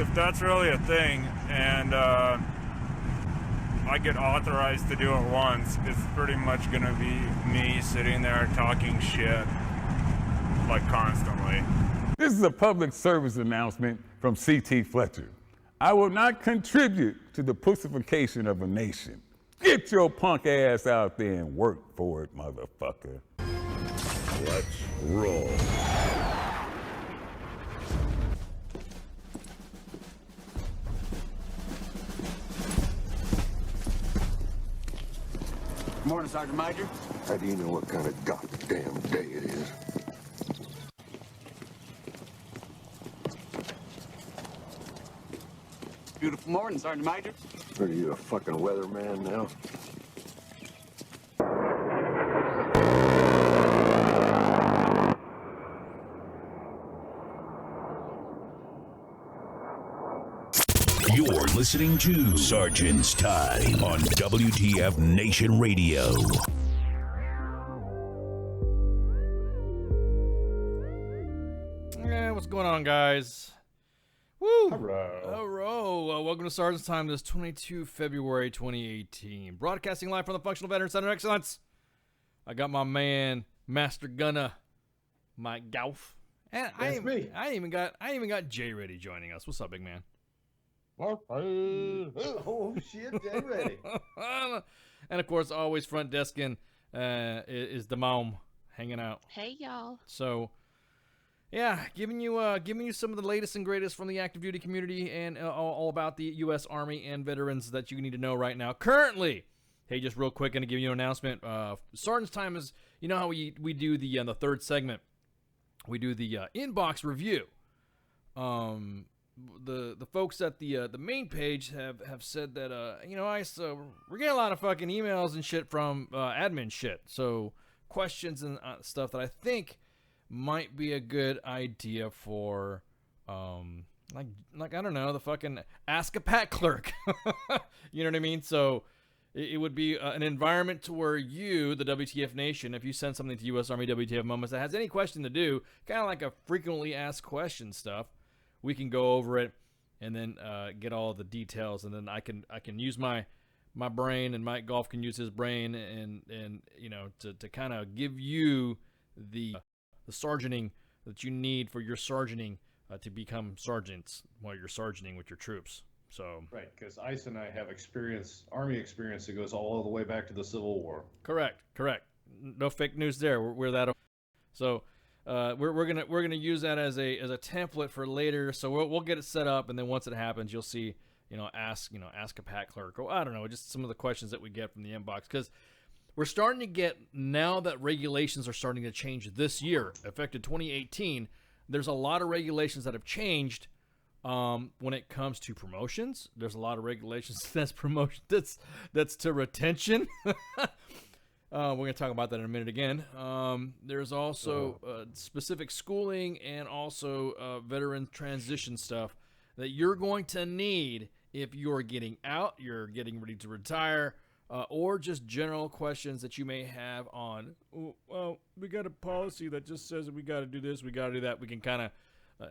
if that's really a thing, and I get authorized to do it once, it's pretty much gonna be me sitting there talking shit, like, constantly. This is a public service announcement from C.T. Fletcher. I will not contribute to the pussification of a nation. Get your punk ass out there and work for it, motherfucker. Let's roll. Morning, Sergeant Major. How do you know what kind of goddamn day it is? Beautiful morning, Sergeant Major. Are you a fucking weatherman now? You're listening to Sergeant's Time on WTF Nation Radio. What's going on, guys? Woo! Hello. Welcome to Sergeant's Time. This 22 February 2018. Broadcasting live from the Functional Veteran Center of Excellence. I got my man, Master Gunner, Mike Gauff. And That's me. I even got Jay Ready joining us. What's up, big man? Oh shit, Jay Ready. And of course, always front desking is the mom hanging out. Hey, y'all. So, yeah, giving you some of the latest and greatest from the active duty community and all about the U.S. Army and veterans that you need to know right now. Currently, hey, just real quick, going to give you an announcement. Sergeant's Time is, you know how we do the third segment, we do the inbox review. The folks at the main page have said that we're getting a lot of fucking emails and shit from admin shit. So questions and stuff that I think might be a good idea for like I don't know, the fucking Ask a Pat clerk. You know what I mean? So it would be an environment to where you, the WTF Nation, if you send something to U.S. Army WTF Moments that has any question to do, kind of like a frequently asked question stuff, we can go over it and then get all the details, and then I can use my brain, and Mike Golf can use his brain, and you know, to kind of give you the sergeanting that you need for your sergeanting to become sergeants while you're sergeanting with your troops. So Right, because Ice and I have Army experience that goes all the way back to the Civil War. Correct. No fake news there. We're that. So we're gonna use that as a template for later. So we'll get it set up, and then once it happens, you'll see, ask a Pat clerk, or I don't know, just some of the questions that we get from the inbox, because we're starting to get, now that regulations are starting to change this year, effective 2018. There's a lot of regulations that have changed when it comes to promotions. There's a lot of regulations that's to retention. We're going to talk about that in a minute again. There's also specific schooling and also veteran transition stuff that you're going to need if you're getting out, you're getting ready to retire, or just general questions that you may have on, well, we got a policy that just says that we got to do this, we got to do that. We can kind of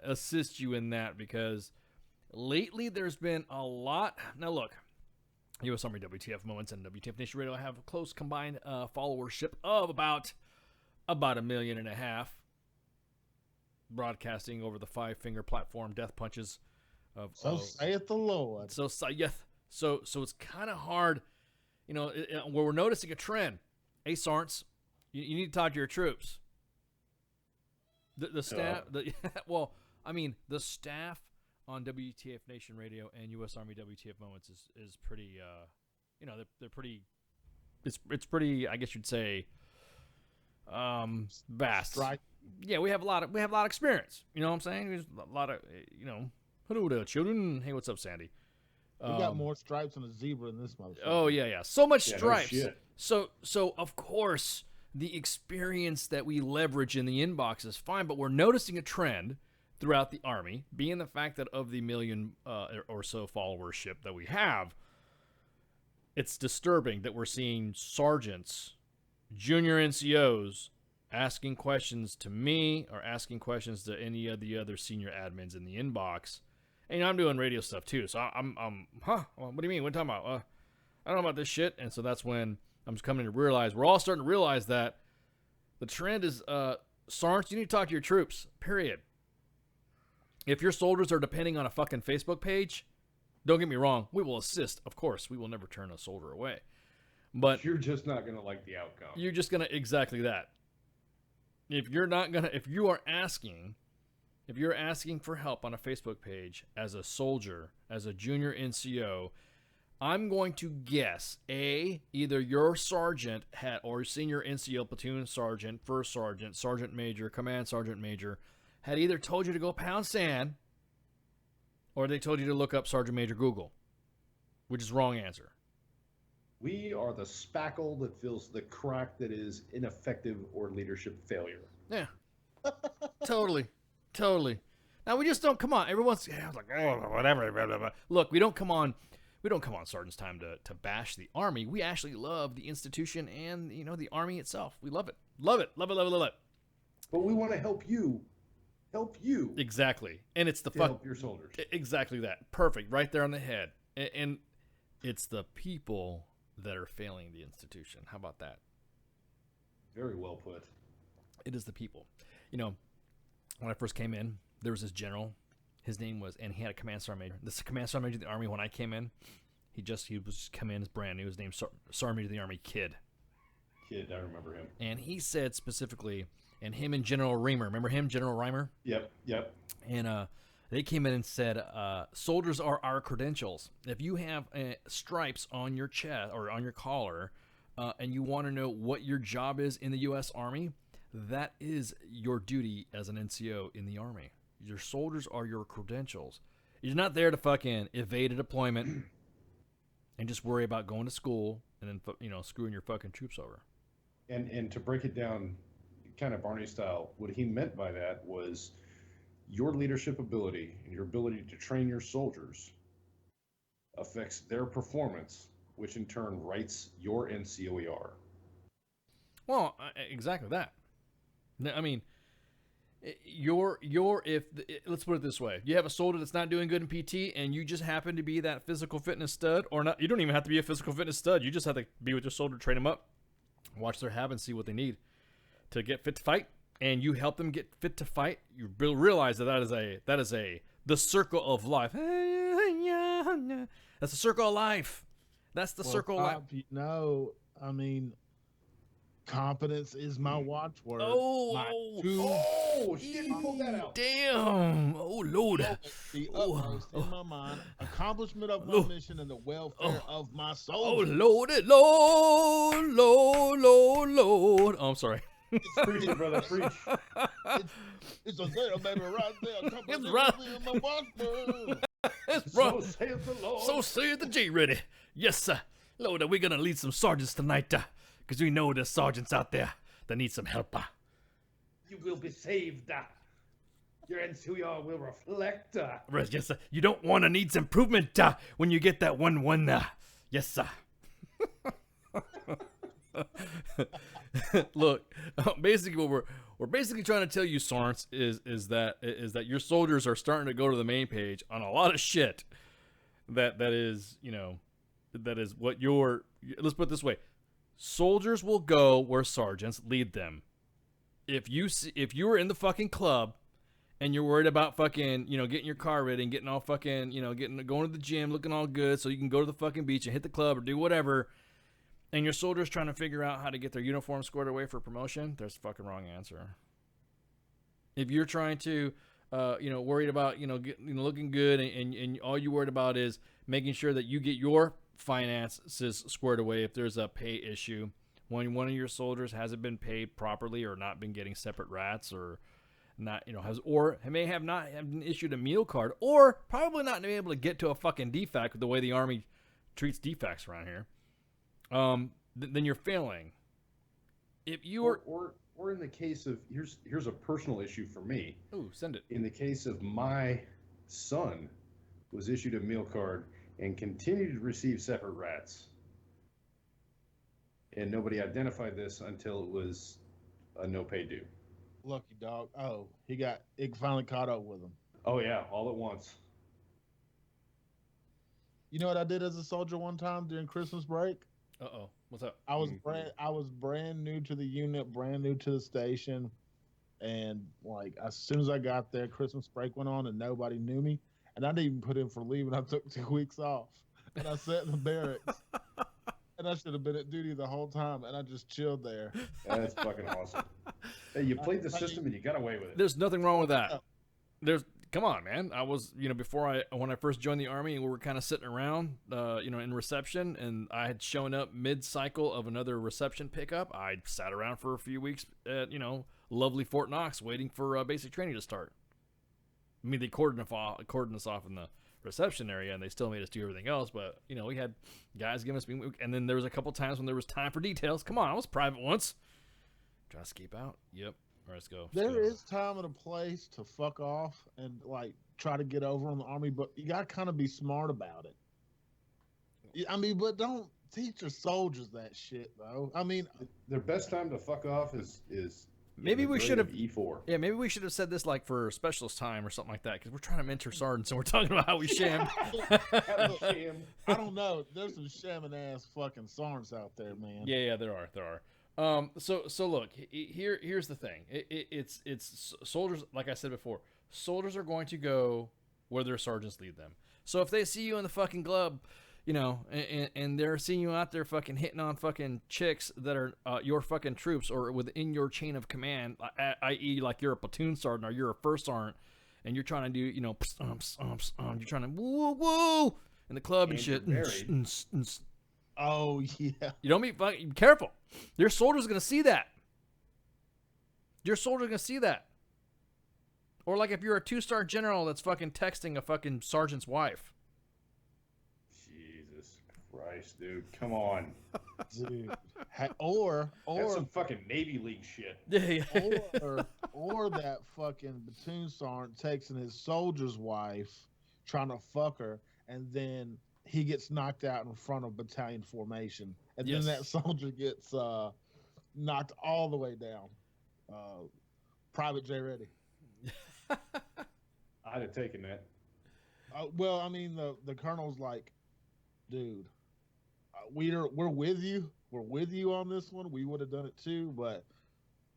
assist you in that, because lately there's been a lot. Now, look. U.S. Army WTF Moments and WTF Nation Radio have a close combined followership of about 1.5 million, broadcasting over the 5-finger platform Death Punches. Saith the Lord. So it's kind of hard, where we're noticing a trend. Hey, Sarns, you need to talk to your troops. The staff, the staff on WTF Nation Radio and U.S. Army WTF Moments is pretty, they're pretty, it's pretty, I guess you'd say, vast. Right. Yeah, we have a lot of experience. You know what I'm saying? There's a lot of, hello there, children. Hey, what's up, Sandy? We got more stripes than a zebra in this motherfucker. Oh yeah. So much stripes. No shit. So of course the experience that we leverage in the inbox is fine, but we're noticing a trend throughout the Army, being the fact that of the million or so followership that we have, it's disturbing that we're seeing sergeants, junior NCOs, asking questions to me or asking questions to any of the other senior admins in the inbox, And I'm doing radio stuff too, so I'm what do you mean? What are you talking about? I don't know about this shit. And so that's when I'm just coming to realize, we're all starting to realize that the trend is, Sarge, you need to talk to your troops, period. If your soldiers are depending on a fucking Facebook page, don't get me wrong, we will assist, of course. We will never turn a soldier away. But you're just not going to like the outcome. You're just going to, exactly that. If you're asking for help on a Facebook page as a soldier, as a junior NCO, I'm going to guess, either your sergeant or senior NCO platoon sergeant, first sergeant, sergeant major, command sergeant major, had either told you to go pound sand, or they told you to look up Sergeant Major Google, which is wrong answer. We are the spackle that fills the crack that is ineffective or leadership failure. Yeah, totally. Now we just don't come on. Everyone's like, oh, whatever. Blah, blah, blah. Look, we don't come on Sergeant's Time to bash the Army. We actually love the institution and the Army itself. We love it. Love it. But we want to help you. Exactly. And it's help your soldiers. Exactly that. Perfect. Right there on the head. And it's the people that are failing the institution. How about that? Very well put. It is the people. When I first came in, there was this general. His name was, and he had a command sergeant major. This command sergeant major of the Army, when I came in, he was just come in as brand new. His name's Sergeant Major of the Army Kid. I remember him. And he said specifically, and him and General Reimer, remember him, General Reimer? Yep. And they came in and said, soldiers are our credentials. If you have stripes on your chest or on your collar, and you want to know what your job is in the U.S. Army, that is your duty as an NCO in the Army. Your soldiers are your credentials. You're not there to fucking evade a deployment and just worry about going to school and then screwing your fucking troops over. And to break it down kind of Barney style, what he meant by that was your leadership ability and your ability to train your soldiers affects their performance, which in turn writes your NCOER. Well, exactly that. I mean, let's put it this way. You have a soldier that's not doing good in PT and you just happen to be that physical fitness stud, or not. You don't even have to be a physical fitness stud. You just have to be with your soldier, train them up, watch their habits, see what they need to get fit to fight, and you help them get fit to fight. You realize that is the circle of life. That's the circle of life. That's the circle of life. No, I mean, competence is my watchword. She didn't pull that out. Damn. Oh, Lord. The utmost in my mind, accomplishment of my mission and the welfare of my soldiers. Oh, Lord. Oh, I'm sorry. Preach it, brother. Preach. It's a there, baby, right there. It's right. In my watchword. It's right. So saith the Lord. So saith the G-Ready. Yes, sir. Lord, we're going to lead some sergeants tonight, because we know there's sergeants out there that need some help. You will be saved. Your NCOER will reflect. Yes, sir. You don't want to need some improvement when you get that 1-1. Yes, sir. Look, basically what we're basically trying to tell you, Sarge, is that your soldiers are starting to go to the main page on a lot of shit. That is what your, let's put it this way. Soldiers will go where sergeants lead them. If you are in the fucking club and you're worried about fucking, getting your car ready and getting all fucking, going to the gym, looking all good so you can go to the fucking beach and hit the club or do whatever, and your soldiers trying to figure out how to get their uniform squared away for promotion, there's a fucking wrong answer. If you're trying to, worried about, looking good and all you worried about is making sure that you get your finances squared away if there's a pay issue, when one of your soldiers hasn't been paid properly or not been getting separate rats or not, may have not been issued a meal card or probably not been able to get to a fucking DFAC with the way the Army treats DFACs around here, then you're failing. If you are, or in the case of, here's a personal issue for me. Ooh, send it. In the case of my son was issued a meal card and continued to receive separate rats. And nobody identified this until it was a no pay due. Lucky dog. Oh, it finally caught up with him. Oh yeah, all at once. You know what I did as a soldier one time during Christmas break? Uh-oh. What's up? I was brand new to the unit, brand new to the station, and like as soon as I got there, Christmas break went on and nobody knew me, and I didn't even put in for leave, and I took 2 weeks off, and I sat in the barracks, and I should have been at duty the whole time, and I just chilled there. That's fucking awesome. Hey, you played the system and you got away with it. There's nothing wrong with that. Come on, man. I was, when I first joined the Army, we were kind of sitting around, in reception, and I had shown up mid-cycle of another reception pickup. I sat around for a few weeks at, lovely Fort Knox waiting for basic training to start. I mean, they cordoned us off in the reception area, and they still made us do everything else, but, we had guys giving us, and then there was a couple times when there was time for details. Come on, I was private once. Trying to escape out? Yep. All right, let's go. There is time and a place to fuck off and like try to get over on the Army, but you gotta kind of be smart about it. I mean, but don't teach your soldiers that shit, though. I mean, their best time to fuck off is maybe we should have E4. Yeah, maybe we should have said this like for specialist time or something like that, because we're trying to mentor sergeants and we're talking about how we sham. I don't know. There's some shamming ass fucking sergeants out there, man. Yeah, there are. So look, here's the thing. It's soldiers. Like I said before, soldiers are going to go where their sergeants lead them. So if they see you in the fucking club, and they're seeing you out there fucking hitting on fucking chicks that are your fucking troops or within your chain of command, i.e. like you're a platoon sergeant or you're a first sergeant, and you're trying to do, you're trying to woo in the club and shit. Oh yeah. You don't be fucking careful. Your soldier's gonna see that. Or like if you're a 2-star general that's fucking texting a fucking sergeant's wife. Jesus Christ, dude, come on. Dude. Or That's some fucking Navy League shit. or that fucking platoon sergeant texting his soldier's wife, trying to fuck her, and then he gets knocked out in front of battalion formation, and then that soldier gets knocked all the way down. Private J. Reddy. I'd have taken that. Well, I mean, the colonel's like, dude, we're with you. We're with you on this one. We would have done it too, but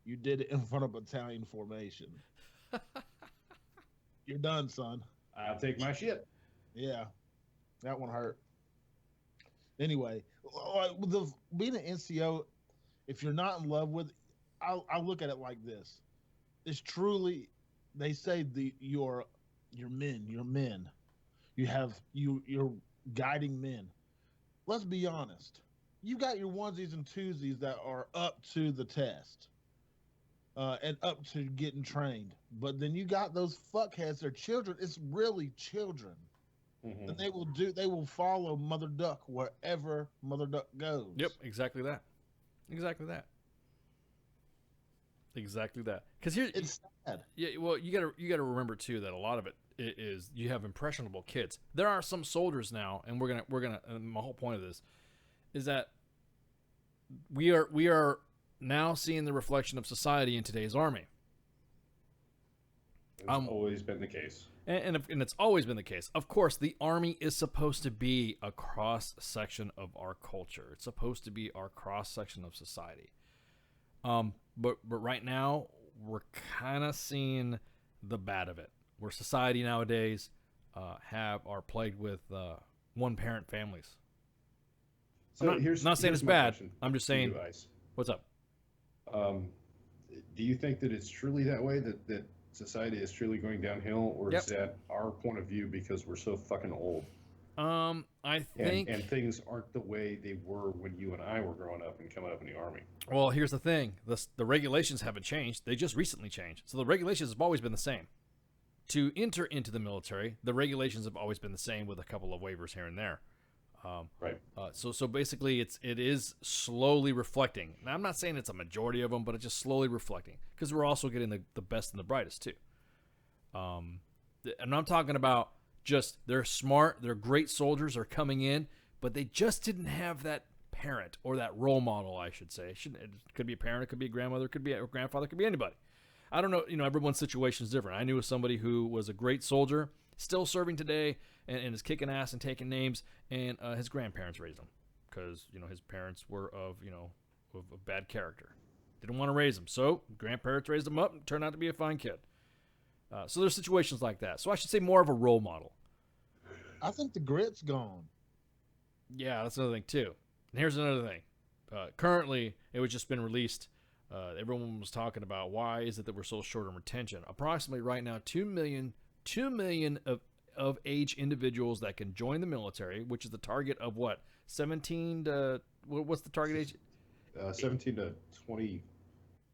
you did it in front of battalion formation. You're done, son. I'll take my shit. Yeah. That one hurt. Anyway, being an NCO, if you're not in love with it, I'll look at it like this. It's truly, they say you're men. You're guiding men. Let's be honest. You got your onesies and twosies that are up to the test. And up to getting trained. But then you got those fuckheads, they're children. It's really children. Mm-hmm. And they will follow Mother Duck wherever Mother Duck goes. Yep, exactly that. Because here it's sad. Yeah, well, you gotta remember too that a lot of it is you have impressionable kids. There are some soldiers now, and we're gonna. And my whole point of this is that we are now seeing the reflection of society in today's Army. It's always been the case. And it's always been the case. Of course, the Army is supposed to be a cross-section of our culture. It's supposed to be our cross-section of society. But right now, we're kind of seeing the bad of it. Where society nowadays are plagued with one-parent families. So I'm not saying it's bad. I'm just saying, what's up? Do you think that it's truly that way, that society is truly going downhill, or is that our point of view because we're so fucking old? I think... And things aren't the way they were when you and I were growing up and coming up in the Army. Well, here's the thing. The regulations haven't changed. They just recently changed. So the regulations have always been the same. To enter into the military, the regulations have always been the same with a couple of waivers here and there. Right. So basically, it is slowly reflecting. Now, I'm not saying it's a majority of them, but it's just slowly reflecting because we're also getting the best and the brightest too. And I'm talking about just they're smart, they're great soldiers, are coming in, but they just didn't have that parent or that role model, I should say. It could be a parent, it could be a grandmother, it could be a grandfather, it could be anybody. I don't know. Everyone's situation is different. I knew somebody who was a great soldier, still serving today, and is kicking ass and taking names, and his grandparents raised him because his parents were of bad character. Didn't want to raise him, so grandparents raised him up and turned out to be a fine kid. So there's situations like that. So I should say more of a role model. I think the grit's gone. Yeah, that's another thing too. And here's another thing. Currently, it was just been released. Everyone was talking about why is it that we're so short on retention. Approximately right now, 2 million of age individuals that can join the military, which is the target of what? 17 to what's the target age? 17 to 20,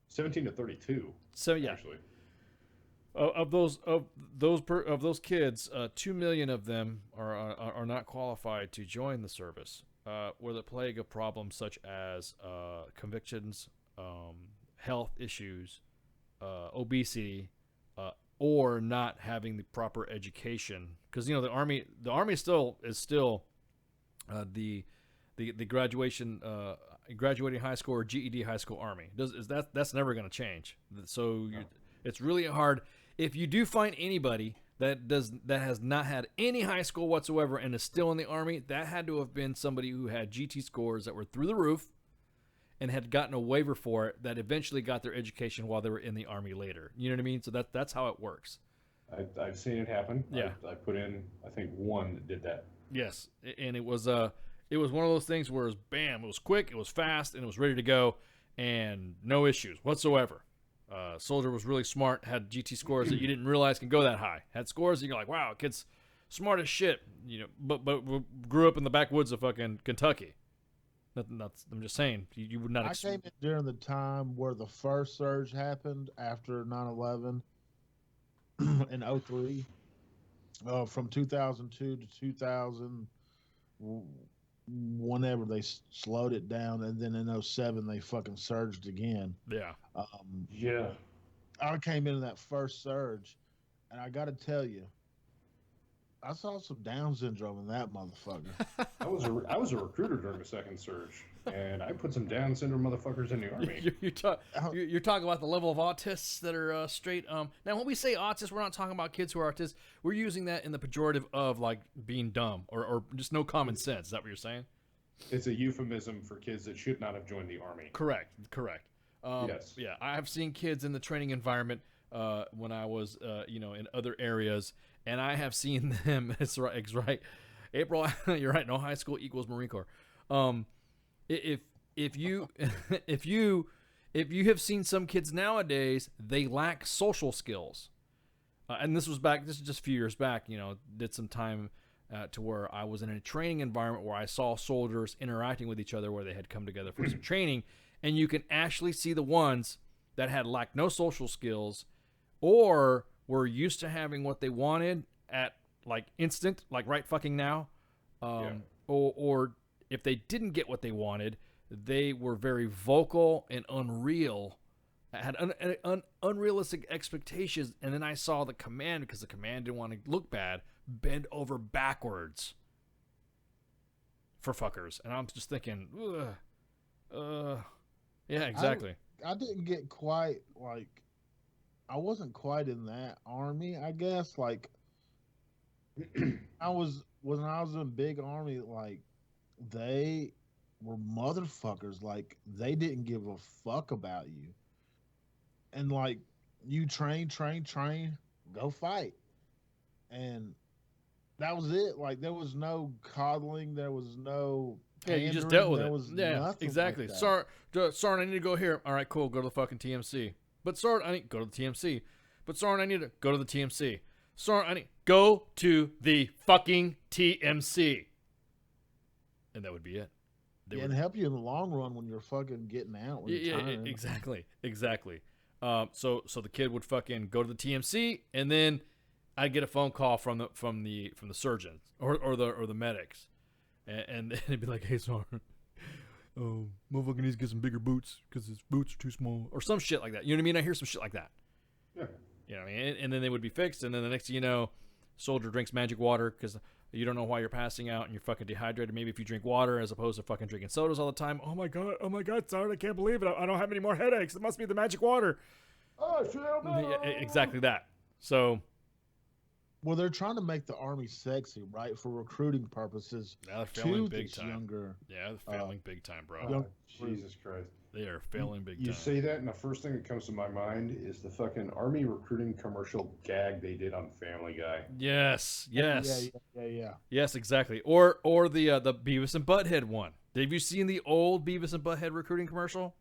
17 to 32. So yeah, actually. Of those kids, 2 million of them are not qualified to join the service. With a plague of problems such as convictions, health issues, obesity, or not having the proper education. Because the army is still the graduating high school or GED high school army. That's never going to change. So it's really hard. If you do find anybody that has not had any high school whatsoever and is still in the army, that had to have been somebody who had GT scores that were through the roof and had gotten a waiver for it, that eventually got their education while they were in the army later. You know what I mean? So that's how it works. I've seen it happen. Yeah. I put in, I think, one that did that. Yes, and it was one of those things where it was bam, it was quick, it was fast, and it was ready to go, and no issues whatsoever. Soldier was really smart, had GT scores that you didn't realize can go that high. Had scores that you're like, wow, kid's smart as shit, but grew up in the backwoods of fucking Kentucky. I'm just saying, you would not. I came in during the time where the first surge happened after 9/11 in 03, from 2002 to 2000. Whenever they slowed it down, and then in 07 they fucking surged again. Yeah. Yeah. I came in that first surge, and I got to tell you, I saw some Down syndrome in that motherfucker. I was a recruiter during the second surge, and I put some Down syndrome motherfuckers in the army. You're talking about the level of autists that are straight. Now, when we say autists, we're not talking about kids who are autists. We're using that in the pejorative of like being dumb or just no common sense. Is that what you're saying? It's a euphemism for kids that should not have joined the army. Correct. Yes. Yeah, I have seen kids in the training environment when I was, in other areas, and I have seen them. It's right. April, you're right. No high school equals Marine Corps. If you have seen some kids nowadays, they lack social skills. And this is just a few years back. Did some time to where I was in a training environment where I saw soldiers interacting with each other, where they had come together for some training. And you can actually see the ones that had lacked no social skills or were used to having what they wanted at like instant, like right fucking now. Or if they didn't get what they wanted, they were very vocal and unreal, had unrealistic expectations. And then I saw the command, because the command didn't want to look bad, bend over backwards for fuckers. And I'm just thinking, yeah, exactly. I didn't get quite I wasn't quite in that army, I guess. Like when I was in big army, like they were motherfuckers. Like they didn't give a fuck about you. And like you train, go fight. And that was it. Like there was no coddling, there was no you just dealt with there it. Was exactly. Like Sergeant, I need to go here. All right, cool. Go to the fucking TMC. But Sergeant, I need to go to the TMC. But Sergeant, I need to go to the TMC. Sergeant, I need go to the fucking TMC. And that would be it. And help you in the long run when you're fucking getting out. Exactly. So the kid would fucking go to the TMC, and then I'd get a phone call from the surgeons or the medics. And it'd be like, hey, Sergeant, motherfucker needs to get some bigger boots because his boots are too small, or some shit like that. You know what I mean? I hear some shit like that. Yeah. You know what I mean? And then they would be fixed, and then the next thing you know, soldier drinks magic water because you don't know why you're passing out and you're fucking dehydrated. Maybe if you drink water as opposed to fucking drinking sodas all the time. Oh my god, Sergeant, I can't believe it. I don't have any more headaches. It must be the magic water. Oh, shit, no. Yeah, exactly that. So Well, they're trying to make the Army sexy, right, for recruiting purposes. Now they're failing To big this time. younger. Yeah, they're failing big time, bro. Oh, Young- Jesus Christ. They are failing big You time. say that, and the first thing that comes to my mind is the fucking Army recruiting commercial gag they did on Family Guy. Yes, yes, Yeah. yes, exactly. Or the Beavis and Butthead one. Have you seen the old Beavis and Butthead recruiting commercial?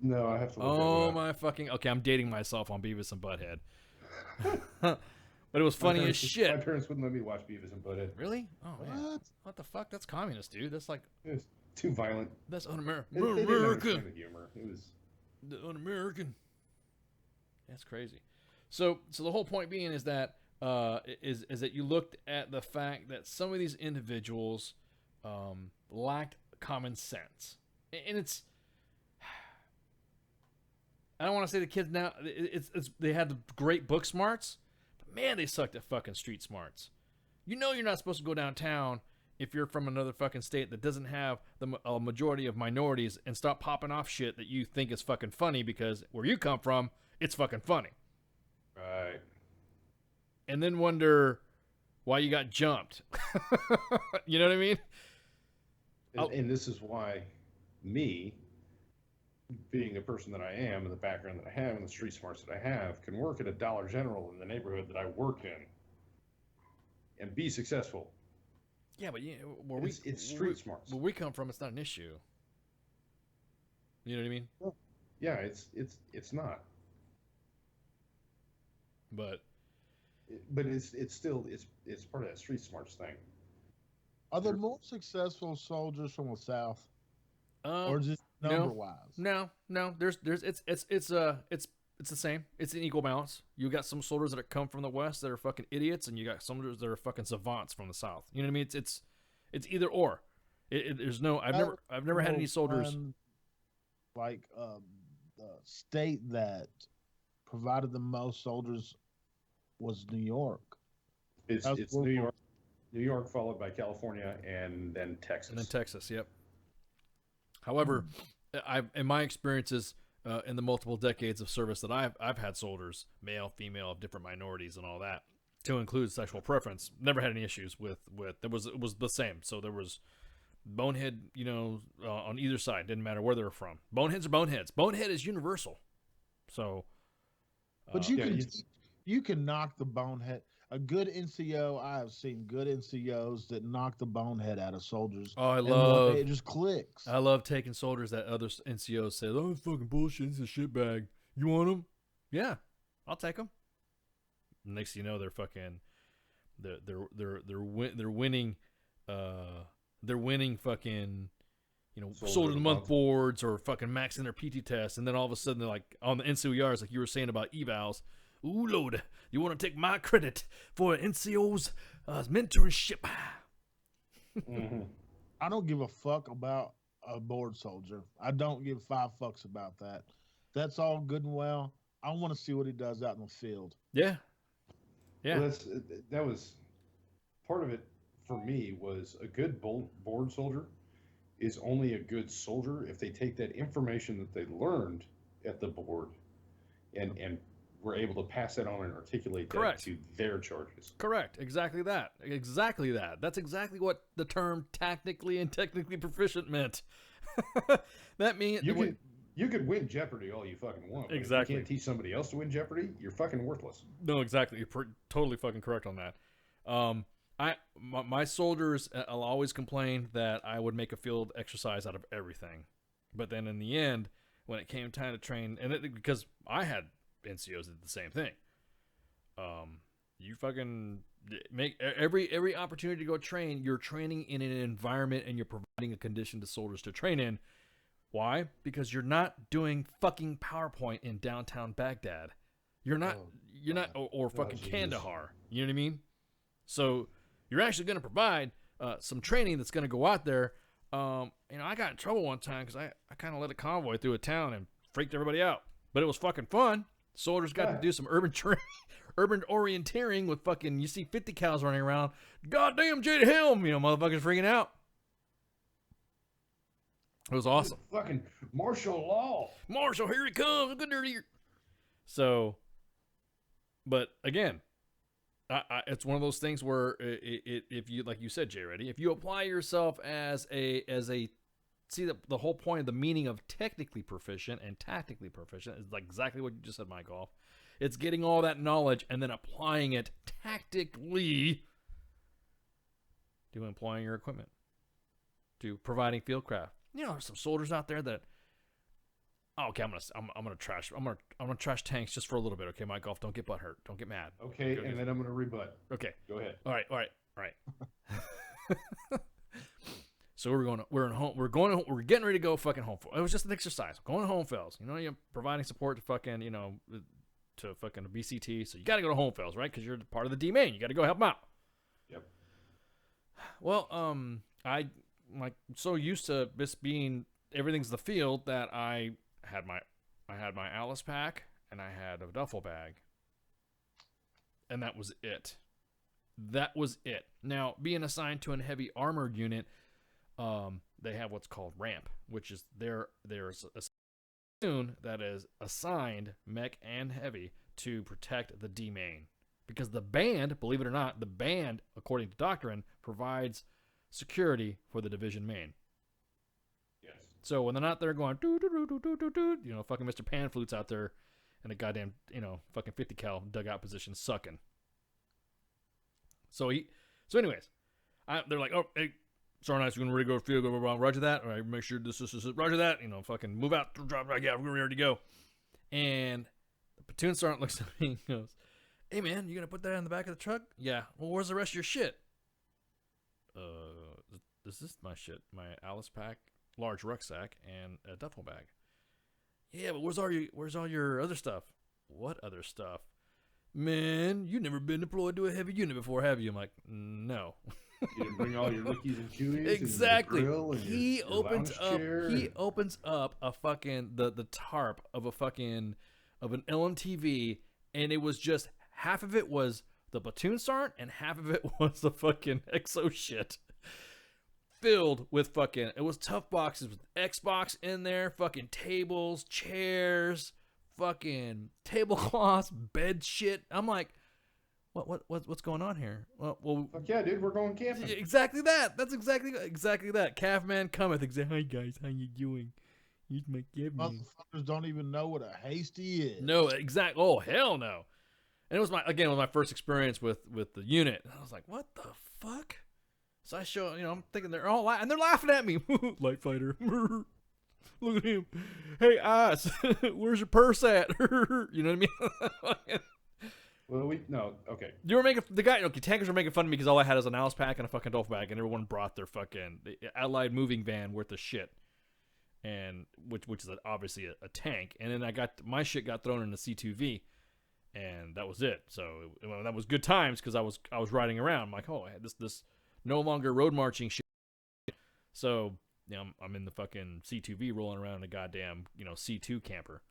No, I have to look Oh that up. my fucking. Okay, I'm dating myself on Beavis and Butthead. But it was funny as My shit. parents wouldn't let me watch Beavis and Butthead. Really? Oh man. What? What the fuck? That's communist, dude. That's like It was too violent. that's un-American. They didn't understand the humor. It was Un-American. That's crazy. So the whole point being is that is that you looked at the fact that some of these individuals lacked common sense, and it's. I don't want to say the kids now. It's they had the great book smarts, but man, they sucked at fucking street smarts. You know, you're not supposed to go downtown if you're from another fucking state that doesn't have the majority of minorities and stop popping off shit that you think is fucking funny because where you come from, it's fucking funny. right. And then wonder why you got jumped. You know what I mean? And this is why me, being a person that I am, and the background that I have, and the street smarts that I have, can work at a Dollar General in the neighborhood that I work in and be successful. Yeah, but where It's street smarts. Where we come from, it's not an issue. You know what I mean? Yeah, it's not. But But it's still it's part of that street smarts thing. Are there more successful soldiers from the South, or just no. number wise? No. There's it's the same. It's an equal balance. You got some soldiers that come from the West that are fucking idiots, and you got soldiers that are fucking savants from the South. You know what I mean? It's either or. There's no. I've never had any soldiers. Like the state that provided the most soldiers was New York. It's That's New York followed by California and then Texas. And then Texas, yep. However, in my experiences in the multiple decades of service that I've had soldiers, male, female, of different minorities and all that, to include sexual preference, never had any issues with it was the same. So there was bonehead, on either side, didn't matter where they were from. Boneheads are boneheads. Bonehead is universal. So, but you can knock the bonehead. A good NCO, I have seen good NCOs that knock the bonehead out of soldiers. Oh, and one day it just clicks. I love taking soldiers that other NCOs say, "Oh, it's fucking bullshit. It's a shitbag. You want them? Yeah, I'll take them." Next thing you know, they're fucking, they're winning, fucking, Soldier of the Month boards or fucking maxing their PT tests, and then all of a sudden they're like on the NCOERs, like you were saying about evals. Ooh, Lord, you want to take my credit for NCO's mentorship? Mm-hmm. I don't give a fuck about a board soldier. I don't give 5 fucks about that. That's all good and well. I want to see what he does out in the field. Yeah. Well, that was part of it for me. Was a good board soldier is only a good soldier if they take that information that they learned at the board and were able to pass that on and articulate that to their charges. Correct. Exactly that. That's exactly what the term tactically and technically proficient meant. That means you could win Jeopardy all you fucking want. But exactly. If you can't teach somebody else to win Jeopardy, you're fucking worthless. No, exactly. You're totally fucking correct on that. My soldiers, I'll always complain that I would make a field exercise out of everything, but then in the end, when it came time to train, because I had NCOs did the same thing. You fucking make every opportunity to go train. You're training in an environment and you're providing a condition to soldiers to train in. Why? Because you're not doing fucking PowerPoint in downtown Baghdad. You're not. Or fucking Kandahar. You know what I mean? So you're actually going to provide some training that's going to go out there. I got in trouble one time because I kind of led a convoy through a town and freaked everybody out. But it was fucking fun. Soldiers got to do some urban orienteering with fucking, you see 50 cows running around. Goddamn Jada Helm, motherfuckers freaking out. It was awesome. Fucking martial law. Marshall, here he comes. Good dirty. So, but again, It's one of those things where if you, like you said, Jay Reddy, if you apply yourself as a see the whole point of the meaning of technically proficient and tactically proficient is like exactly what you just said, Mike Off. It's getting all that knowledge and then applying it tactically to employing your equipment, to providing field craft. There's some soldiers out there that, okay, I'm gonna trash tanks just for a little bit. Okay, Mike Off, don't get butt hurt, don't get mad. Okay, and then I'm gonna rebut. Okay, go ahead. All right. So we're getting ready to go fucking home. It was just an exercise. Going to home fails. You're providing support to fucking, to fucking BCT. So you got to go to home fails, right? Because you're part of the D main. You got to go help them out. Yep. Well, I'm like so used to this being everything's the field that I had my Alice pack and I had a duffel bag, and that was it. Now, being assigned to a heavy armored unit, they have what's called ramp, which is there's a platoon that is assigned mech and heavy to protect the D main, because the band, believe it or not, according to doctrine, provides security for the division main. Yes. So when they're not there going doo doo doo doo doo doo, fucking Mr. Pan Flute's out there in a goddamn fucking 50 cal dugout position sucking. So anyways, they're like, oh, hey, sorry, nice, we're going to go field, go, roger that. All right, make sure this is roger that. Fucking move out, drop back, yeah, we're ready to go. And the platoon sergeant looks at me and goes, hey man, you gonna put that in the back of the truck? Yeah. Well, where's the rest of your shit? This is my shit, my Alice pack, large rucksack, and a duffel bag. Yeah, but where's all your other stuff? What other stuff? Man, you never been deployed to a heavy unit before, have you? I'm like, no. You didn't bring all your Rickies and Chewies. Exactly. And your grill and He your opens lounge up. chair He and- opens up a fucking the tarp of an LMTV, and it was just half of it was the platoon sergeant and half of it was the fucking exo shit. Filled with fucking, it was tough boxes with Xbox in there, fucking tables, chairs, fucking tablecloths, bed shit. I'm like, what's going on here? Well, fuck yeah, dude, we're going camping. exactly that. That's exactly that. Calf man cometh. Hi guys, how you doing? Here's my calf man. Motherfuckers don't even know what a hasty is. No, exact. Oh hell no. And it was my first experience with the unit. And I was like, what the fuck? So I show, I'm thinking they're all and they're laughing at me. Light fighter. Look at him. Hey, ass, where's your purse at? You know what I mean? Well, okay. You were making tankers were making fun of me because all I had was an Alice pack and a fucking duffel bag, and everyone brought their fucking Allied moving van worth of shit, and which is obviously a tank. And then my shit got thrown in the C2V, and that was it. So that was good times because I was riding around. I'm like, oh, this no longer road marching shit. So I'm in the fucking C2V rolling around in a goddamn C2 camper.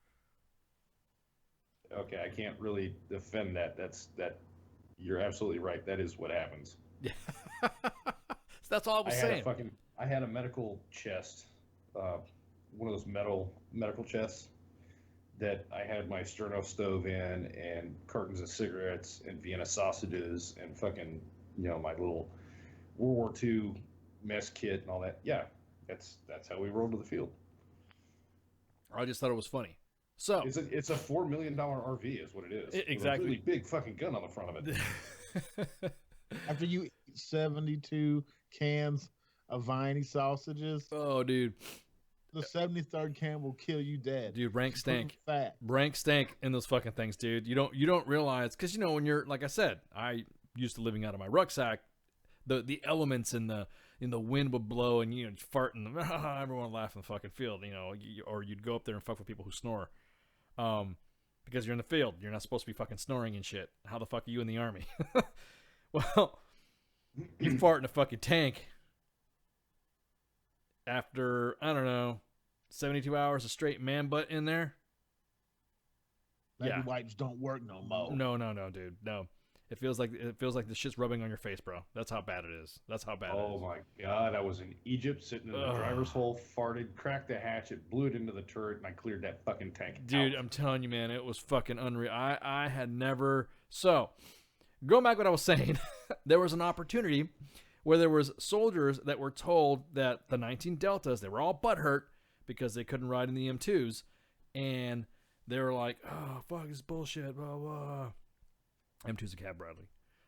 Okay, I can't really defend that. You're absolutely right. That is what happens. Yeah. That's all I was saying. I had a medical chest, one of those medical chests that I had my Sterno stove in and cartons of cigarettes and Vienna sausages and fucking, my little World War II mess kit and all that. Yeah, that's how we rolled to the field. I just thought it was funny. So it's a $4 million RV is what it is. Exactly. With a really big fucking gun on the front of it. After you eat 72 cans of Viney sausages, oh dude, the 73rd can will kill you dead. Dude, rank stank. Fat. Rank stank in those fucking things, dude. You don't realize, because when you're, like I said, I used to living out of my rucksack, the elements in the wind would blow and fart and everyone would laugh in the fucking field, or you'd go up there and fuck with people who snore. Because you're in the field, you're not supposed to be fucking snoring and shit. How the fuck are you in the army? Well, you fart in a fucking tank after, I don't know, 72 hours of straight man butt in there. Baby wipes don't work no more. No, dude, no. It feels like the shit's rubbing on your face, bro. That's how bad it is. That's how bad it is. Oh my god, I was in Egypt sitting in the driver's hole, farted, cracked the hatch, it blew it into the turret, and I cleared that fucking tank. Dude, I'm telling you, man, it was fucking unreal. I had never. So, going back to what I was saying, there was an opportunity where there was soldiers that were told that the 19 Deltas, they were all butthurt because they couldn't ride in the M2s, and they were like, oh, fuck, this is bullshit, blah, blah. M2's a cab, Bradley.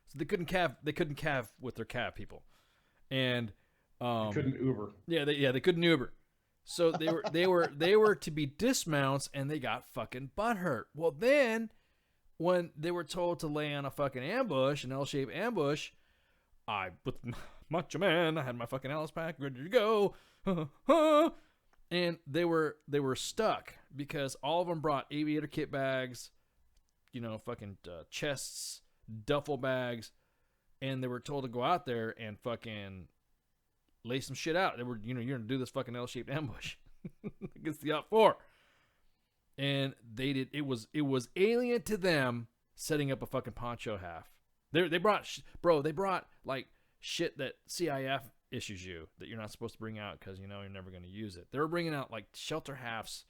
So they couldn't cav with their cab people. And You couldn't Uber. yeah, they couldn't Uber. So they were to be dismounts, and they got fucking butthurt. Well, then when they were told to lay on a fucking ambush, an L-shaped ambush, I, with Macho Man, I had my fucking Alice pack ready to go, and they were stuck because all of them brought aviator kit bags, fucking chests, duffel bags, and they were told to go out there and fucking lay some shit out. They were, you're gonna do this fucking L-shaped ambush against the OPFOR, and they did. It was alien to them setting up a fucking poncho half. They brought like shit that CIF issues you that you're not supposed to bring out because you're never gonna use it. They were bringing out like shelter halves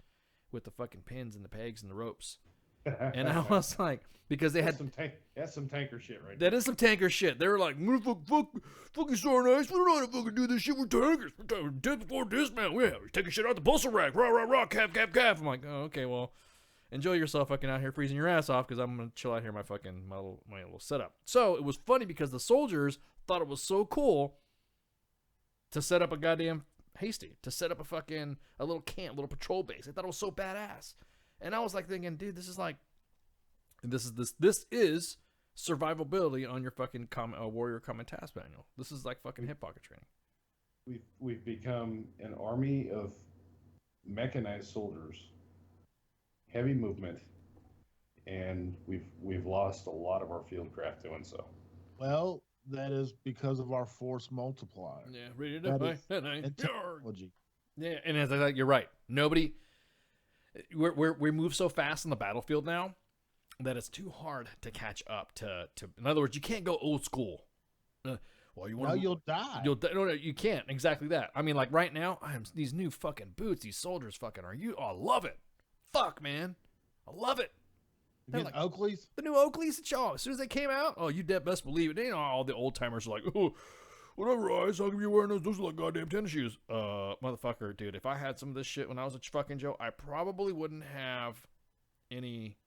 with the fucking pins and the pegs and the ropes. And I was like, because they had that's some tanker shit right there. That is some tanker shit. They were like, fucking so nice. We don't know how to fucking do this shit. We're tankers. We're dead before dismount. Yeah, we're taking shit out the pulsar rack. Rah, rah, rah, calf. I'm like, oh, okay, well, enjoy yourself fucking out here freezing your ass off because I'm going to chill out here in my little setup. So it was funny because the soldiers thought it was so cool to set up a goddamn hasty, to set up a little camp, little patrol base. They thought it was so badass. And I was like thinking, dude, this is survivability on your fucking warrior common task manual. This is like fucking hip pocket training. We've become an army of mechanized soldiers, heavy movement, and we've lost a lot of our field craft doing so. Well, that is because of our force multiplier. Yeah, read it up. And technology. Yeah, and as I thought, you're right. We move so fast in the battlefield now that it's too hard to catch up to. In other words, you can't go old school. You'll die. No, you can't. Exactly that. I mean, like right now, these new fucking boots. These soldiers fucking I love it. Fuck, man, I love it. You mean Oakley's? The new Oakley's, as soon as they came out, oh, you best believe it. All the old timers are like, oh, whatever, Ice, how come you're wearing those are like goddamn tennis shoes. Motherfucker, dude, if I had some of this shit when I was a fucking Joe, I probably wouldn't have any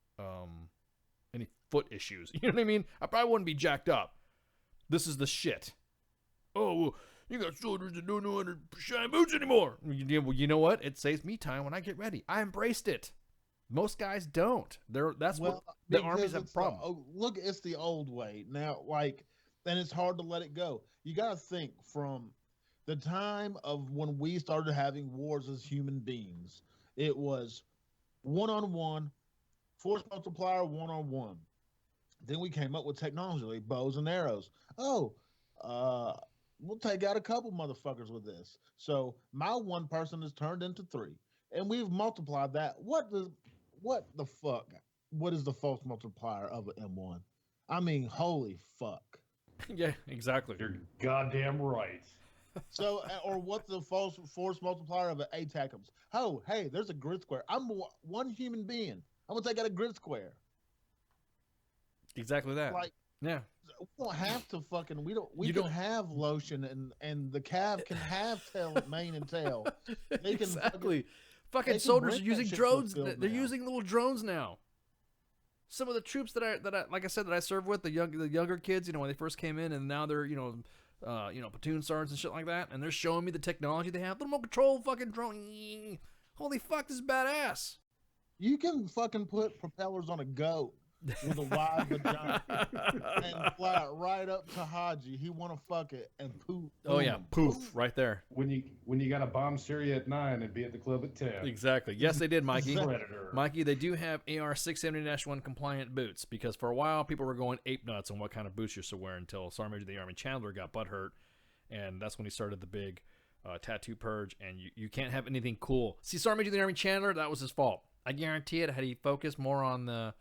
foot issues. You know what I mean? I probably wouldn't be jacked up. This is the shit. Oh, well, you got soldiers that don't know how to shine boots anymore. Well, you know what? It saves me time when I get ready. I embraced it. Most guys don't. What the armies have a problem. Look, it's the old way. Now, and it's hard to let it go. You got to think from the time of when we started having wars as human beings, it was one-on-one, force multiplier, one-on-one. Then we came up with technology like bows and arrows. We'll take out a couple motherfuckers with this. So my one person has turned into three, and we've multiplied that. What the fuck? What is the force multiplier of an M1? I mean, holy fuck. Yeah, exactly. You're goddamn right. So, or what's the force multiplier of an ATACMS? Oh, hey, there's a grid square. I'm one human being. I'm gonna take out a grid square. Exactly that. Yeah. We don't have to fucking. We can have lotion and the calf can have mane and tail. They can Fucking soldiers are using drones. They're using little drones now. Some of the troops that I like I said that I served with, the younger kids, when they first came in, and now they're platoon sergeants and shit like that, and they're showing me the technology they have. The remote control fucking drone. Holy fuck, this is badass. You can fucking put propellers on a goat with a wide vagina and fly it right up to Haji. He want to fuck it and poof. Oh yeah, poof, right there. When you got to bomb Syria at 9 and be at the club at 10. Exactly. Yes, they did, Mikey. Predator. Mikey, they do have AR 670-1 compliant boots because for a while people were going ape nuts on what kind of boots you're supposed to wear until Sergeant Major of the Army Chandler got butthurt, and that's when he started the big tattoo purge. And you can't have anything cool. See, Sergeant Major of the Army Chandler, that was his fault. I guarantee it. Had he focused more on the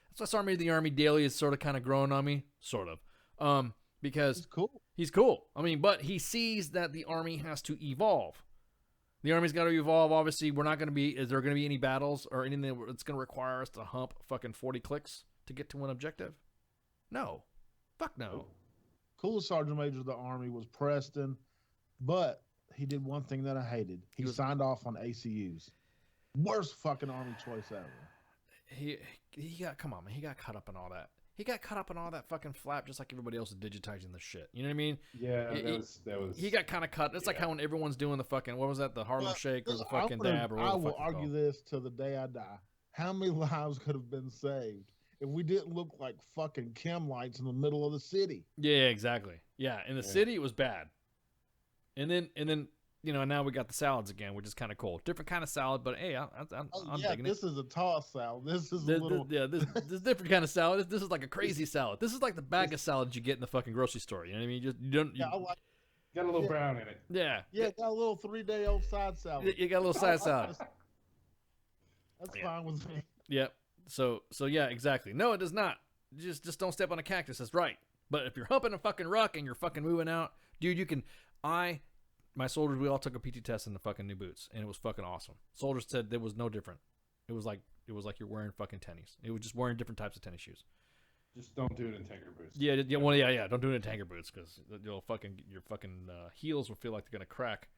That's why Sergeant Major of the Army Daily is sort of kind of growing on me, sort of, because he's cool. I mean, but he sees that the Army has to evolve. The Army's got to evolve. Obviously, we're not going to be. Is there going to be any battles or anything that's going to require us to hump fucking 40 clicks to get to one objective? No. Fuck no. Coolest sergeant major of the Army was Preston, but he did one thing that I hated. He signed off on ACUs. Worst fucking Army choice ever. He got, come on, man. He got caught up in all that. He got caught up in all that fucking flap, just like everybody else is digitizing the shit. You know what I mean? Yeah, that was. He got kind of cut. It's like how when everyone's doing the fucking, what was that, the Harlem Shake or the fucking dab or whatever. I will argue this till the day I die. How many lives could have been saved if we didn't look like fucking chem lights in the middle of the city? Yeah, exactly. Yeah, in the city it was bad. And then you know, now we got the salads again, which is kind of cool. Different kind of salad, but hey, I'm digging this is a toss salad. This is this different kind of salad. This is like a crazy salad. This is like the bag of salads you get in the fucking grocery store. You know what I mean? Got a little brown in it. Yeah. Yeah, got a little 3-day-old side salad. You got a little side salad. That's fine with me. Yep. So yeah, exactly. No, it does not. Just don't step on a cactus. That's right. But if you're humping a fucking ruck and you're fucking moving out, dude, you can. My soldiers, we all took a PT test in the fucking new boots, and it was fucking awesome. Soldiers said there was no different. It was like you're wearing fucking tennies. It was just wearing different types of tennis shoes. Just don't do it in tanker boots. Yeah. Don't do it in tanker boots because your fucking heels will feel like they're gonna crack.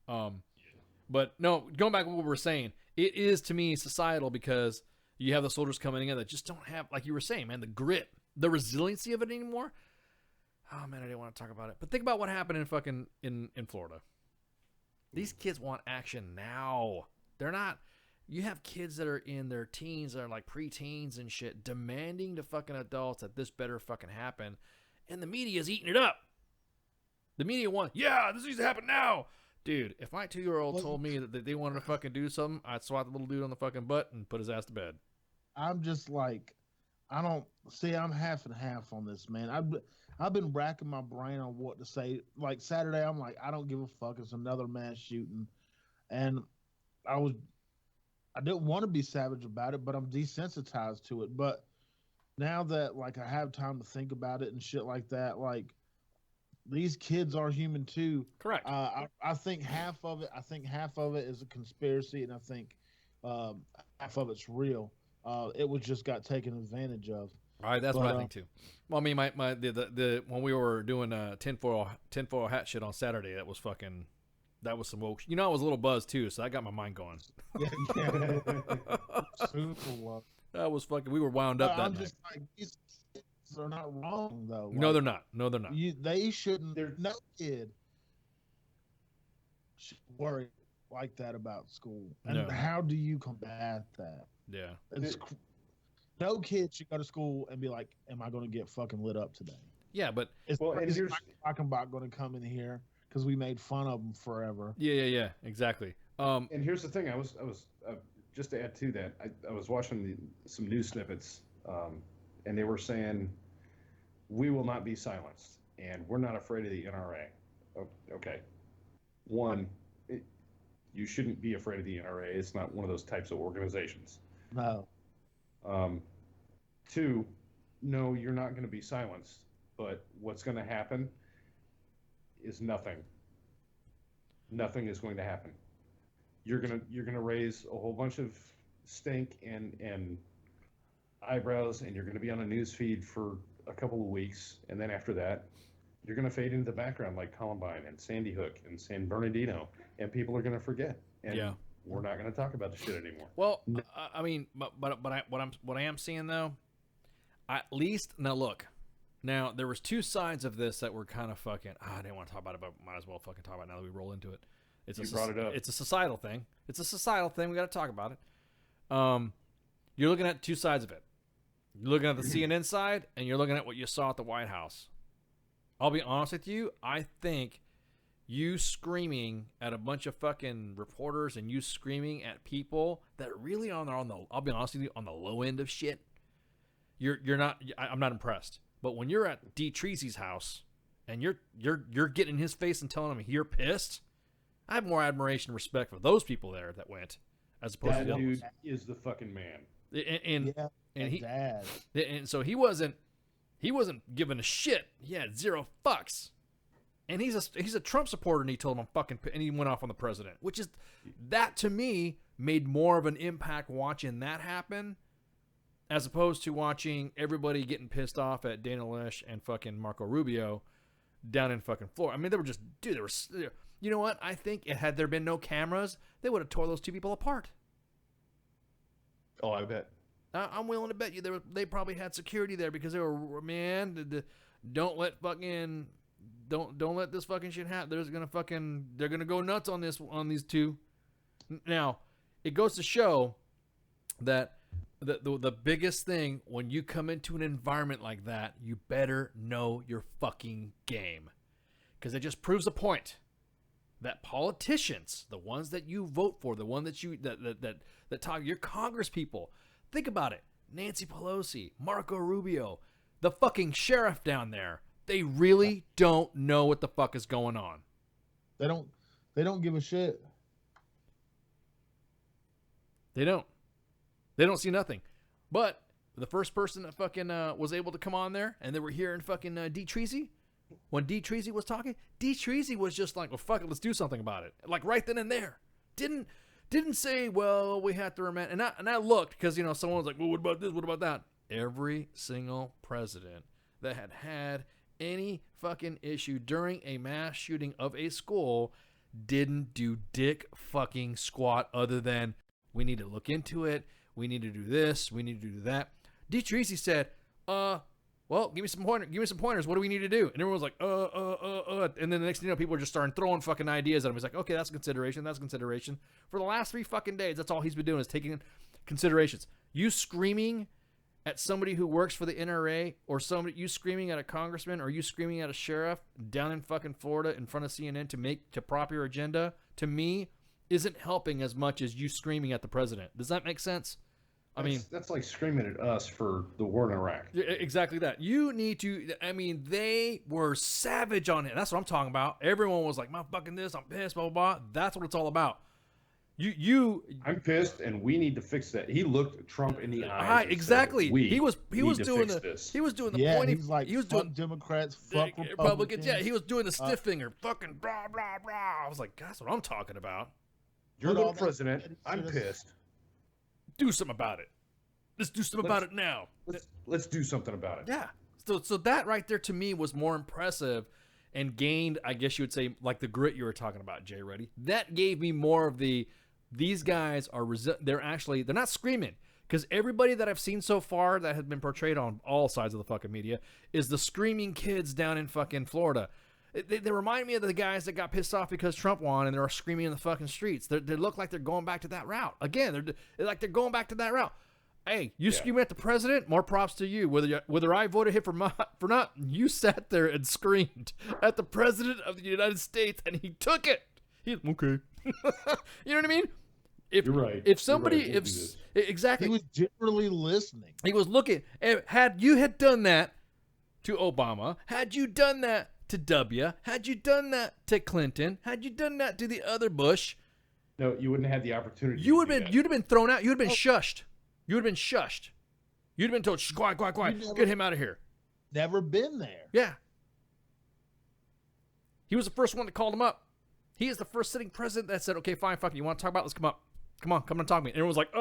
But no, going back to what we were saying, it is to me societal because you have the soldiers coming in that just don't have, like you were saying, man, the grit, the resiliency of it anymore. Oh man, I didn't want to talk about it. But think about what happened in fucking in Florida. These kids want action now. They're not. You have kids that are in their teens, that are like preteens and shit, demanding to fucking adults that this better fucking happen, and the media's eating it up. The media wants, this needs to happen now. Dude, if my 2-year-old told me that they wanted to fucking do something, I'd swat the little dude on the fucking butt and put his ass to bed. I'm just like, I'm half and half on this, man. I've been racking my brain on what to say. Like Saturday, I'm like, I don't give a fuck. It's another mass shooting. And I didn't want to be savage about it, but I'm desensitized to it. But now that like I have time to think about it and shit like that, like these kids are human too. Correct. I think half of it is a conspiracy, and I think half of it's real. It was just got taken advantage of. All right, that's what I think too. Well, I mean, the when we were doing tinfoil hat shit on Saturday, that was some woke. You know, I was a little buzzed too, so I got my mind going. That was fucking. We were wound up that I'm night. just like, these kids are not wrong though. No, Like, they're not. No, they're not. They shouldn't. No kid should worry like that about school. And No. how do you combat that? Yeah. No kid should go to school and be like, "Am I going to get fucking lit up today?" Yeah, but Is here's Reichenbach going to come in here because we made fun of him forever? yeah, exactly. And here's the thing: I was just to add to that, I was watching some news snippets, and they were saying we will not be silenced, and we're not afraid of the NRA. Okay, one, you shouldn't be afraid of the NRA. It's not one of those types of organizations. No. Two, no, you're not going to be silenced. But what's going to happen is nothing. Nothing is going to happen. You're gonna raise a whole bunch of stink and eyebrows, and you're going to be on a news feed for a couple of weeks, and then after that, you're going to fade into the background like Columbine and Sandy Hook and San Bernardino, and people are going to forget. And we're not going to talk about the shit anymore. Well, I mean, but what I am seeing though, at least now look, now there was two sides of this that were kind of fucking. I didn't want to talk about it, but might as well fucking talk about it now that we roll into it. You brought it up. It's a societal thing. It's a societal thing. We got to talk about it. You're looking at two sides of it. You're looking at the CNN side, and you're looking at what you saw at the White House. I'll be honest with you. I think you screaming at a bunch of fucking reporters and you screaming at people that really on the I'll be honest with you, on the low end of shit. You're not. I'm not impressed. But when you're at D. Treacy's house and you're getting in his face and telling him you're pissed, I have more admiration and respect for those people there that went as opposed to the other ones. Dude is the fucking man. And so he wasn't giving a shit. He had zero fucks. And he's a Trump supporter, and he told him I'm fucking, and he went off on the president, which is, that to me made more of an impact watching that happen as opposed to watching everybody getting pissed off at Dana Loesch and fucking Marco Rubio down in fucking Florida. I mean, they were just, dude, you know what? I think had there been no cameras, they would have tore those two people apart. Oh, I bet. I'm willing to bet you they probably had security there because they were, man, don't let this fucking shit happen. They're gonna go nuts on these two. Now, it goes to show that the biggest thing when you come into an environment like that, you better know your fucking game, because it just proves a point that politicians, the ones that you vote for, the one that you that talk, your Congress people, think about it. Nancy Pelosi, Marco Rubio, the fucking sheriff down there, they really don't know what the fuck is going on. They don't give a shit. They don't see nothing. But the first person that fucking was able to come on there, and they were hearing fucking D. Treasy, when D. Treasy was talking, D. Treasy was just like, well, fuck it, let's do something about it. Like right then and there. Didn't say, well, we have to remand. And I looked, because, you know, someone was like, well, what about this? What about that? Every single president that had any fucking issue during a mass shooting of a school didn't do dick fucking squat other than, we need to look into it. We need to do this. We need to do that. D. Treasy said, well, give me some pointers. What do we need to do? And everyone was like, And then the next thing you know, people were just starting throwing fucking ideas at him. He's like, okay, that's a consideration. That's a consideration. For the last 3 fucking days, that's all he's been doing is taking considerations. You screaming at somebody who works for the NRA, or you screaming at a congressman, or you screaming at a sheriff down in fucking Florida in front of CNN to prop your agenda, to me, isn't helping as much as you screaming at the president. Does that make sense? I mean, that's like screaming at us for the war in Iraq. Exactly that. You need to, I mean, they were savage on it. That's what I'm talking about. Everyone was like, I'm fucking this, I'm pissed, blah, blah, blah. That's what it's all about. I'm pissed, and we need to fix that. He looked Trump in the eyes. Right, exactly. He was doing the pointy. He's like, he was fuck doing Democrats, fuck Republicans. Yeah, he was doing the stiff finger, fucking blah blah blah. I was like, that's what I'm talking about. You're the president. I'm pissed. Do something about it. Let's do something about it now. Let's do something about it. Yeah. So that right there to me was more impressive, and gained, I guess you would say, like the grit you were talking about, Jay Reddy. That gave me more of these guys are they're not screaming, because everybody that I've seen so far that has been portrayed on all sides of the fucking media is the screaming kids down in fucking Florida. They remind me of the guys that got pissed off because Trump won and they're screaming in the fucking streets. They look like they're going back to that route. Again, they're going back to that route. Hey, you screaming at the president? More props to you. Whether I voted him for not, you sat there and screamed at the president of the United States, and he took it. Okay. You know what I mean? You're right. If somebody, exactly, he was generally listening. He was looking. Had you done that to Obama, had you done that to W, had you done that to Clinton, had you done that to the other Bush, no, you wouldn't have the opportunity. You'd have been thrown out. You'd have been shushed. You would have been shushed. You'd have been told, quiet, get him out of here. Never been there. Yeah. He was the first one that called him up. He is the first sitting president that said, okay, fine, fuck it. You want to talk about it? Let's come up. Come on and talk to me. And everyone was like,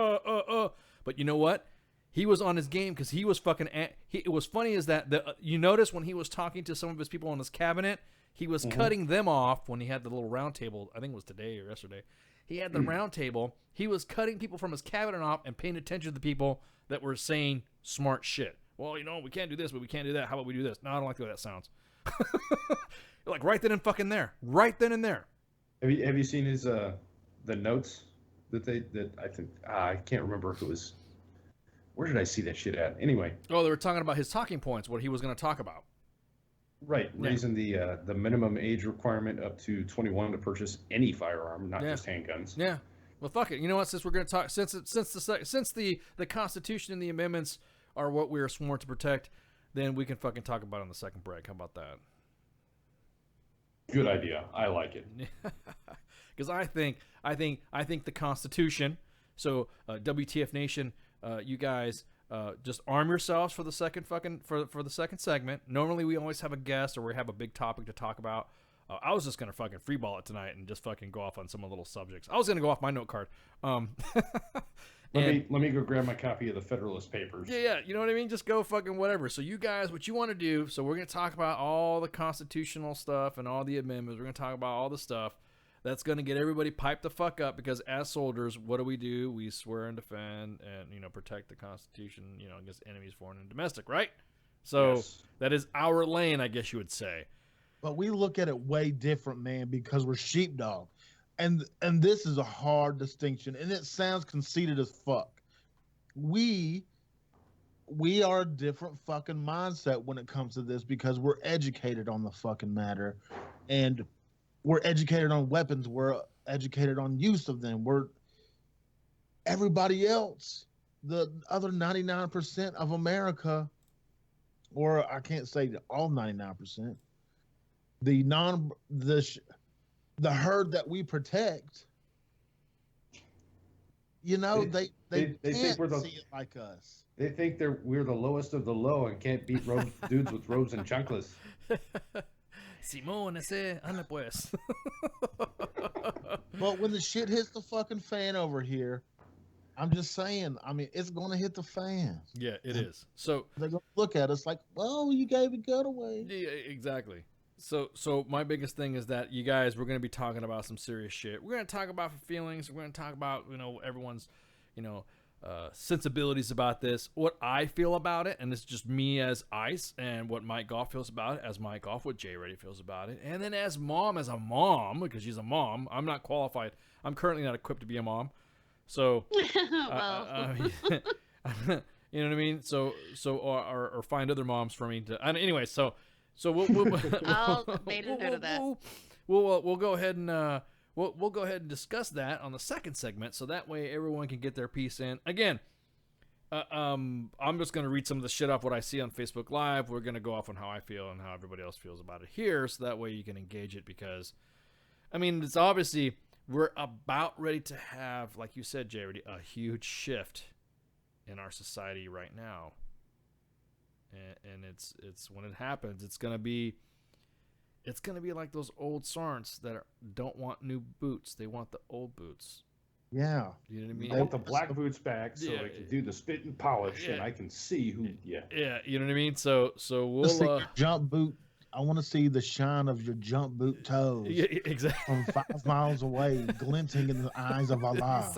But you know what? He was on his game, because he was fucking... It was funny is that... you notice when he was talking to some of his people in his cabinet, he was cutting them off when he had the little round table. I think it was today or yesterday. He had the round table. He was cutting people from his cabinet off and paying attention to the people that were saying smart shit. Well, we can't do this, but we can't do that. How about we do this? No, I don't like the way that sounds. Like right then and fucking there. Right then and there. Have you seen his the notes that I think I can't remember if it was, where did I see that shit at? Anyway. Oh, they were talking about his talking points, what he was going to talk about. Right, raising the minimum age requirement up to 21 to purchase any firearm, not just handguns. Yeah. Well, fuck it. You know what? Since we're going to talk, since the Constitution and the amendments are what we are sworn to protect, then we can fucking talk about it on the second break. How about that? Good idea. I like it. Because I think the Constitution. So WTF Nation, you guys. Just arm yourselves for the second for the second segment. Normally we always have a guest or we have a big topic to talk about. I was just gonna fucking freeball it tonight and just fucking go off on some little subjects. I was gonna go off my note card. Let me go grab my copy of the Federalist Papers. Yeah, you know what I mean? Just go fucking whatever. So you guys, what you want to do, so we're going to talk about all the constitutional stuff and all the amendments. We're going to talk about all the stuff that's going to get everybody piped the fuck up, because as soldiers, what do? We swear and defend and, you know, protect the Constitution, you know, against enemies, foreign and domestic, right? So Yes. that is our lane, I guess you would say. But we look at it way different, man, because we're sheepdog. And this is a hard distinction, and it sounds conceited as fuck. We are a different fucking mindset when it comes to this, because we're educated on the fucking matter, and we're educated on weapons. We're educated on use of them. We're everybody else, the other 99% of America, or I can't say all 99%. The herd that we protect, you know, they think can't we're see it like us. They think we're the lowest of the low and can't beat dudes with robes and chanclas. Simón, ese, anda pues. But when the shit hits the fucking fan over here, I'm just saying, I mean, it's going to hit the fan. Yeah, it is. So They're going to look at us like, well, you gave a gun away. yeah, exactly. So my biggest thing is that you guys, we're going to be talking about some serious shit. We're going to talk about feelings. We're going to talk about, you know, everyone's, you know, sensibilities about this, what I feel about it, and it's just me as Ice, and what Mike Goff feels about it as Mike Goff, what Jay Reddy feels about it, and then as a mom, because she's a mom. I'm not qualified. I'm currently not equipped to be a mom. So, Well. you know what I mean? So or find other moms for me to. Anyway, so we'll I'll made a note of that. We'll go ahead and we'll go ahead and discuss that on the second segment, so that way everyone can get their piece in. Again, I'm just gonna read some of the shit off what I see on Facebook Live. We're gonna go off on how I feel and how everybody else feels about it here, so that way you can engage it, because I mean, it's obviously we're about ready to have, like you said, Jay, a huge shift in our society right now. And it's when it happens, it's gonna be like those old sergeants that don't want new boots; they want the old boots. Yeah, You know what I mean? I want the black boots back so Yeah. I can do the spit and polish, and Yeah. I can see who. Yeah. Yeah, you know what I mean. So Let's see we'll your jump boot. I want to see the shine of your jump boot toes yeah, exactly. from 5 miles away, glinting in the eyes of Allah.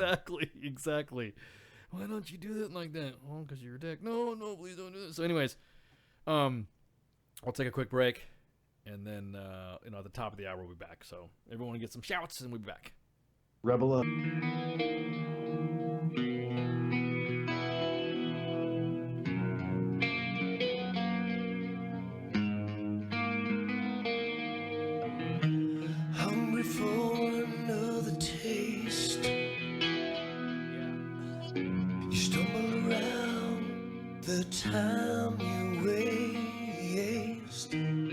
Exactly. Why don't you do that like that? Oh, because you're a dick. No, please don't do that. So, anyways, I'll take a quick break, and then at the top of the hour we'll be back. So everyone get some shouts, and we'll be back. Rebel up. Hungry for another taste. You stumble around the time you waste, and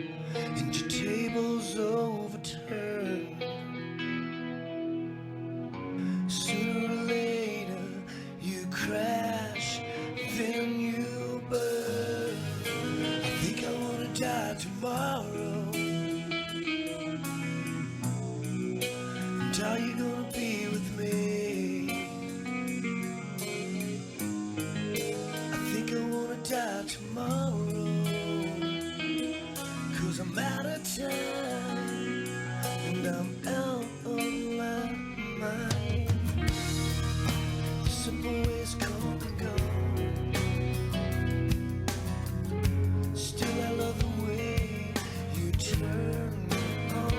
your table's overturned. Sooner or later you crash, then you burn. I think I wanna die tomorrow. Are you gonna be with me? I think I wanna die tomorrow, 'cause I'm out of time and I'm out of my mind. Simple ways come and go. Still I love the way you turn me on.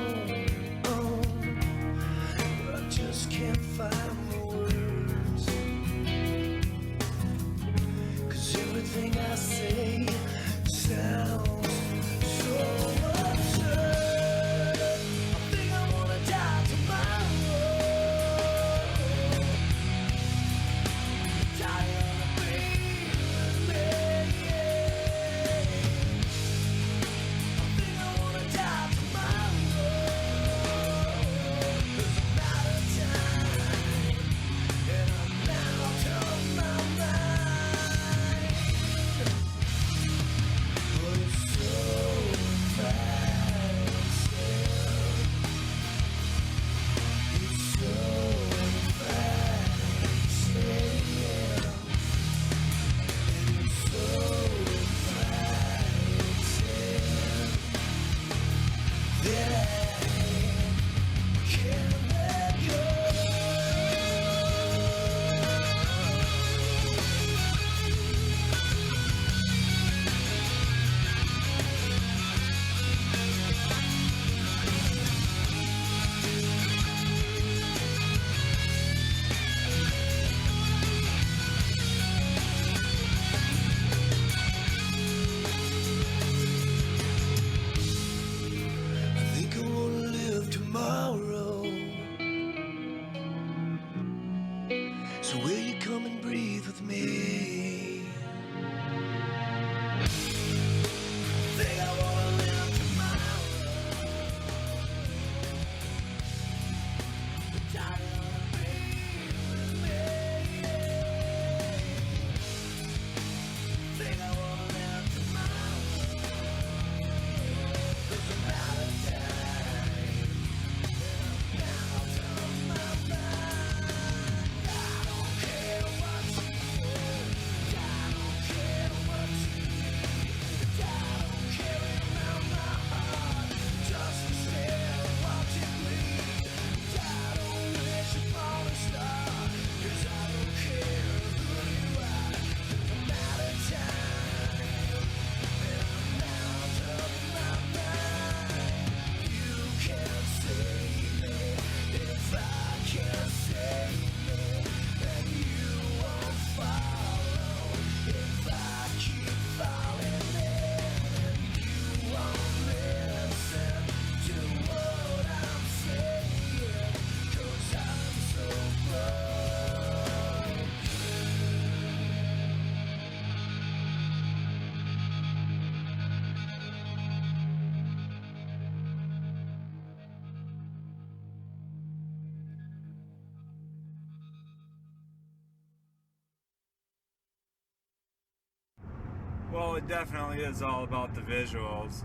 Well, it definitely is all about the visuals,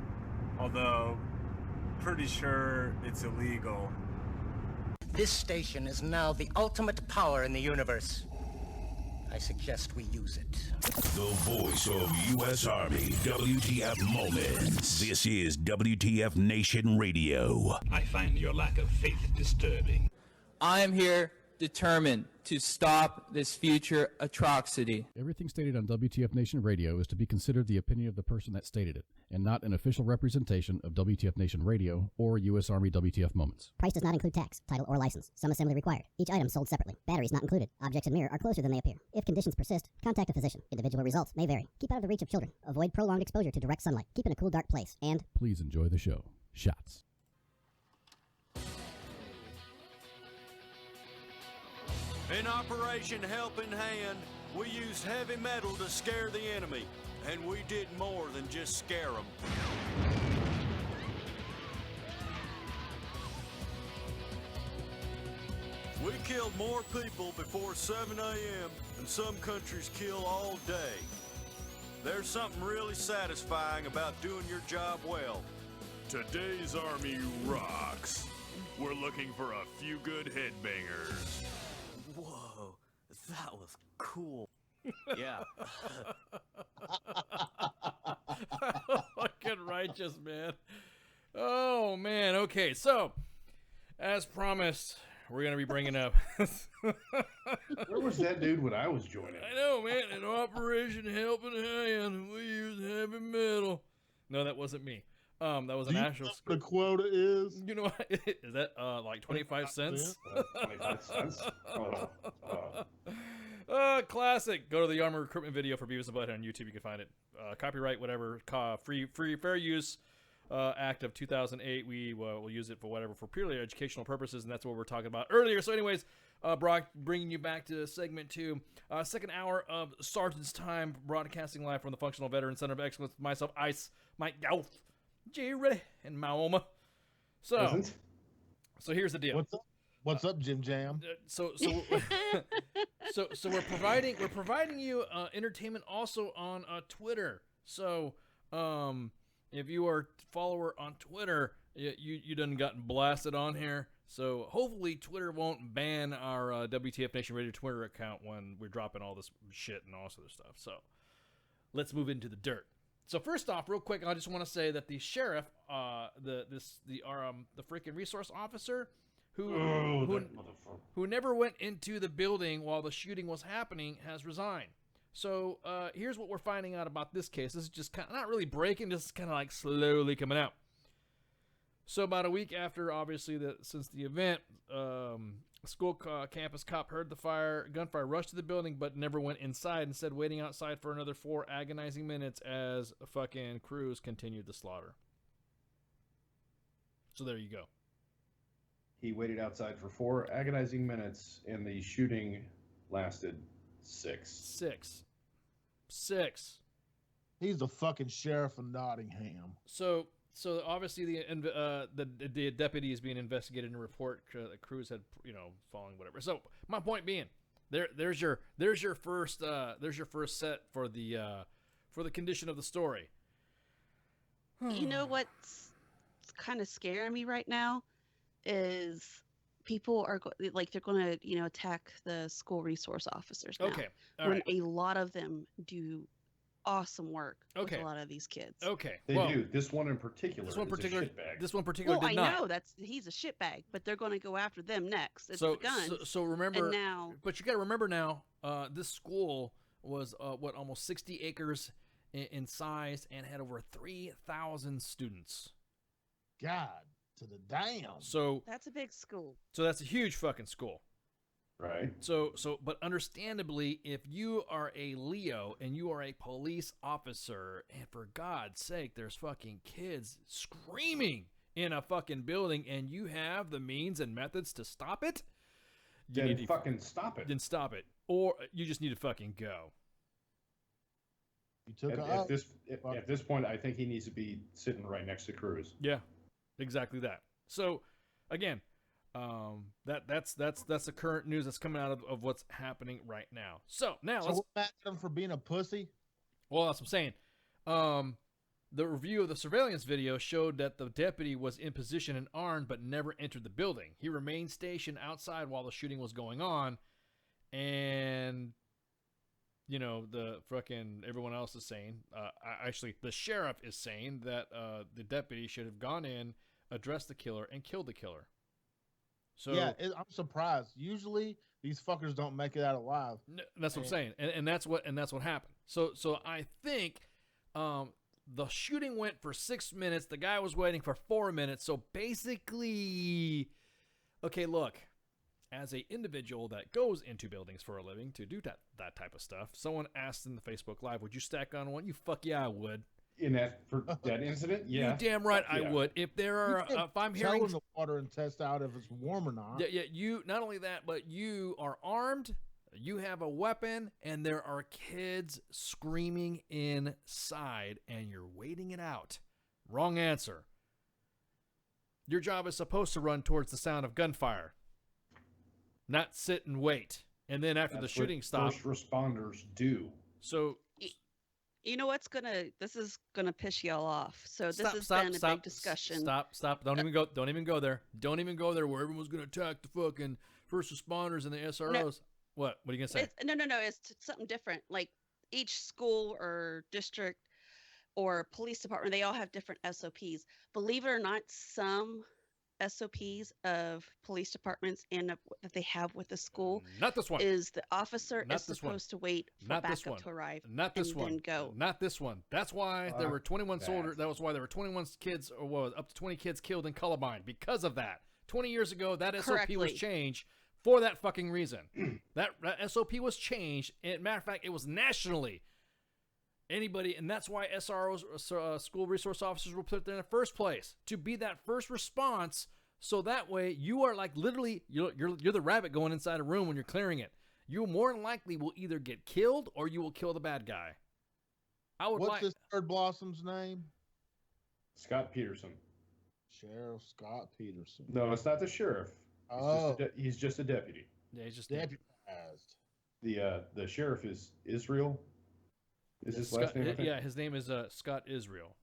although pretty sure it's illegal. This station is now the ultimate power in the universe. I suggest we use it. The voice of U.S. Army, WTF Moments. This is WTF Nation Radio. I find your lack of faith disturbing. I am here determined to stop this future atrocity. Everything stated on WTF Nation Radio is to be considered the opinion of the person that stated it, and not an official representation of WTF Nation Radio or U.S. Army WTF Moments. Price does not include tax, title, or license. Some assembly required. Each item sold separately. Batteries not included. Objects in mirror are closer than they appear. If conditions persist, contact a physician. Individual results may vary. Keep out of the reach of children. Avoid prolonged exposure to direct sunlight. Keep in a cool, dark place. And please enjoy the show. Shots. In Operation Helping Hand, we used heavy metal to scare the enemy, and we did more than just scare them. We killed more people before 7 a.m. than some countries kill all day. There's something really satisfying about doing your job well. Today's Army rocks. We're looking for a few good headbangers. Whoa, that was cool. Yeah. Fucking righteous, man. Oh, man. Okay, so, as promised, we're going to be bringing up... Where was that dude when I was joining? I know, man. In Operation Helping Hand, we use heavy metal. No, that wasn't me. That was an actual. The quota is. You know what? Is that like 25 cents? 25 cents. Classic. Go to the Armor Recruitment video for Beavis and Butthead on YouTube. You can find it. Copyright, whatever. Free, fair use. Act of 2008. We will use it for whatever, for purely educational purposes, and that's what we were talking about earlier. So, anyways, Brock, bringing you back to segment 2, second hour of Sergeant's Time, broadcasting live from the Functional Veteran Center of Excellence. Myself, Ice, Mike Gauth, Jerry, and Maoma. So here's the deal. What's up, Jim Jam? So we're providing you entertainment also on Twitter. So if you are a follower on Twitter, you done gotten blasted on here. So hopefully Twitter won't ban our WTF Nation Radio Twitter account when we're dropping all this shit and all this other stuff. So let's move into the dirt. So first off, real quick, I just want to say that the sheriff, the freaking resource officer, who never went into the building while the shooting was happening, has resigned. So here's what we're finding out about this case. This is just kind of not really breaking, just kind of like slowly coming out. So about a week after, obviously, since the event, school campus cop heard the gunfire, rushed to the building, but never went inside, instead waiting outside for another 4 agonizing minutes as fucking crews continued the slaughter. So there you go. He waited outside for 4 agonizing minutes, and the shooting lasted 6. 6. He's the fucking sheriff of Nottingham. So obviously the deputy is being investigated in a report that crews had fallen, whatever. So my point being, there's your first set for the condition of the story. You know what's kind of scaring me right now is people are they're going to attack the school resource officers now. Okay, when a lot of them do awesome work with a lot of these kids. Okay, they do. This one in particular. This one particular did I not. know he's a shitbag, but they're going to go after them next. It's So the guns. so remember and now, but you got to remember now. This school was almost 60 acres in size and had over 3,000 students. God to the damn. So that's a big school. So that's a huge fucking school. Right. So, but understandably, if you are a Leo and you are a police officer, and for God's sake, there's fucking kids screaming in a fucking building, and you have the means and methods to stop it, you need to fucking stop it. Then stop it, or you just need to fucking go. You took at this point, I think he needs to be sitting right next to Cruz. Yeah, exactly that. So, again. That's the current news that's coming out of what's happening right now. So now let's mad at him for being a pussy. Well, that's what I'm saying. The review of the surveillance video showed that the deputy was in position and armed but never entered the building. He remained stationed outside while the shooting was going on. And, you know, the fucking everyone else is saying, actually, the sheriff is saying that the deputy should have gone in, addressed the killer, and killed the killer. So yeah, I'm surprised. Usually these fuckers don't make it out alive. That's what I'm saying, and that's what happened. So I think the shooting went for 6 minutes. The guy was waiting for 4 minutes. So basically, okay, look, as a individual that goes into buildings for a living to do that type of stuff, someone asked in the Facebook Live, "Would you stack on one?" You fuck yeah, I would. In that incident, yeah. You damn right I would. If there are, if I'm hearing in the water and test out if it's warm or not. Yeah. You not only that, but you are armed. You have a weapon, and there are kids screaming inside, and you're waiting it out. Wrong answer. Your job is supposed to run towards the sound of gunfire, not sit and wait. And then after the shooting stops, first responders do. So, you know what's this is gonna piss y'all off. So this has been a big discussion. Stop. Don't even go there. Don't even go there where everyone's gonna attack the fucking first responders and the SROs. No. What are you gonna say? No. It's something different. Like each school or district or police department, they all have different SOPs. Believe it or not, some SOPs of police departments and that they have with the school. Not this one. Is the officer is supposed to wait for backup to arrive. Not this one. Then go. Not this one. That's why there were 21 soldiers. That was why there were 21 kids, or what, up to 20 kids killed in Columbine because of that. 20 years ago, that SOP was changed for that fucking reason. that SOP was changed. And matter of fact, it was nationally. Anybody, and that's why SROs, school resource officers, were put there in the first place, to be that first response. So that way, you are like literally, you're the rabbit going inside a room when you're clearing it. You more than likely will either get killed or you will kill the bad guy. What's this third blossom's name? Scott Peterson. Sheriff Scott Peterson. No, it's not the sheriff. Oh, he's just a deputy. Yeah, he's just deputized. The sheriff is Israel. Is his Scott, last name? Yeah, his name is Scott Israel.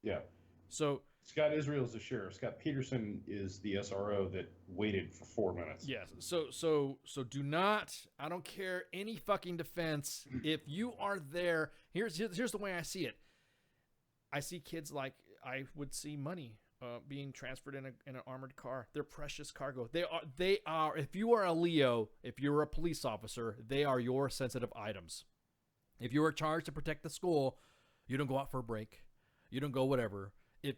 Yeah. So Scott Israel is the sheriff. Scott Peterson is the SRO that waited for 4 minutes. Yes. So do not. I don't care any fucking defense. If you are there, here's the way I see it. I see kids like I would see money being transferred in an armored car. They're precious cargo. They are. If you are a Leo, if you're a police officer, they are your sensitive items. If you are charged to protect the school, you don't go out for a break. You don't go whatever.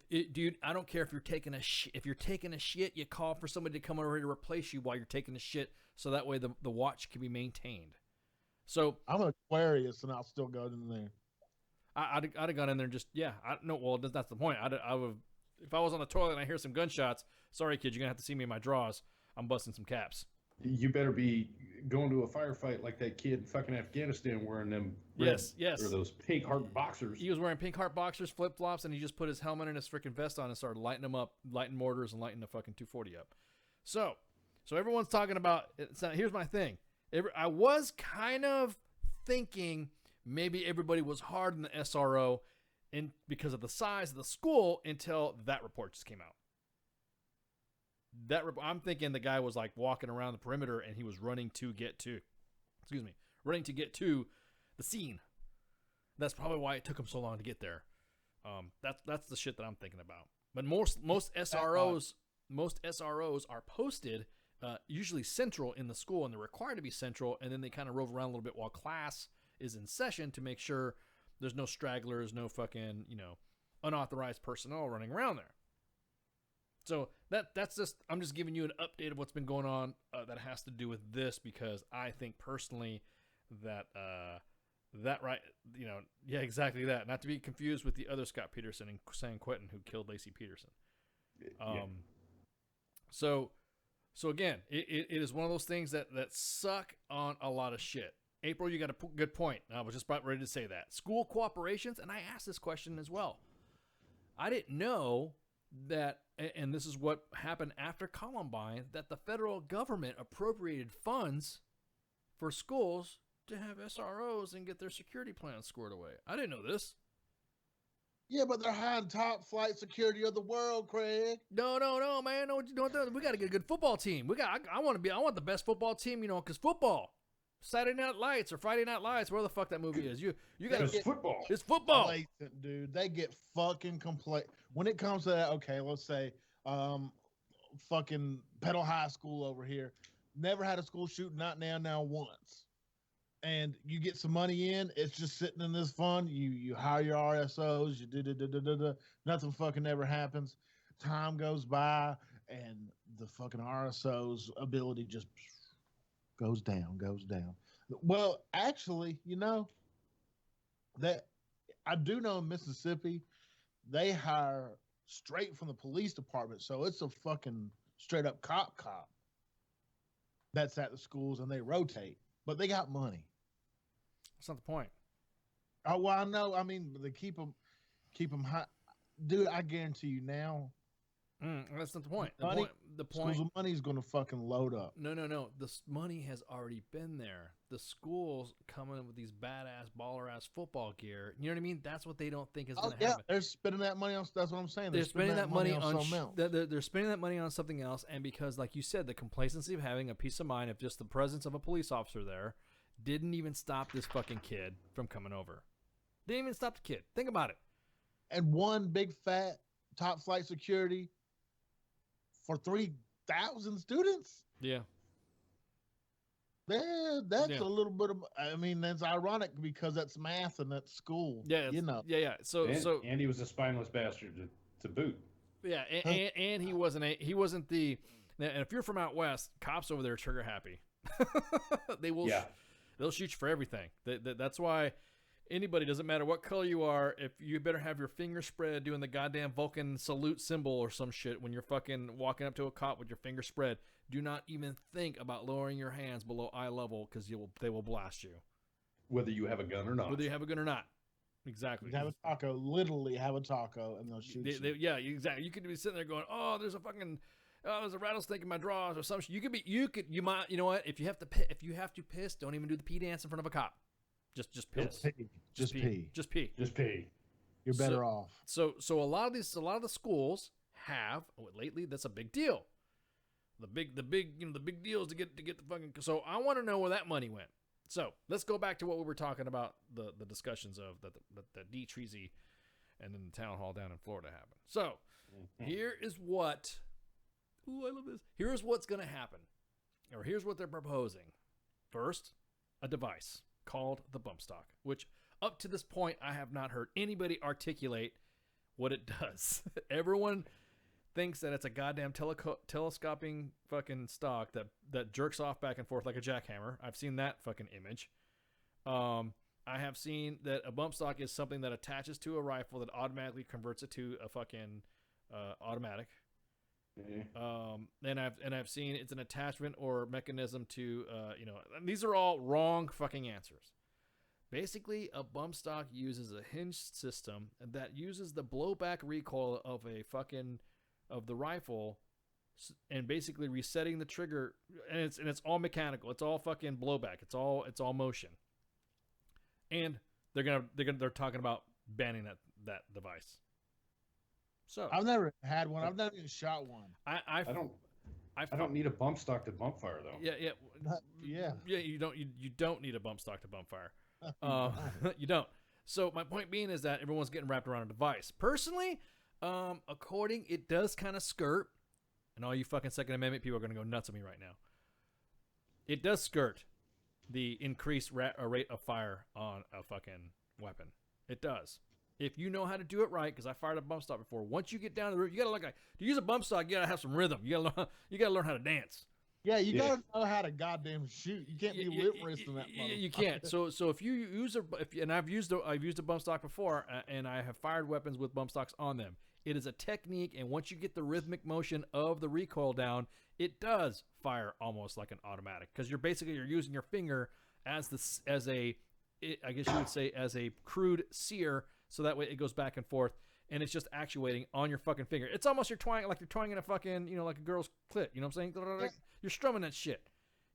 Dude, I don't care if you're taking a if you're taking a shit, you call for somebody to come over here to replace you while you're taking a shit, so that way the watch can be maintained. So I'm an Aquarius, and I'll still go in there. I'd have gone in there and just well, that's the point. I would, if I was on the toilet and I hear some gunshots. Sorry, kid, you're gonna have to see me in my drawers. I'm busting some caps. You better be going to a firefight like that kid in fucking Afghanistan wearing them yes or those pink heart boxers. He was wearing pink heart boxers, flip flops, and he just put his helmet and his freaking vest on and started lighting them up, lighting mortars and lighting the fucking 240 up. So everyone's talking about. Here's my thing. I was kind of thinking maybe everybody was hard in the SRO, because of the size of the school, until that report just came out. I'm thinking the guy was like walking around the perimeter and he was running to get to the scene. That's probably why it took him so long to get there. That's the shit that I'm thinking about. But most SROs are posted usually central in the school, and they're required to be central, and then they kind of rove around a little bit while class is in session to make sure there's no stragglers, no fucking unauthorized personnel running around there. So that's just, I'm just giving you an update of what's been going on that has to do with this, because I think personally that exactly that. Not to be confused with the other Scott Peterson and San Quentin who killed Lacey Peterson. So again, it is one of those things that suck on a lot of shit. April, you got a good point. I was just about ready to say that. School cooperations, and I asked this question as well. I didn't know that, and this is what happened after Columbine, that the federal government appropriated funds for schools to have SROs and get their security plans squared away. I didn't know this. Yeah, but they're hiring top flight security of the world, Craig. No, man. No, we got to get a good football team. I want the best football team, because football. Saturday Night Lights or Friday Night Lights, where the fuck that movie is. You got to get football. It's football. Complacent, dude. They get fucking when it comes to that. Okay, let's say, fucking Pedal High School over here, never had a school shooting, not now once. And you get some money in, it's just sitting in this fund. You hire your RSOs, you do. Nothing fucking ever happens. Time goes by, and the fucking RSO's ability just goes down. Well, actually, that I do know in Mississippi, they hire straight from the police department, so it's a fucking straight up cop that's at the schools, and they rotate, but they got money. That's not the point. Oh, well, I know. I mean, they keep them high, dude. I guarantee you now. That's not the point. The point. Schools of money is going to fucking load up. No. The money has already been there. The schools come in with these badass baller ass football gear. You know what I mean? That's what they don't think is going to happen. They're spending that money on. That's what I'm saying. They're spending that money on something else. They're spending that money on something else, and because, like you said, the complacency of having a peace of mind of just the presence of a police officer there didn't even stop this fucking kid from coming over. Didn't even stop the kid. Think about it. And one big fat top flight security for 3,000 students. Yeah. That's a little bit of. I mean, that's ironic because that's math and that's school. Yeah. Yeah. So and he was a spineless bastard to boot. Yeah, and he wasn't the. And if you're from out west, cops over there are trigger happy. They will. Yeah. They'll shoot you for everything. That's why anybody, doesn't matter what color you are, if you better have your finger spread doing the goddamn Vulcan salute symbol or some shit when you're fucking walking up to a cop with your finger spread. Do not even think about lowering your hands below eye level because they will blast you. Whether you have a gun or not. Exactly. Have a taco, literally have a taco, and they'll shoot you. Yeah, exactly. You could be sitting there going, "Oh, there's a rattlesnake in my drawers," or some shit. You know what? If you have to piss, don't even do the pee dance in front of a cop. Just piss. Just pee. Just pee. You're better off. So a lot of the schools have lately. That's a big deal. The big deal is to get the fucking. So I want to know where that money went. So let's go back to what we were talking about, the discussions of the D. Treasy and then the town hall down in Florida happened. So here is what. Ooh, I love this. Here's what's going to happen, or here's what they're proposing. First, a device called the bump stock, which up to this point I have not heard anybody articulate what it does. Everyone thinks that it's a goddamn telescoping fucking stock that jerks off back and forth like a jackhammer. I've seen that fucking image. I have seen that a bump stock is something that attaches to a rifle that automatically converts it to a fucking automatic. And I've seen it's an attachment or mechanism to these are all wrong fucking answers. Basically, a bump stock uses a hinged system that uses the blowback recoil of the rifle, and basically resetting the trigger, and it's all mechanical. It's all fucking blowback. It's all motion. And they're talking about banning that device. So I've never had one. I've never even shot one. I don't need a bump stock to bump fire though. Yeah. You don't need a bump stock to bump fire. You don't. So my point being is that everyone's getting wrapped around a device. Personally, it does kind of skirt, and all you fucking Second Amendment people are going to go nuts on me right now. It does skirt the increased rate of fire on a fucking weapon. It does. If you know how to do it right, because I fired a bump stock before. Once you get down to the road, you got to look like, to use a bump stock, you got to have some rhythm. You got to learn how to dance. Yeah, you gotta know how to goddamn shoot. You can't be lip wristing that motherfucker. You can't. So if you use and I've used a bump stock before, and I have fired weapons with bump stocks on them. It is a technique, and once you get the rhythmic motion of the recoil down, it does fire almost like an automatic, because you're using your finger as a crude sear, so that way it goes back and forth, and it's just actuating on your fucking finger. It's almost you're twanging in a fucking, like a girl's clit. You know what I'm saying? You're strumming that shit.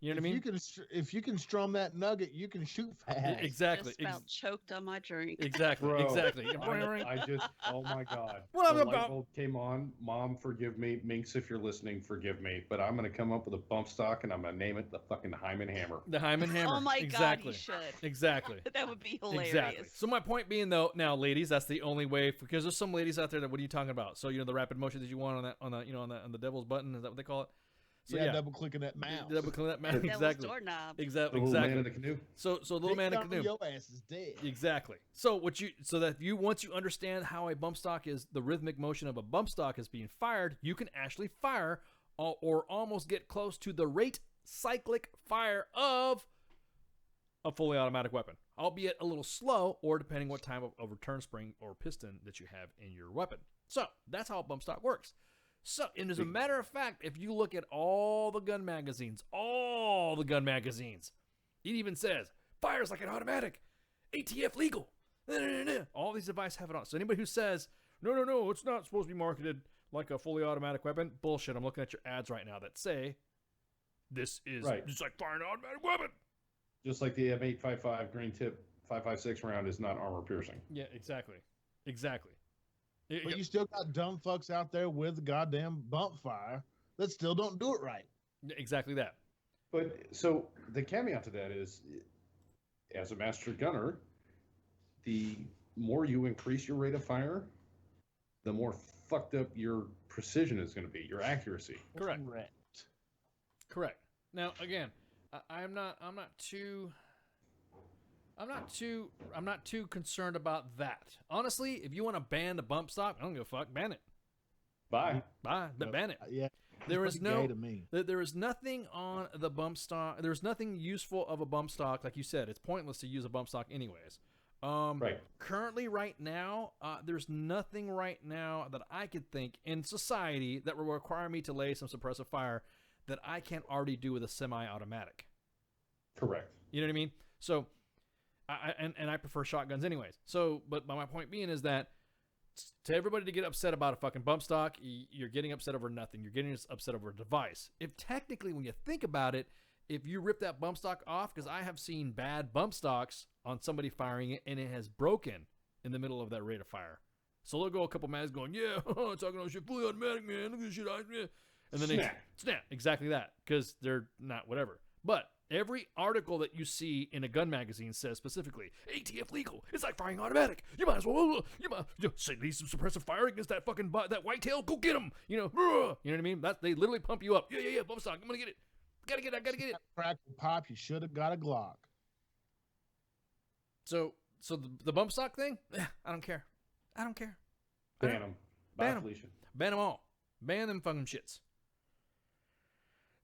You know what I mean? If you can strum that nugget, you can shoot fast. Exactly. Just about choked on my drink. Exactly. Bro, Exactly. I just, oh my God. What The up, light bulb came on. Mom, forgive me. Minx, if you're listening, forgive me. But I'm going to come up with a bump stock and I'm going to name it the fucking Hyman Hammer. The Hyman Hammer. Oh my exactly. God, you should. Exactly. That would be hilarious. Exactly. So my point being, though, now, ladies, that's the only way, because there's some ladies out there that, what are you talking about? So, the rapid motion that you want on the devil's button, is that what they call it? So, yeah, double clicking that mouse. Double clicking that mouse. Devil's Exactly. doorknob. Exactly. The little Exactly. man in the canoe. So little man in the canoe. Your ass is dead. Exactly. So once you understand how a bump stock is, the rhythmic motion of a bump stock is being fired, you can actually fire or almost get close to the rate cyclic fire of a fully automatic weapon, albeit a little slow, or depending what type of return spring or piston that you have in your weapon. So that's how a bump stock works. So, and as a matter of fact, if you look at all the gun magazines, it even says, fires like an automatic, ATF legal, all these devices have it on. So anybody who says, no, it's not supposed to be marketed like a fully automatic weapon, bullshit. I'm looking at your ads right now that say, this is just like firing an automatic weapon. Just like the M855 green tip 5.56 round is not armor piercing. Yeah, exactly. Exactly. But you still got dumb fucks out there with goddamn bump fire that still don't do it right. Exactly that. But so the caveat to that is, as a master gunner, the more you increase your rate of fire, the more fucked up your precision is going to be, your accuracy. Correct. Now, again, I'm not too concerned about that. Honestly, if you want to ban the bump stock, I don't give a fuck. Ban it. Bye. But ban it. Yeah. There is gay to me. There is nothing on the bump stock. There's nothing useful of a bump stock. Like you said, it's pointless to use a bump stock anyways. Currently, right now, there's nothing right now that I could think in society that will require me to lay some suppressive fire that I can't already do with a semi-automatic. Correct. You know what I mean? So, I prefer shotguns anyways. So, but my point being is that to everybody to get upset about a fucking bump stock, you're getting upset over nothing. You're getting upset over a device. If technically, when you think about it, if you rip that bump stock off, because I have seen bad bump stocks on somebody firing it and it has broken in the middle of that rate of fire. So they'll go a couple minutes going, yeah, talking about shit, fully automatic, man. Look at this shit. And then they snap. Exactly that, because they're not whatever. But every article that you see in a gun magazine says specifically, ATF legal. It's like firing automatic. You might as well, say leave some suppressive fire against that fucking that whitetail. Go get him. You know what I mean? They literally pump you up. Yeah. Bump stock. I'm gonna get it. Gotta get it. Crack the pop. You should have got a Glock. So the bump stock thing, I don't care. Ban them. Ban them all. Ban them fucking shits.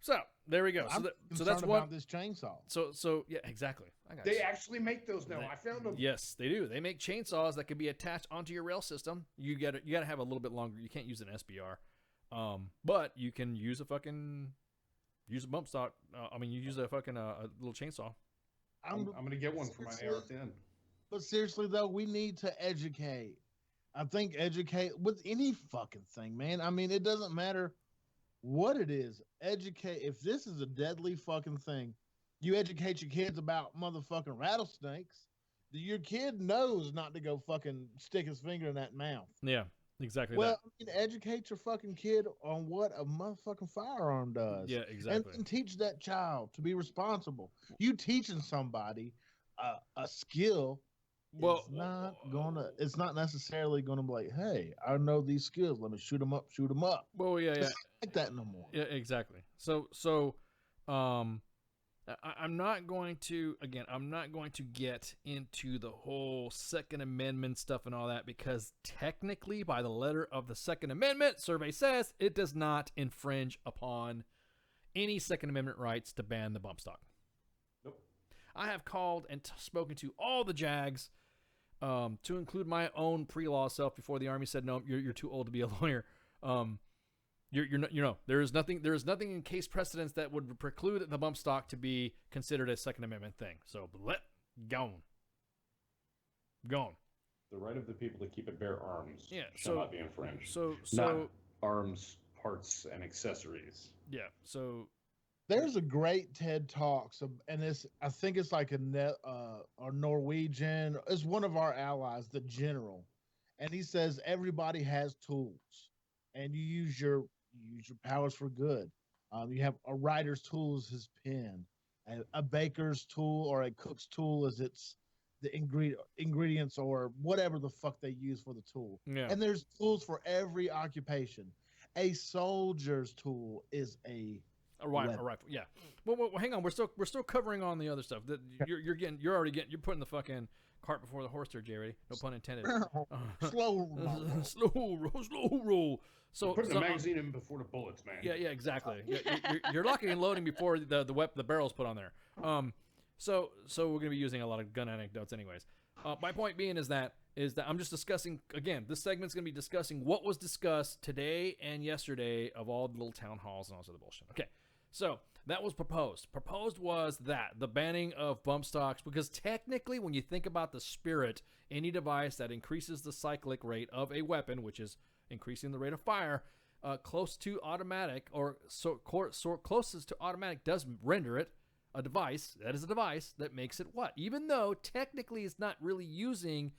So there we go. So that's one. About this chainsaw. So yeah, exactly. They actually make those now. I found them. Yes, they do. They make chainsaws that can be attached onto your rail system. You gotta have a little bit longer. You can't use an SBR, but you can use a bump stock. You use a fucking a little chainsaw. I'm gonna get one for my AR-10. But seriously though, we need to educate. I think educate with any fucking thing, man. I mean, it doesn't matter what it is. Educate. If this is a deadly fucking thing, you educate your kids about motherfucking rattlesnakes. Your kid knows not to go fucking stick his finger in that mouth. Yeah, exactly. Well, educate your fucking kid on what a motherfucking firearm does. Yeah, exactly. And teach that child to be responsible. You teaching somebody a skill. Well, it's not necessarily gonna be like, hey, I know these skills. Let me shoot them up. Well, yeah. It's not like that no more. Yeah, exactly. So, I'm not going to get into the whole Second Amendment stuff and all that, because technically, by the letter of the Second Amendment, survey says it does not infringe upon any Second Amendment rights to ban the bump stock. Nope. I have called and spoken to all the JAGs, to include my own pre-law self before the Army said, no, you're too old to be a lawyer. There is nothing in case precedents that would preclude the bump stock to be considered a Second Amendment thing. So gone. The right of the people to keep and bear arms shall not be infringed. So not arms, parts, and accessories. Yeah. So There's a great TED Talks, and I think it's like a Norwegian. It's one of our allies, the general, and he says everybody has tools, and you use your powers for good. You have a writer's tool is his pen, a baker's tool or a cook's tool is the ingredients or whatever the fuck they use for the tool. Yeah. And there's tools for every occupation. A soldier's tool is a rifle. Yeah. Well, hang on. We're still covering on the other stuff. That you're putting the fucking cart before the horse there, Jerry. No pun intended. Slow roll. So putting the magazine in before the bullets, man. Yeah, exactly. You're locking and loading before the barrel's put on there. So we're gonna be using a lot of gun anecdotes, anyways. My point being is that I'm just discussing again. This segment's gonna be discussing what was discussed today and yesterday of all the little town halls and all this other bullshit. Okay, so that was proposed. Proposed was that the banning of bump stocks, because technically, when you think about the spirit, any device that increases the cyclic rate of a weapon, which is increasing the rate of fire, close to automatic or closest to automatic, does render it a device. That is a device that makes it what? Even though technically it's not really using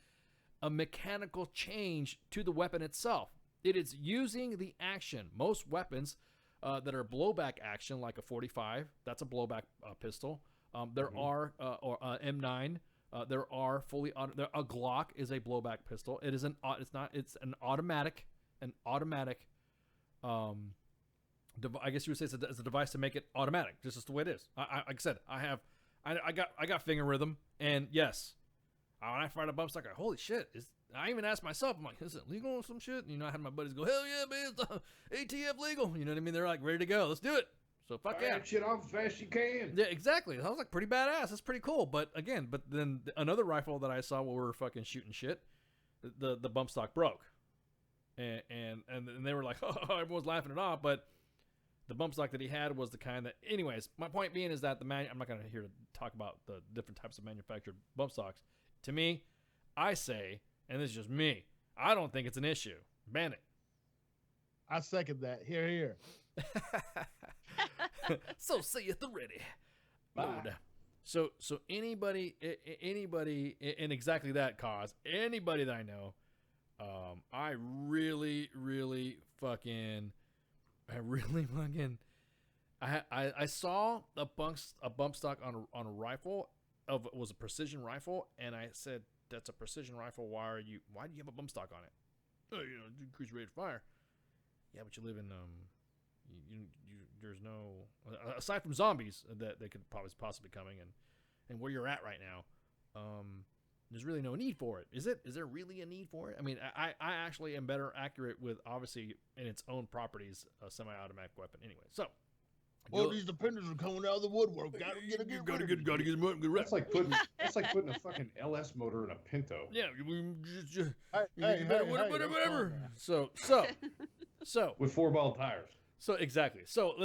a mechanical change to the weapon itself. It is using the action. Most weapons that are blowback action, like a 45, that's a blowback pistol. There are M9. There are fully a Glock is a blowback pistol. It is it's an automatic. I guess you would say it's a device to make it automatic. This is the way it is. Like I said, I got finger rhythm, and yes, when I fired a bump stock, holy shit! I even asked myself, I'm like, is it legal or some shit? You know, I had my buddies go, hell yeah, man, it's ATF legal. You know what I mean? They're like ready to go. Let's do it. So fuck Fire yeah. that shit off as fast as you can. Yeah, exactly. I was like, pretty badass. That's pretty cool. But then another rifle that I saw while we were fucking shooting shit, the bump stock broke, and they were like, oh, everyone was laughing it off, but the bump stock that he had was the kind that, anyways, my point being is that I'm not going to here to talk about the different types of manufactured bump stocks. To me, I say, and this is just me, I don't think it's an issue. Ban it. I second that. Here. So saith the ready. Lord. So anybody in exactly that cause, anybody that I know, I really fucking I saw a bump stock on a rifle it was a precision rifle, and I said, that's a precision rifle, why do you have a bump stock on it? Oh, increase rate of fire. Yeah, but you live in there's no, aside from zombies that they could probably possibly coming and where you're at right now, there's really no need for it. Is there really a need for it? I mean, I actually am better accurate with, obviously, in its own properties, a semi-automatic weapon anyway. So, well, these dependents are coming out of the woodwork. Gotta get them. That's like putting a fucking LS motor in a Pinto. Yeah, whatever. So with 4-ball tires. So exactly. So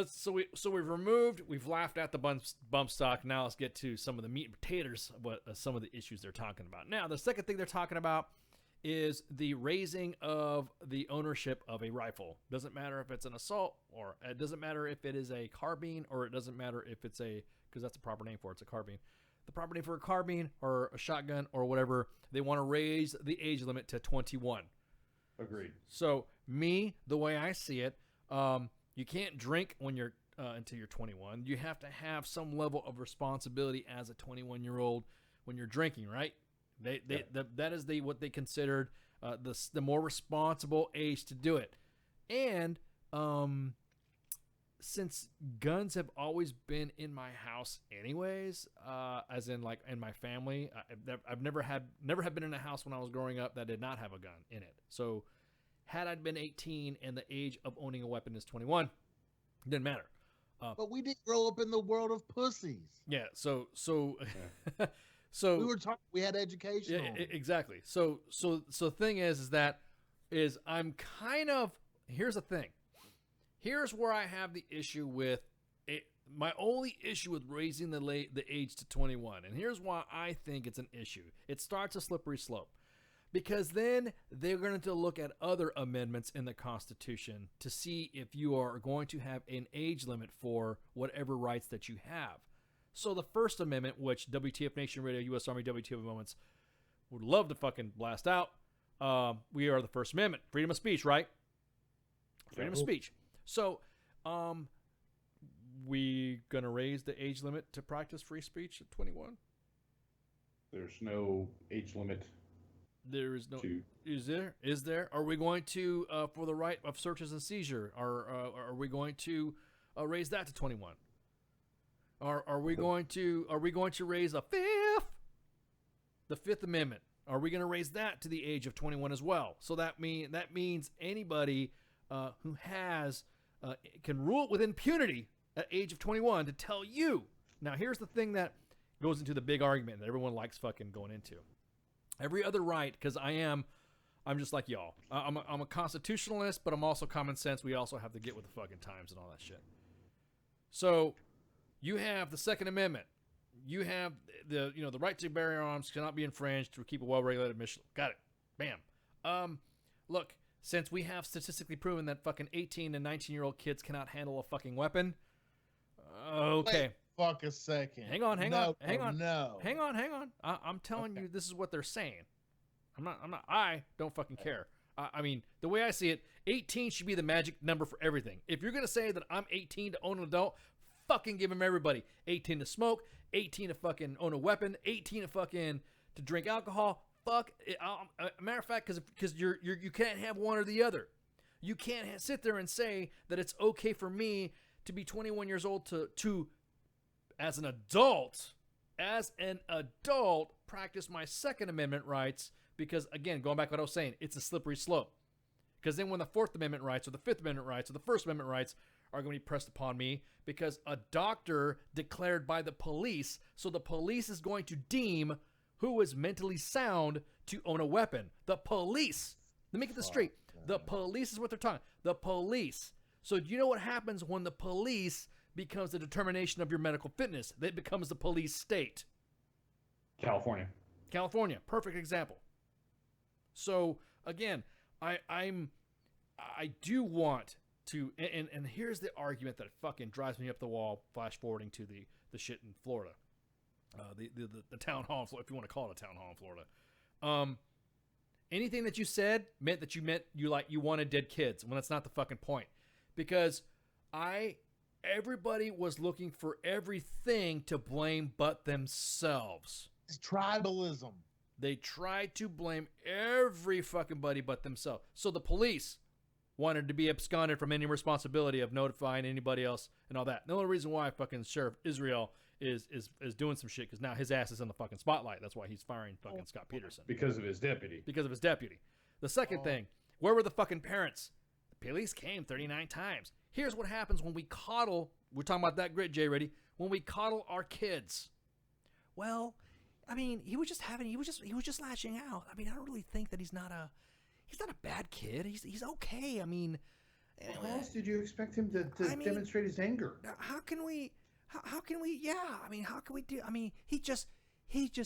we've laughed at the bump stock. Now let's get to some of the meat and potatoes of what some of the issues they're talking about. Now, the second thing they're talking about is the raising of the ownership of a rifle. Doesn't matter if it's an assault, or it doesn't matter if it is a carbine, or it doesn't matter if it's because that's the proper name for it, it's a carbine. The proper name for a carbine or a shotgun or whatever, they want to raise the age limit to 21. Agreed. So the way I see it, you can't drink when you're until you're 21. You have to have some level of responsibility as a 21-year-old when you're drinking, right? That is what they considered the more responsible age to do it. And since guns have always been in my house anyways, as in like in my family, I've never been in a house when I was growing up that did not have a gun in it. So had I been 18 and the age of owning a weapon is 21, it didn't matter. But we didn't grow up in the world of pussies. Yeah. So we were talking. We had education. Yeah, exactly. So the thing is I'm kind of, here's the thing. Here's where I have the issue with it. My only issue with raising the age to 21, and here's why I think it's an issue. It starts a slippery slope, Because then they're going to look at other amendments in the Constitution to see if you are going to have an age limit for whatever rights that you have. So the First Amendment, which WTF Nation Radio, U.S. Army, WTF Moments would love to fucking blast out. We are the First Amendment. Freedom of speech, right? Freedom of speech. So, we going to raise the age limit to practice free speech at 21? There's no age limit. There is no. Is there? Is there? Are we going to for the right of searches and seizure? Are we going to raise that to 21? Are we going to raise the Fifth Amendment? Are we going to raise that to the age of 21 as well? So that means anybody who has can rule it with impunity at age of 21 to tell you. Now here's the thing that goes into the big argument that everyone likes fucking going into. Every other right, because I'm just like y'all. I'm a constitutionalist, but I'm also common sense. We also have to get with the fucking times and all that shit. So you have the Second Amendment. You have the right to bear arms cannot be infringed to keep a well-regulated mission. Got it. Bam. Look, since we have statistically proven that fucking 18 and 19-year-old kids cannot handle a fucking weapon. Okay. Wait, fuck a second. Hang on. No. Hang on. I'm telling you, this is what they're saying. I don't fucking care. I mean, the way I see it, 18 should be the magic number for everything. If you're going to say that I'm 18 to own an adult, fucking give them everybody. 18 to smoke, 18 to fucking own a weapon, 18 to fucking to drink alcohol. Fuck. Matter of fact, because you can't have one or the other. You can't sit there and say that it's okay for me to be 21 years old to as an adult, practice my Second Amendment rights because, again, going back to what I was saying, it's a slippery slope. Because then when the Fourth Amendment rights or the Fifth Amendment rights or the First Amendment rights are going to be pressed upon me because a doctor declared by the police, so the police is going to deem who is mentally sound to own a weapon. The police. Let me get this straight. The police is what they're talking. The police. So do you know what happens when the police becomes the determination of your medical fitness? It becomes the police state. California, perfect example. So again, I do want to, and here's the argument that fucking drives me up the wall. Flash forwarding to the shit in Florida, the town hall in Florida, if you want to call it a town hall in Florida. Anything that you said meant that you wanted dead kids when that's not the fucking point. Because everybody was looking for everything to blame but themselves. It's tribalism. They tried to blame every fucking buddy but themselves. So the police wanted to be absconded from any responsibility of notifying anybody else and all that. The only reason why fucking Sheriff Israel is doing some shit because now his ass is in the fucking spotlight. That's why he's firing fucking Scott Peterson. because of his deputy. The second thing, where were the fucking parents? The police came 39 times. Here's what happens when we coddle. We're talking about that grit, Jay. Ready? When we coddle our kids. Well, I mean, he was just lashing out. I mean, I don't really think that he's not a bad kid. He's okay. I mean, How else did you expect him to demonstrate his anger? How can we? Yeah. I mean, how can we do? I mean, he just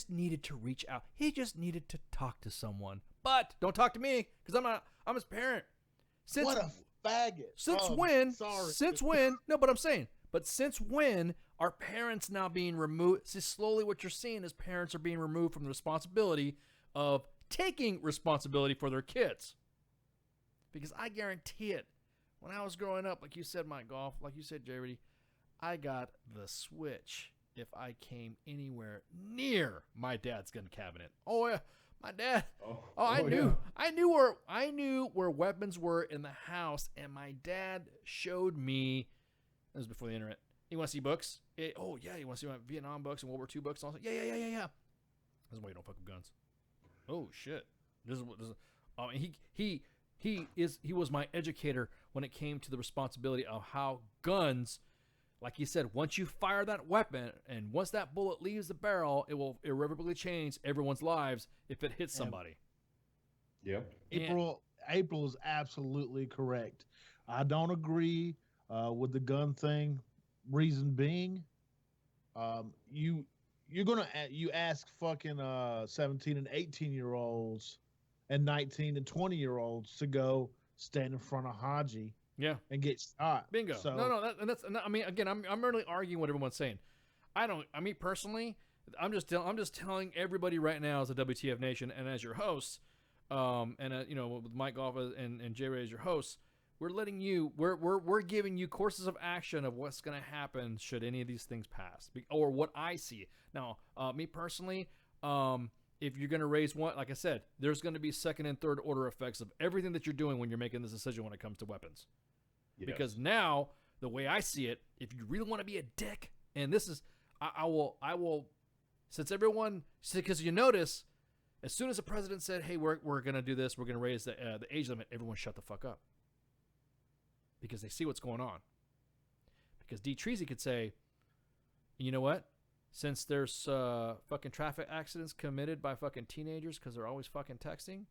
needed to reach out. He just needed to talk to someone. But don't talk to me because I'm his parent. What a faggot. Since when? No, but I'm saying. But since when are parents now being removed? See, slowly what you're seeing is parents are being removed from the responsibility of taking responsibility for their kids. Because I guarantee it, when I was growing up, like you said, Mike Goff, like you said, JRD, I got the switch if I came anywhere near my dad's gun cabinet. Oh, yeah. My dad. I knew where weapons were in the house, and my dad showed me. This was before the internet. You want to see books? You want to see Vietnam books and World War II books? Also, yeah. This is why you don't fuck with guns. Oh shit! He was my educator when it came to the responsibility of how guns. Like he said, once you fire that weapon and once that bullet leaves the barrel, it will irrevocably change everyone's lives if it hits somebody. Yep. April is absolutely correct. I don't agree with the gun thing. Reason being, you ask fucking 17 and 18-year-olds and 19 and 20-year-olds to go stand in front of Haji and get shot. Bingo. So, That's I mean, again, I'm really arguing what everyone's saying. I mean, personally, I'm just telling everybody right now as a WTF Nation and as your hosts, and you know, with Mike Goff and J Ray as your hosts, we're giving you courses of action of what's going to happen should any of these things pass, or what I see. Now, me personally, if you're going to raise one, like I said, there's going to be second and third order effects of everything that you're doing when you're making this decision when it comes to weapons. Yes. Because now, the way I see it, if you really want to be a dick, and this is, I will, since everyone, because you notice, as soon as the president said, hey, we're going to do this, we're going to raise the age limit, everyone shut the fuck up. Because they see what's going on. Because D. Treasy could say, you know what? Since there's fucking traffic accidents committed by fucking teenagers because they're always fucking texting,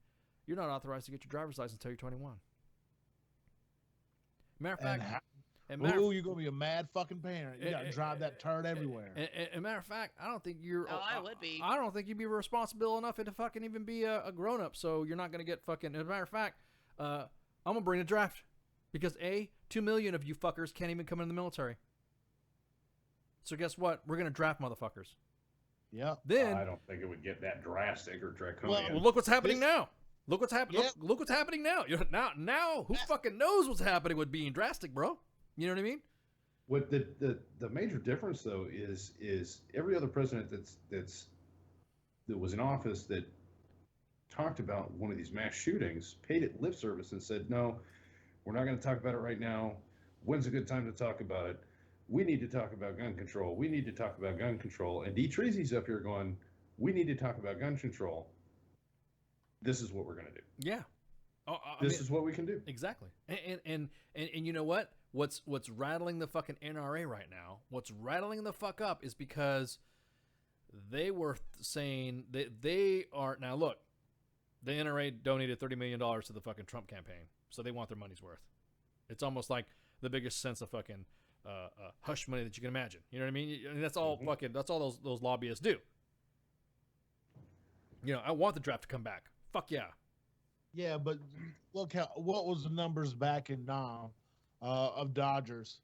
you're not authorized to get your driver's license until you're 21. Matter of fact, you're gonna be a mad fucking parent. You gotta drive that turd everywhere. And matter of fact, I don't think you're. Oh, I would be. I don't think you'd be responsible enough to fucking even be a grown up. So you're not gonna get fucking. As a matter of fact, I'm gonna bring a draft because 2 million of you fuckers can't even come in the military. So guess what? We're gonna draft motherfuckers. Yeah. Then I don't think it would get that drastic or draconian. Well, look what's happening now. Look what's happening. Yeah. Look what's happening now. Now, who fucking knows what's happening with being drastic, bro? You know what I mean? What the major difference though is every other president that was in office that talked about one of these mass shootings paid it lip service and said, no, we're not going to talk about it right now. When's a good time to talk about it? We need to talk about gun control. We need to talk about gun control. And D. Treasy's up here going, we need to talk about gun control. This is what we're going to do. Yeah. This is what we can do. Exactly. And you know what? What's rattling the fucking NRA right now, what's rattling the fuck up is because they were saying that they are, now look, the NRA donated $30 million to the fucking Trump campaign, so they want their money's worth. It's almost like the biggest sense of fucking hush money that you can imagine. You know what I mean? And that's all fucking, that's all those lobbyists do. You know, I want the draft to come back. Fuck yeah. Yeah, but look what was the numbers back in Nam of Dodgers?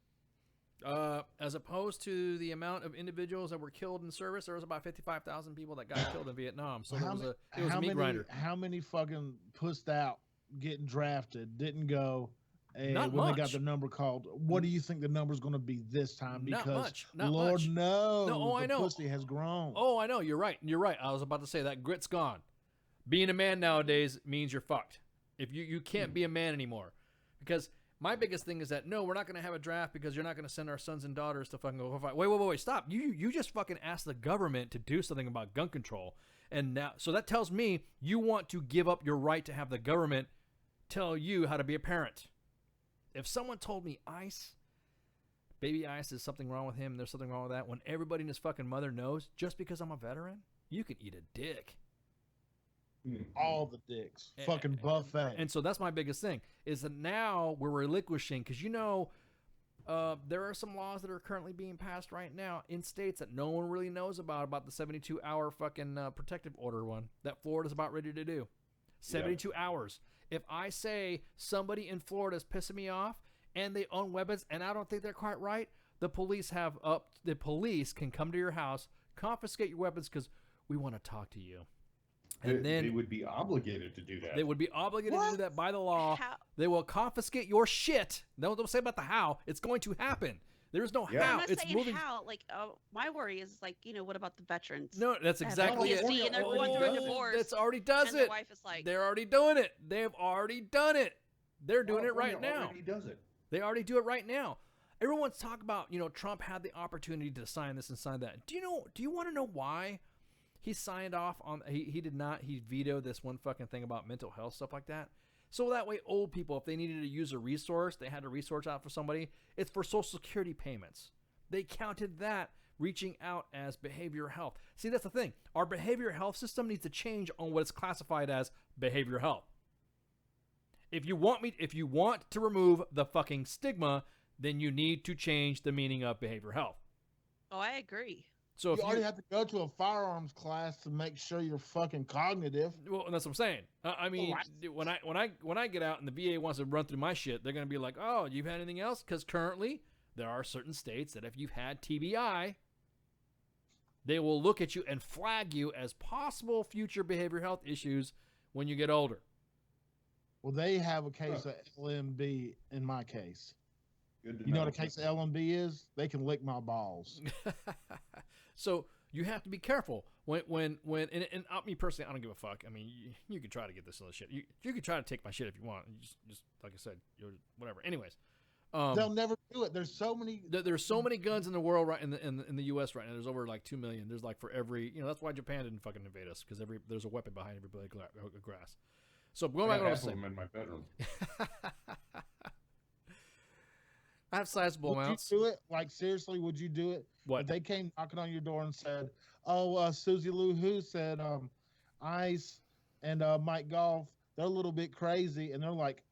As opposed to the amount of individuals that were killed in service, there was about 55,000 people that got killed in Vietnam. So it was a meat grinder. How many fucking pussed out getting drafted didn't go? And Not when much. they got the number called, what do you think the number's going to be this time? Because Not much. Not Lord much. knows, I know. pussy has grown. Oh, I know. You're right. You're right. I was about to say that grit's gone. Being a man nowadays means you're fucked. If you can't be a man anymore. Because my biggest thing is that, no, we're not going to have a draft because you're not going to send our sons and daughters to fucking go fight. Wait, stop. You just fucking asked the government to do something about gun control. And now, so that tells me you want to give up your right to have the government tell you how to be a parent. If someone told me baby Ice, is something wrong with him, there's something wrong with that, when everybody and his fucking mother knows, just because I'm a veteran, you can eat a dick. All the dicks. Fucking buffet. And so that's my biggest thing, is that now we're relinquishing, because there are some laws that are currently being passed right now in states that no one really knows about the 72-hour fucking protective order one that Florida's about ready to do. 72 hours. If I say somebody in Florida is pissing me off and they own weapons and I don't think they're quite right, the police can come to your house, confiscate your weapons because we want to talk to you. And then they would be obligated to do that. They would be obligated to do that by the law. How? They will confiscate your shit. Don't say about the how. It's going to happen. There's no how. I'm not It's saying moving. how. Like, my worry is like, what about the veterans? No, that's exactly it. PTSD and they're going through a divorce. That's already does and it. The wife is like, they're already doing it. They've already done it. They're doing it right now. Already does it. They already do it right now. Everyone's talking about, Trump had the opportunity to sign this and sign that. Do you want to know why he signed off on? He did not. He vetoed this one fucking thing about mental health stuff like that. So that way, old people, if they needed to use a resource, they had a resource out for somebody. It's for Social Security payments. They counted that reaching out as behavioral health. See, that's the thing. Our behavioral health system needs to change on what is classified as behavioral health. If you want to remove the fucking stigma, then you need to change the meaning of behavioral health. oh, I agree. So if you already have to go to a firearms class to make sure you're fucking cognitive. Well, and that's what I'm saying. I mean, when I get out and the VA wants to run through my shit, they're gonna be like, "Oh, you've had anything else?" Because currently there are certain states that if you've had TBI, they will look at you and flag you as possible future behavioral health issues when you get older. Well, they have a case of LMB in my case. Good to You know know. what a case of LMB is? They can lick my balls. So you have to be careful when and me personally, I don't give a fuck. I mean, you can try to get this other shit. You can try to take my shit if you want. Just like I said, whatever. Anyways, they'll never do it. There's so many. There's so many guns in the world right in the U.S. right now. There's over like 2 million. There's like for every that's why Japan didn't fucking invade us because there's a weapon behind every blade of grass. So going back to what I was saying. in my bedroom. I have sizable amounts. Would you do it? Like, seriously, would you do it? What? If they came knocking on your door and said, oh, Susie Lou Who said Ice and Mike Golf, they're a little bit crazy. And they're like,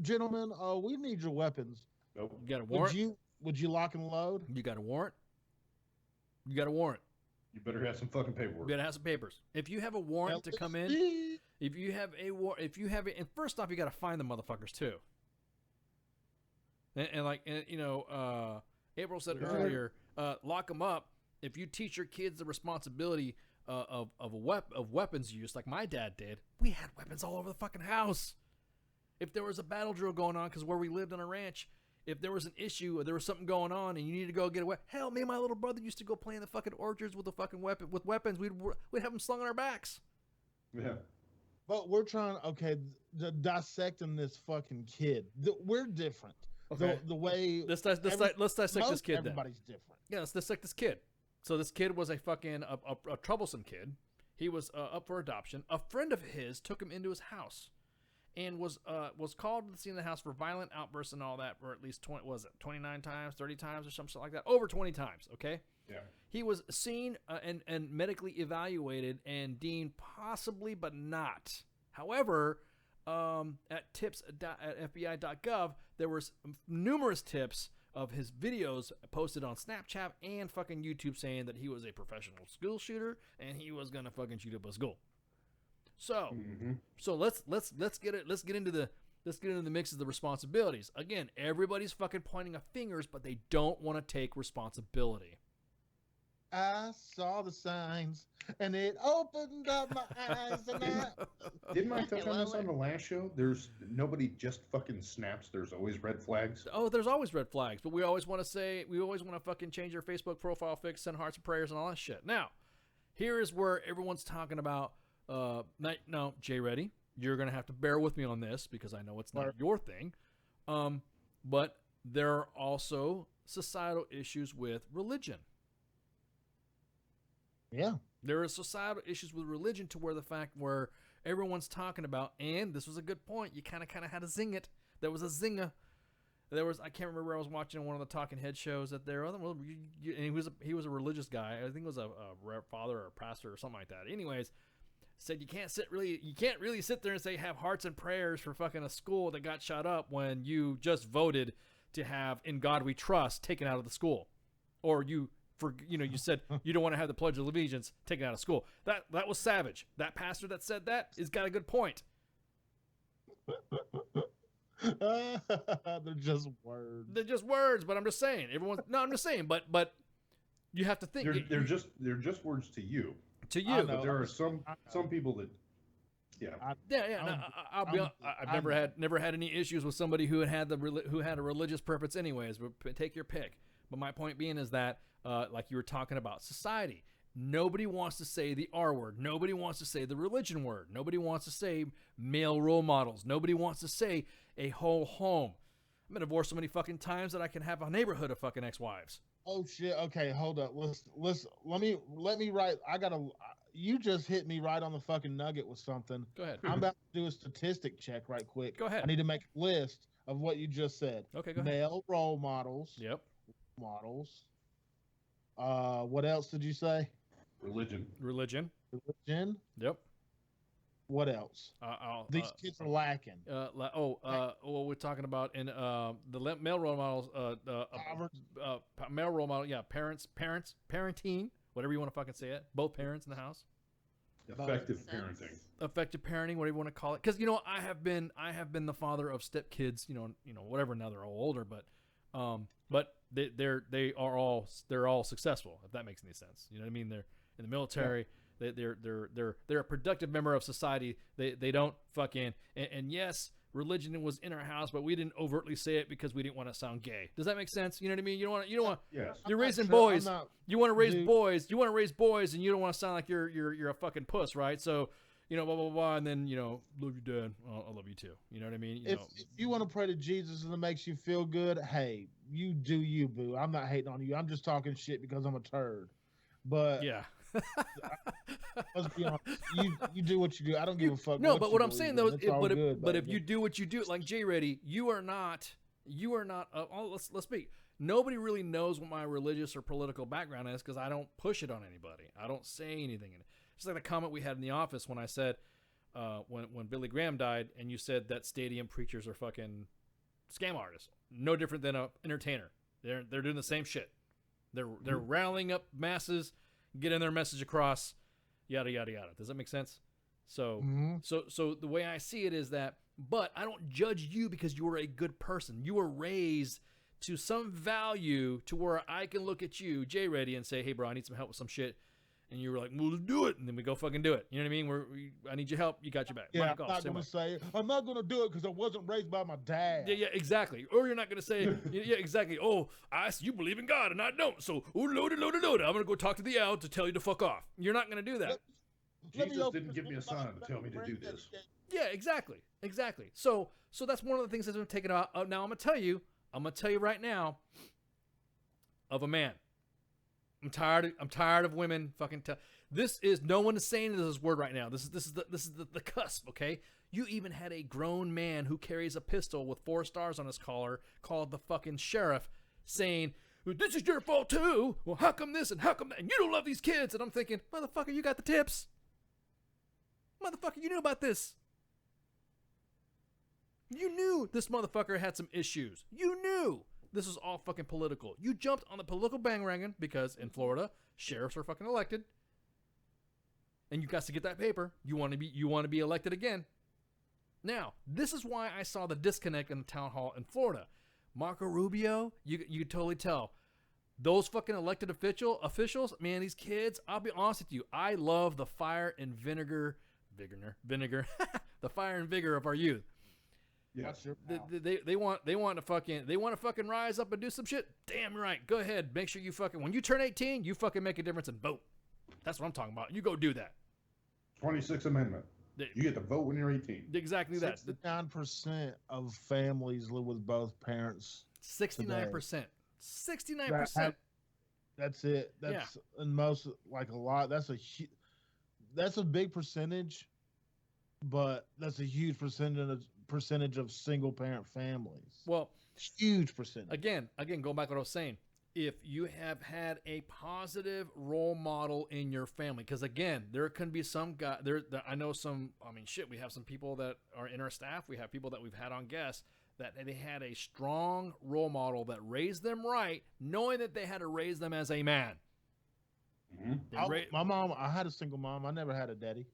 gentlemen, we need your weapons. Nope. You got a warrant? Would you lock and load? You got a warrant? You got a warrant. You better have some fucking paperwork. You better have some papers. If you have a warrant to come in, if you have it, and first off, you got to find the motherfuckers too. April said earlier, lock them up. If you teach your kids the responsibility of weapons use, like my dad did, we had weapons all over the fucking house. If there was a battle drill going on, because where we lived on a ranch, if there was an issue or there was something going on and you need to go get a weapon, hell, me and my little brother used to go play in the fucking orchards with weapons. We'd have them slung on our backs. Yeah. But we're trying, dissecting this fucking kid. We're different. Okay. The way let's dissect this kid. Everybody's different. Yeah, let's dissect this kid. So this kid was a fucking a troublesome kid. He was up for adoption. A friend of his took him into his house, and was called to the scene of the house for violent outbursts and all that for at least 29 times, 30 times, or something like that, over 20 times. Okay. Yeah. He was seen and medically evaluated and deemed possibly, but not. However, at tips at FBI.gov, there was numerous tips of his videos posted on Snapchat and fucking YouTube saying that he was a professional school shooter and he was gonna fucking shoot up a school. So, so let's get into the mix of the responsibilities. Again, everybody's fucking pointing a fingers, but they don't want to take responsibility. I saw the signs, and it opened up my eyes. And Didn't I touch on this on the last show? There's nobody just fucking snaps. There's always red flags. Oh, there's always red flags, but we always want to fucking change our Facebook profile fix, send hearts and prayers, and all that shit. Now, here is where everyone's talking about. No, Jay Reddy, you're gonna have to bear with me on this because I know it's not your thing. But there are also societal issues with religion. Yeah. There are societal issues with religion to where the fact where everyone's talking about, and this was a good point, you kind of had to zing it. There was a zinger. I can't remember, I was watching one of the Talking Head shows that there, and he was a religious guy. I think it was a father or a pastor or something like that. Anyways, said you can't really sit there and say have hearts and prayers for fucking a school that got shot up when you just voted to have "In God We Trust" taken out of the school, or you said you don't want to have the Pledge of Allegiance taken out of school. That was savage. That pastor that said that has got a good point. They're just words. They're just words, but I'm just saying. I'm just saying, but you have to think. They're just words to you. To you, but there are some people that, I've never had any issues with somebody who had a religious purpose, anyways. But take your pick. But my point being is that, like you were talking about, society. Nobody wants to say the R word. Nobody wants to say the religion word. Nobody wants to say male role models. Nobody wants to say a whole home. I've been divorced so many fucking times that I can have a neighborhood of fucking ex-wives. Oh shit! Okay, hold up. Let me write. You just hit me right on the fucking nugget with something. Go ahead. I'm about to do a statistic check right quick. Go ahead. I need to make a list of what you just said. Okay, go ahead. Male role models. Yep. Models. What else did you say? Religion. Religion. Yep. What else? These kids are lacking. Well, we're talking about in the male role models, male role model, yeah, parenting, whatever you want to fucking say it. Both parents in the house. Effective parenting. Effective parenting, whatever you want to call it. Because I have been the father of stepkids. Whatever. Now they're all older, but they're all successful. If that makes any sense, you know what I mean? They're in the military. Yeah. They're a productive member of society. They don't fucking and yes, religion was in our house, but we didn't overtly say it because we didn't want to sound gay. Does that make sense? You know what I mean? You don't want. Yes. You're raising boys. You want to raise boys. You want to raise boys, and you don't want to sound like you're a fucking puss, right? So, blah blah blah, and then love you, Dad. I love you too. You know what I mean? If you want to pray to Jesus and it makes you feel good, hey, you do you, boo. I'm not hating on you. I'm just talking shit because I'm a turd. But yeah. Let's be honest. You do what you do. I don't give a fuck. No, but what I'm saying though, if you do what you do, like J Ready, you are not. Let's speak. Nobody really knows what my religious or political background is because I don't push it on anybody. I don't say anything in it. Just like the comment we had in the office when I said, when Billy Graham died, and you said that stadium preachers are fucking scam artists, no different than a entertainer. They're doing the same shit. They're rallying up masses, getting their message across, yada yada yada. Does that make sense? So so the way I see it is that, but I don't judge you because you were a good person. You were raised to some value to where I can look at you, J Ready, and say, hey bro, I need some help with some shit. And you were like, well, let's do it. And then we go fucking do it. You know what I mean? I need your help. You got your back. Yeah, I'm not going to do it because I wasn't raised by my dad. Yeah, exactly. Or you're not going to say, yeah, exactly. Oh, you believe in God and I don't. So, load it. I'm going to go talk to the owl to tell you to fuck off. You're not going to do that. Jesus didn't give me a sign to tell me to do this. Yeah, exactly. So that's one of the things that's been taken out. Now, I'm going to tell you right now of a man. I'm tired of women fucking. No one is saying this word right now. This is the cusp. Okay, you even had a grown man who carries a pistol with 4 stars on his collar, called the fucking sheriff, saying, "This is your fault too. Well, how come this and how come that? And you don't love these kids." And I'm thinking, motherfucker, you got the tips. Motherfucker, you knew about this. You knew this motherfucker had some issues. You knew. This is all fucking political. You jumped on the political bandwagon because in Florida, sheriffs are fucking elected. And you got to get that paper. You want to be elected again. Now, this is why I saw the disconnect in the town hall in Florida. Marco Rubio, you could totally tell. Those fucking elected officials, man, these kids, I'll be honest with you, I love the fire and vinegar, the fire and vigor of our youth. Yeah. They want to fucking rise up and do some shit. Damn right. Go ahead. Make sure you fucking, when you turn 18, you fucking make a difference and vote. That's what I'm talking about. You go do that. 26th Amendment. You get to vote when you're 18. Exactly that. 69% of families live with both parents. 69%. 69%. That's it. That's in most, like a lot. That's a big percentage, but that's a huge percentage of single parent families. Well, huge percentage. Again, going back to what I was saying. If you have had a positive role model in your family, because again, there can be some guy there. I know some. I mean, shit. We have some people that are in our staff. We have people that we've had on guests that they had a strong role model that raised them right, knowing that they had to raise them as a man. Mm-hmm. My mom. I had a single mom. I never had a daddy.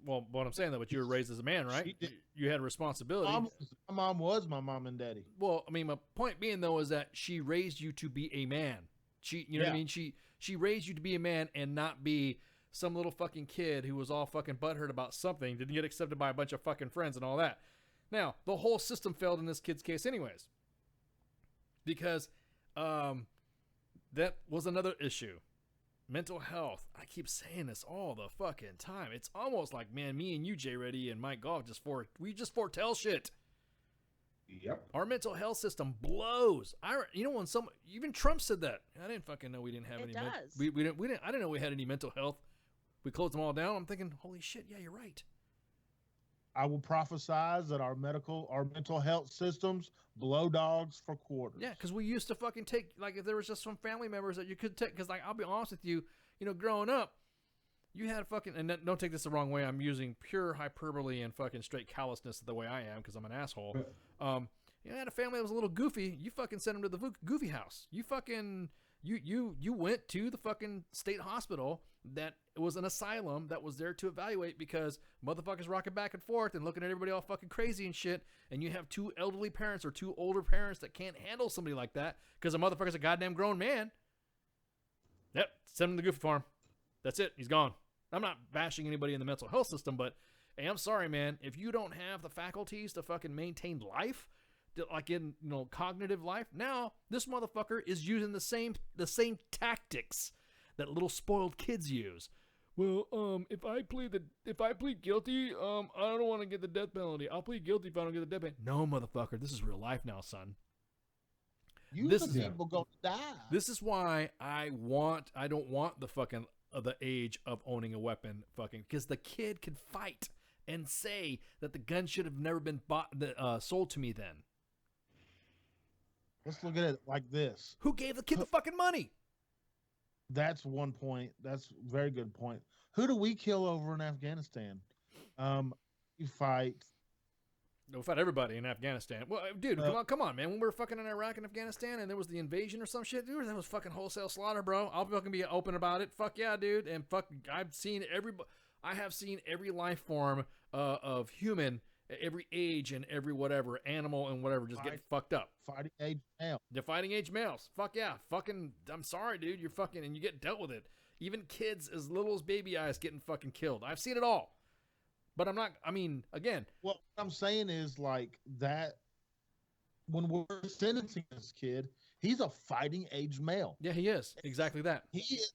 Well, what I'm saying though, but you were raised as a man, right? You had responsibility. My mom was my mom and daddy. Well, I mean, my point being though is that she raised you to be a man. You know what I mean? She raised you to be a man and not be some little fucking kid who was all fucking butthurt about something, didn't get accepted by a bunch of fucking friends and all that. Now, the whole system failed in this kid's case anyways. Because that was another issue. Mental health. I keep saying this all the fucking time. It's almost like, man, me and you, J Ready and Mike Goff, we just foretell shit. Yep. Our mental health system blows. When even Trump said that. I didn't fucking know we didn't have any. We didn't. I didn't know we had any mental health. We closed them all down. I'm thinking, holy shit, yeah, you're right. I will prophesize that our mental health systems blow dogs for quarters. Yeah, because we used to fucking take, like, if there was just some family members that you could take, because, like, I'll be honest with you, growing up, You had fucking, and don't take this the wrong way. I'm using pure hyperbole and fucking straight callousness the way I am because I'm an asshole. You had a family that was a little goofy. You fucking sent them to the goofy house. You fucking, you went to the fucking state hospital that was an asylum that was there to evaluate because motherfuckers rocking back and forth and looking at everybody all fucking crazy and shit. And you have 2 elderly parents or 2 older parents that can't handle somebody like that because a motherfucker's a goddamn grown man. Yep, send him to the goofy farm. That's it. He's gone. I'm not bashing anybody in the mental health system, but hey, I'm sorry, man. If you don't have the faculties to fucking maintain life, like in cognitive life, now this motherfucker is using the same tactics that little spoiled kids use. Well, if I plead guilty, I don't want to get the death penalty. I'll plead guilty if I don't get the death penalty. No, motherfucker, this is real life now, son. People gonna die. This is why I don't want the fucking the age of owning a weapon, fucking, because the kid can fight and say that the gun should have never been sold to me then. Let's look at it like this. Who gave the kid the fucking money? That's one point. That's a very good point. Who do we kill over in Afghanistan? You fight. No, we fought everybody in Afghanistan. Well, dude, come on, man. When we were fucking in Iraq and Afghanistan and there was the invasion or some shit, dude, that was fucking wholesale slaughter, bro. I'll fucking be open about it. Fuck yeah, dude. And fuck, I have seen every life form of human, every age and every whatever, animal and whatever, just getting fucked up. Fighting age males. They're fighting age males. Fuck yeah. Fucking, I'm sorry, dude. You're fucking, and you get dealt with it. Even kids as little as baby eyes getting fucking killed. I've seen it all. But again. What I'm saying is like that when we're sentencing this kid, he's a fighting age male. Yeah, he is. Exactly that. His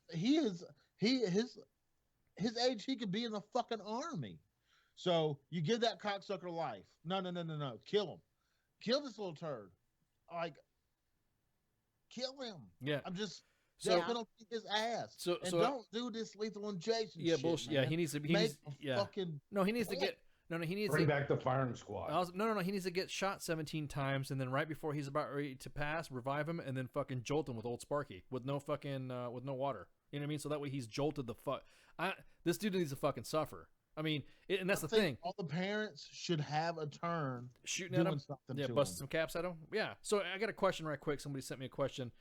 age, he could be in the fucking army. So you give that cocksucker life. No. Kill him. Kill this little turd. Like, kill him. Yeah. I'm just gonna kick his ass. So don't do this lethal injection. Yeah, shit, bullshit. Man. Yeah, he needs to. He Make needs, a yeah. fucking No, he needs to get. No, he needs Bring to back the firing squad. No, he needs to get shot 17 times, and then right before he's about ready to pass, revive him, and then fucking jolt him with Old Sparky with no fucking with no water. You know what I mean? So that way he's jolted the fuck. This dude needs to fucking suffer. I mean, and that's the thing. All the parents should have a turn shooting at him. Yeah, to busting him. some caps at him. Yeah. So I got a question right quick. Somebody sent me a question.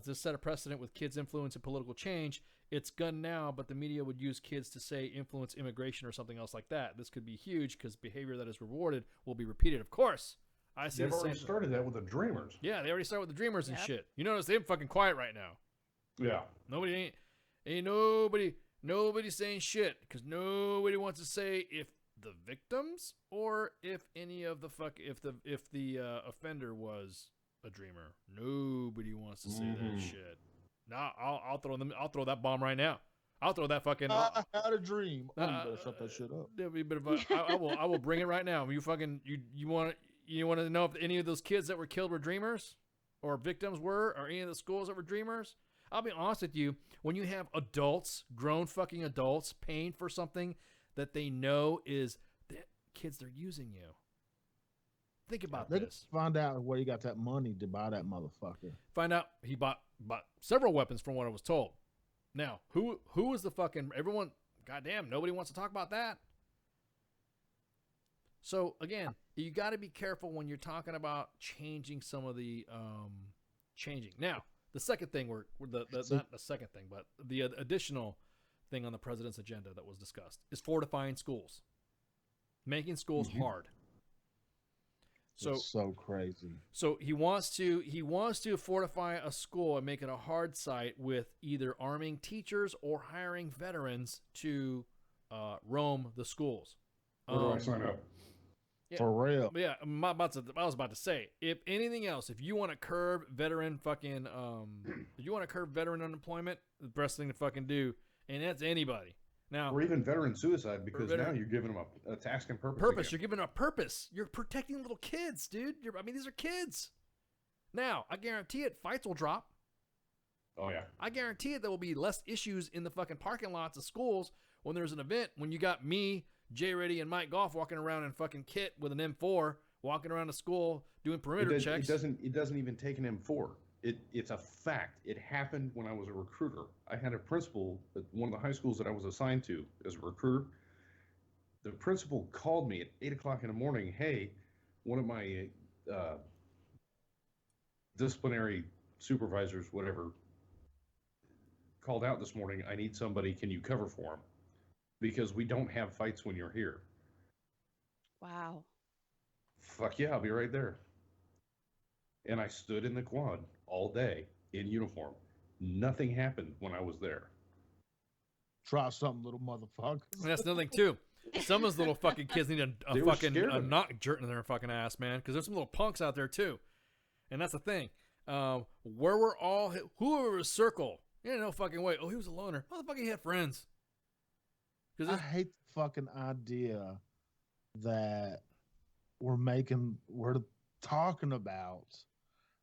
To set a precedent with kids' influence in political change, it's gun now, but the media would use kids to say influence immigration or something else like that. This could be huge because behavior that is rewarded will be repeated. Of course, I see. They've already started that with the Dreamers. Yeah, they already started with the Dreamers and shit. You notice they're fucking quiet right now. Yeah. Nobody ain't nobody saying shit because nobody wants to say if the victims or if any of the if the offender was a dreamer. Nobody wants to say that shit. Now I'll throw that bomb right now. I'll throw that fucking. I had a dream. You better shut that shit up. There'll be a bit of I will bring it right now. You want to know if any of those kids that were killed were dreamers, or victims were, or any of the schools that were dreamers? I'll be honest with you. When you have adults, grown fucking adults, paying for something that they know is that kids, they're using you. Think about this. Find out where he got that money to buy that motherfucker. Find out he bought several weapons from what I was told. Now, who was the fucking everyone? Goddamn, nobody wants to talk about that. So again, you got to be careful when you're talking about changing some of the changing. Now, the second thing not the second thing, but the additional thing on the president's agenda that was discussed is fortifying schools, making schools hard. So it's so crazy. So he wants to fortify a school and make it a hard site with either arming teachers or hiring veterans to roam the schools. Where do I sign up? Yeah, for real. Yeah, I was about to say, if anything else, if you want to curb veteran fucking, if you want to curb veteran unemployment, the best thing to fucking do, and that's anybody. Now, or even veteran suicide, because now you're giving them a task and purpose. You're giving them a purpose. You're protecting little kids, dude. These are kids. Now, I guarantee it, fights will drop. Oh, yeah. I guarantee it, there will be less issues in the fucking parking lots of schools when there's an event, when you got me, Jay Reddy, and Mike Goff walking around in fucking kit with an M4, walking around the school doing perimeter checks. It doesn't even take an M4. It's a fact. It happened when I was a recruiter. I had a principal at one of the high schools that I was assigned to as a recruiter. The principal called me at 8 o'clock in the morning. Hey, one of my disciplinary supervisors, whatever, called out this morning. I need somebody. Can you cover for him? Because we don't have fights when you're here. Wow. Fuck yeah, I'll be right there. And I stood in the quad all day in uniform. Nothing happened when I was there. Try something, little motherfucker. That's another thing too. Some of those little fucking kids need a fucking knock jerk in their fucking ass, man. Because there's some little punks out there too, and that's the thing. Where we're all, whoever was circle, no fucking way. Oh, he was a loner. Motherfucker, he had friends. I hate the fucking idea that we're talking about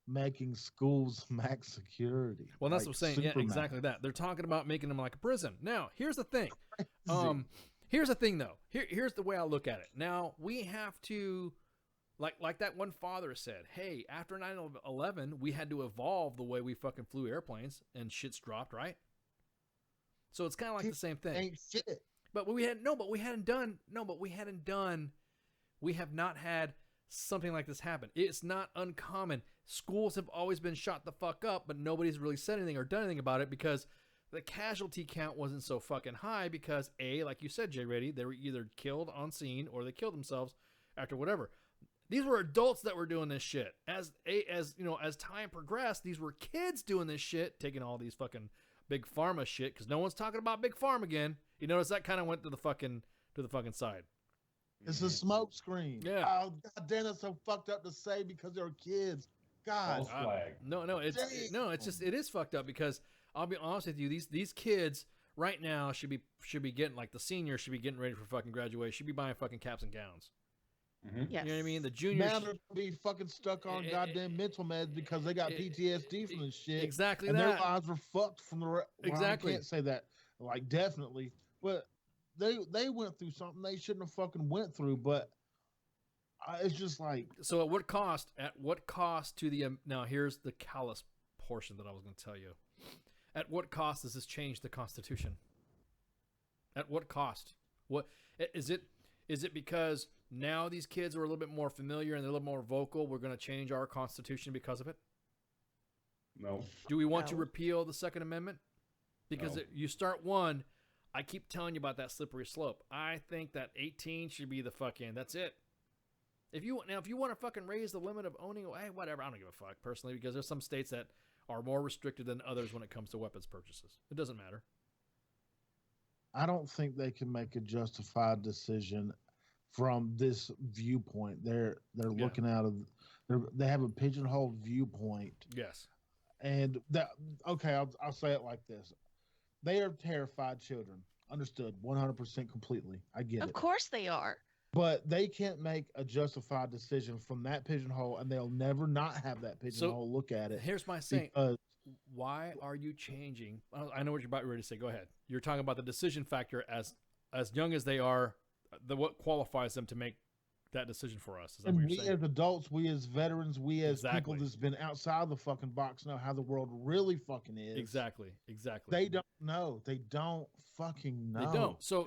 making schools max security. Well, that's like what I'm saying. Yeah, exactly that. They're talking about making them like a prison. Now, here's the thing. Here's the thing, though. Here's the way I look at it. Now, we have to, like that one father said, hey, after 9/11, we had to evolve the way we fucking flew airplanes, and shit's dropped, right? So it's kind of like the same thing. Ain't shit. But we have not had something like this happen. It's not uncommon. Schools have always been shot the fuck up, but nobody's really said anything or done anything about it because the casualty count wasn't so fucking high because like you said, Jay Reddy, they were either killed on scene or they killed themselves after whatever. These were adults that were doing this shit. As time progressed, these were kids doing this shit, taking all these fucking big pharma shit because no one's talking about big pharma again. You notice that kind of went to the fucking side. It's a smoke screen. Yeah. Oh, God damn, that's so fucked up to say because they're kids. God. It is fucked up because I'll be honest with you, these kids right now should be getting, like, the seniors should be getting ready for fucking graduation, should be buying fucking caps and gowns. Mm-hmm. Yes. You know what I mean? The juniors Now they're be fucking stuck on goddamn mental meds because they got PTSD from this shit. Exactly and that. their lives were fucked from the Exactly. I can't say that, like, definitely, but they went through something they shouldn't have fucking went through, but it's just like. So at what cost? At what cost to the now? Here's the callous portion that I was going to tell you. At what cost does this change the Constitution? At what cost? What is it? Is it because now these kids are a little bit more familiar and they're a little more vocal? We're going to change our Constitution because of it? No. Do we want to repeal the Second Amendment? Because No. you start one. I keep telling you about that slippery slope. I think that 18 should be the fucking. That's it. If you want to fucking raise the limit of owning, hey, whatever. I don't give a fuck personally because there's some states that are more restricted than others when it comes to weapons purchases. It doesn't matter. I don't think they can make a justified decision from this viewpoint. They're looking out of. They have a pigeonholed viewpoint. Yes. And that I'll say it like this. They are terrified children. Understood 100% completely. I get it. Of course they are. But they can't make a justified decision from that pigeonhole, and they'll never not have that pigeonhole look at it. Here's my saying. Why are you changing? I know what you're about ready to say. Go ahead. You're talking about the decision factor as young as they are, what qualifies them to make that decision for us. Is that And what we you're saying? as adults, we as veterans, we as Exactly. people that's been outside the fucking box know how the world really fucking is. Exactly. They don't know. They don't fucking know. They don't. So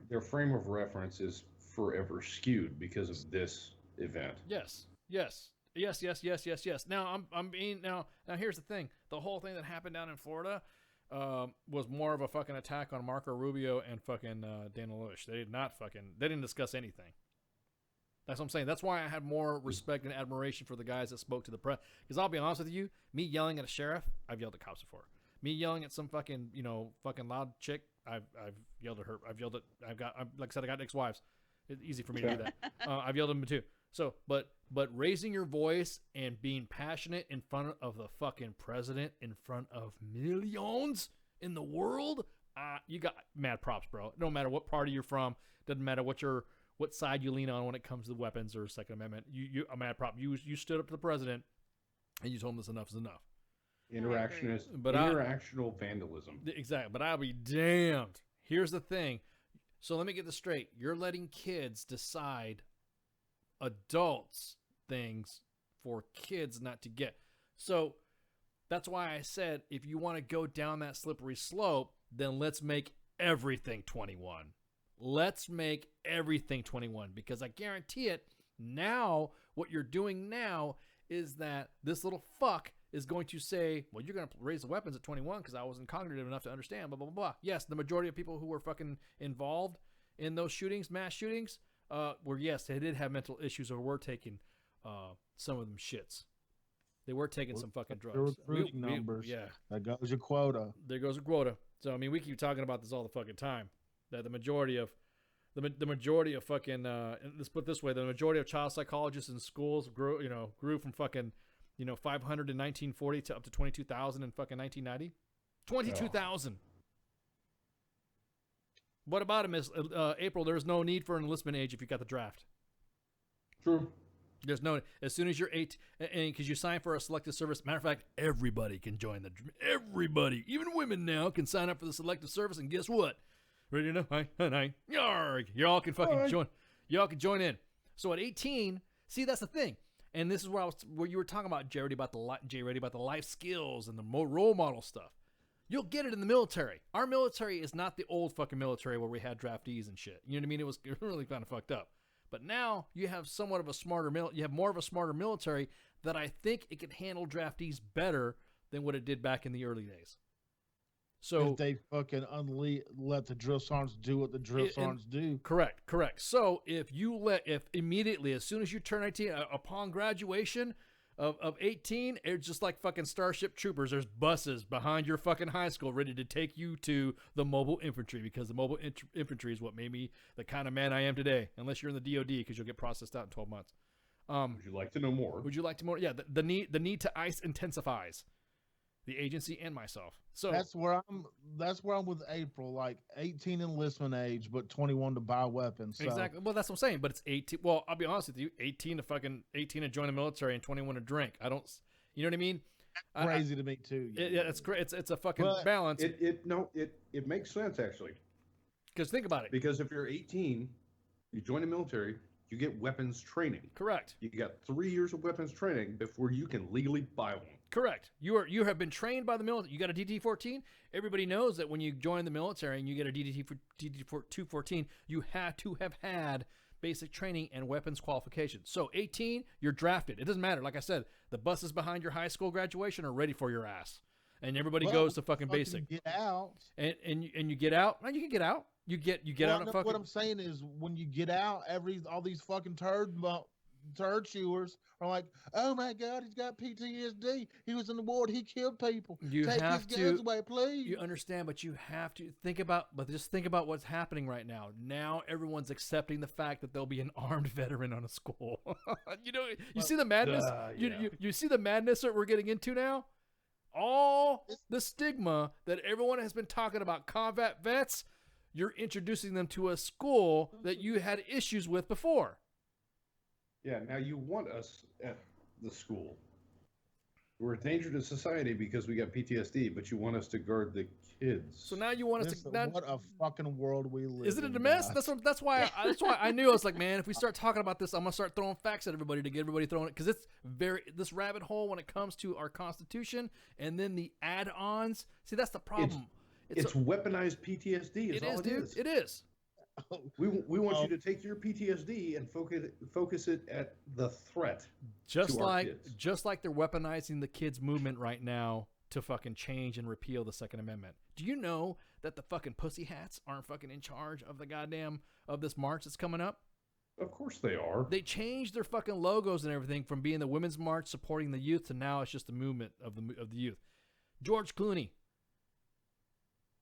their frame of reference is forever skewed because of this event. Yes. Now now here's the thing. The whole thing that happened down in Florida was more of a fucking attack on Marco Rubio and fucking Dana Loesch. They didn't discuss anything. That's what I'm saying. That's why I had more respect and admiration for the guys that spoke to the press. Because I'll be honest with you, me yelling at a sheriff, I've yelled at cops before. Me yelling at some fucking fucking loud chick, I've yelled at her. Like I said, I got ex-wives. It's easy for me to do that. I've yelled at them too. So, but raising your voice and being passionate in front of the fucking president, in front of millions in the world, you got mad props, bro. No matter what party you're from, doesn't matter what side you lean on when it comes to the weapons or Second Amendment. You a mad prop. You stood up to the president and you told him this enough is enough. Interactional vandalism. Exactly. But I'll be damned. Here's the thing. So let me get this straight. You're letting kids decide adults things for kids not to get. So That's why I said if you want to go down that slippery slope, then let's make everything 21. Let's make everything 21, because I guarantee it, now what you're doing now is that this little fuck is going to say, well, you're going to raise the weapons at 21 because I wasn't cognitive enough to understand, blah, blah, blah, blah. Yes, the majority of people who were fucking involved in those shootings, mass shootings, were, yes, they did have mental issues or were taking some of them shits. They were taking some fucking drugs. Your recruiting numbers. Yeah. That goes your quota. There goes your quota. So, I mean, we keep talking about this all the fucking time. That the majority of fucking let's put it this way, the majority of child psychologists in schools grew from fucking 500 in 1940 to up to 22,000 in fucking 1990. 22,000. What about it, Miss April? There's no need for an enlistment age if you got the draft. True. There's no, as soon as you're 8, and because you sign for a selective service. Matter of fact, everybody can join everybody, even women now can sign up for the selective service. And guess what? Ready to know? Hi, yarg. Y'all can fucking join. Y'all can join in. So at 18, see, that's the thing. And this is where you were talking about, Jerry, about the life skills and the role model stuff. You'll get it in the military. Our military is not the old fucking military where we had draftees and shit. You know what I mean? It was really kind of fucked up. But now you have somewhat of a smarter you have more of a smarter military that I think it can handle draftees better than what it did back in the early days. So if they fucking let the drill sergeants do what the drill sergeants do. Correct. So if immediately, as soon as you turn 18, upon graduation of 18, it's just like fucking Starship Troopers. There's buses behind your fucking high school ready to take you to the mobile infantry, because the mobile infantry is what made me the kind of man I am today. Unless you're in the DOD, because you'll get processed out in 12 months. Would you like to know more? Would you like to more? Yeah, the need to ICE intensifies. The agency and myself. So that's where I'm with April, like 18 enlistment age, but 21 to buy weapons. So. Exactly. Well, that's what I'm saying. But it's 18. Well, I'll be honest with you, 18 to join the military and 21 to drink. I don't. You know what I mean? Crazy to me too. Yeah, it's great. It's a fucking balance. It makes sense actually. Because think about it. Because if you're 18, you join the military, you get weapons training. Correct. You got 3 years of weapons training before you can legally buy one. Correct. You have been trained by the military. You got a DD-14. Everybody knows that when you join the military and you get a DD-214, you have to have had basic training and weapons qualifications. So 18, you're drafted. It doesn't matter. Like I said, the buses behind your high school graduation are ready for your ass, and everybody goes to fucking basic. Get out. And you get out. No, you can get out. You get out of fucking. What I'm saying is, when you get out, all these fucking turd chewers are like, oh my God, he's got PTSD. He was in the war. He killed people. You Take have his guns away, please. You understand, but you have to think about what's happening right now. Now everyone's accepting the fact that there'll be an armed veteran on a school. You see the madness. You see the madness that we're getting into now. All the stigma that everyone has been talking about combat vets, you're introducing them to a school that you had issues with before. Yeah, now you want us at the school. We're a danger to society because we got PTSD, but you want us to guard the kids. So now you want us to. What a fucking world we live in. Isn't it a mess? That's why I knew. I was like, man, if we start talking about this, I'm gonna start throwing facts at everybody to get everybody throwing it, because it's this rabbit hole when it comes to our Constitution and then the add-ons. See, that's the problem. It's weaponized PTSD. It is, dude. It is. We want you to take your PTSD and focus it at the threat. Just like they're weaponizing the kids movement right now to fucking change and repeal the Second Amendment. Do you know that the fucking pussy hats aren't fucking in charge of the goddamn of this march that's coming up? Of course they are. They changed their fucking logos and everything from being the women's march supporting the youth to now it's just the movement of the youth. George Clooney,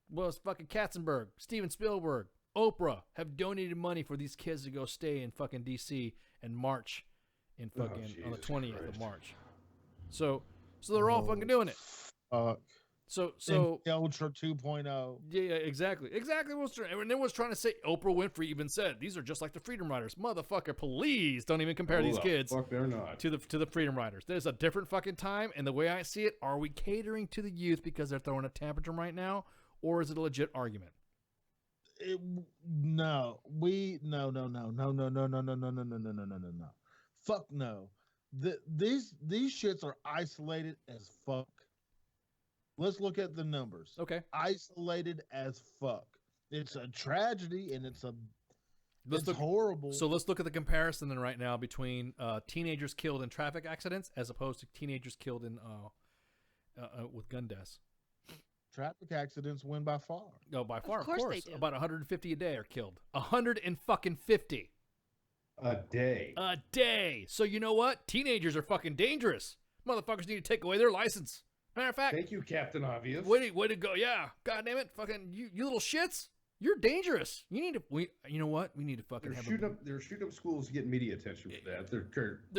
Willis fucking Katzenberg, Steven Spielberg, Oprah have donated money for these kids to go stay in fucking DC and march in fucking on the 20th of March. So they're all fucking doing it. So Ultra 2.0. Yeah, exactly. Everyone was trying to say. Oprah Winfrey even said these are just like the Freedom Riders. Motherfucker, please don't even compare these kids they're not. to the Freedom Riders. There's a different fucking time, and the way I see it, are we catering to the youth because they're throwing a tantrum right now, or is it a legit argument? No. Fuck no. These shits are isolated as fuck. Let's look at the numbers. Okay. Isolated as fuck. It's a tragedy and it's Let's look, horrible. So let's look at the comparison then right now between teenagers killed in traffic accidents as opposed to teenagers killed in with gun deaths. Traffic accidents win by far. No, by far, Of course they do. About 150 a day are killed. 150 a day. A day. So you know what? Teenagers are fucking dangerous. Motherfuckers need to take away their license. Matter of fact. Thank you, Captain Obvious. Way to go. Yeah. God damn it. Fucking you little shits. You're dangerous. You need to. You know what? We need to fucking They're shooting up schools to get media attention for that. They're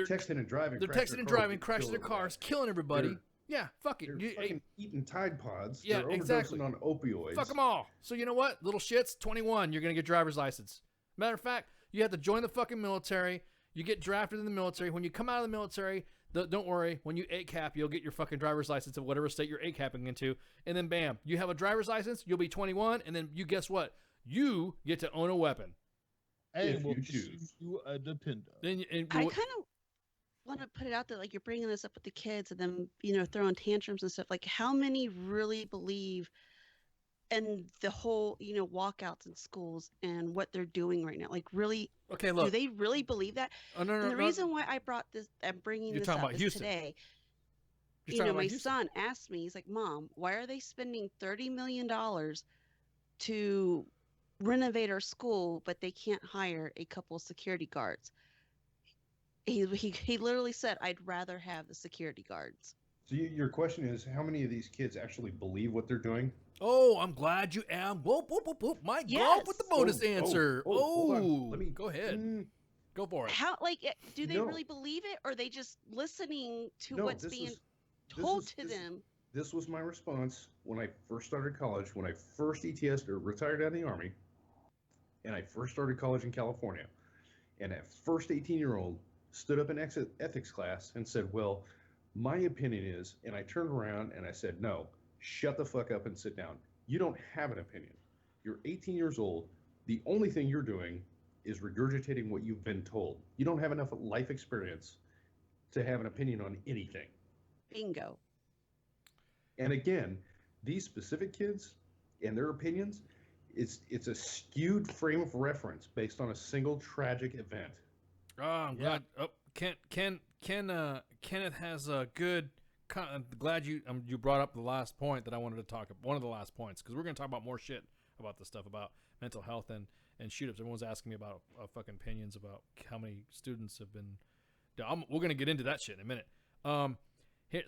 texting and driving. They're texting and driving, crashing their cars, killing everybody. Yeah, fuck it. They're fucking eating Tide Pods. Yeah, they're exactly. overdosing on opioids. Fuck them all. So you know what? Little shits, 21, you're going to get driver's license. Matter of fact, you have to join the fucking military. You get drafted in the military. When you come out of the military, don't worry. When you ACAP, you'll get your fucking driver's license of whatever state you're ACAPing into. And then bam, you have a driver's license. You'll be 21. And then you guess what? You get to own a weapon. And we'll choose you a dependent. I kind of want to put it out there, like you're bringing this up with the kids and then, throwing tantrums and stuff. Like how many really believe in the whole, walkouts in schools and what they're doing right now? Like really, okay, look, do they really believe that? Oh, no, and the reason why I brought this, I'm bringing this up is today. My son asked me, he's like, Mom, why are they spending $30 million to renovate our school, but they can't hire a couple of security guards? He literally said, I'd rather have the security guards. So your question is, how many of these kids actually believe what they're doing? Oh, I'm glad you am. Whoop, whoop, whoop, whoop. Mike, go with the bonus answer. Hold on. Let me go ahead. Go for it. How, do they really believe it, or are they just listening to what's being told to them? This was my response when I first started college, when I first ETS'd or retired out of the Army, and I first started college in California. And that first 18-year-old stood up in ethics class and said, well, my opinion is, and I turned around and I said, no, shut the fuck up and sit down. You don't have an opinion. You're 18 years old. The only thing you're doing is regurgitating what you've been told. You don't have enough life experience to have an opinion on anything. Bingo. And again, these specific kids and their opinions, it's a skewed frame of reference based on a single tragic event. Oh, I'm glad. Oh, Kenneth has a good. I'm glad you brought up the last point that I wanted to talk about. One of the last points, because we're going to talk about more shit about this stuff about mental health and shoot-ups. Everyone's asking me about fucking opinions about how many students have been. We're going to get into that shit in a minute.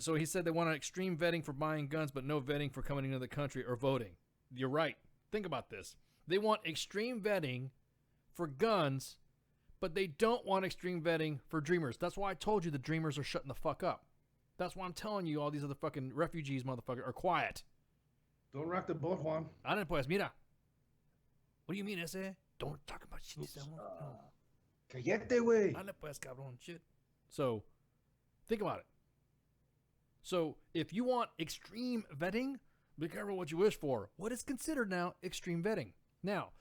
So he said they want an extreme vetting for buying guns, but no vetting for coming into the country or voting. You're right. Think about this. They want extreme vetting for guns, but they don't want extreme vetting for dreamers. That's why I told you the dreamers are shutting the fuck up. That's why I'm telling you all these other fucking refugees, motherfucker, are quiet. Don't rock the boat, Juan. I didn't pues, mira. What do you mean, ese? Don't talk about shit. Cállate, güey. Dale pues, cabrón, shit. So, think about it. So, if you want extreme vetting, be careful what you wish for. What is considered now extreme vetting? Now,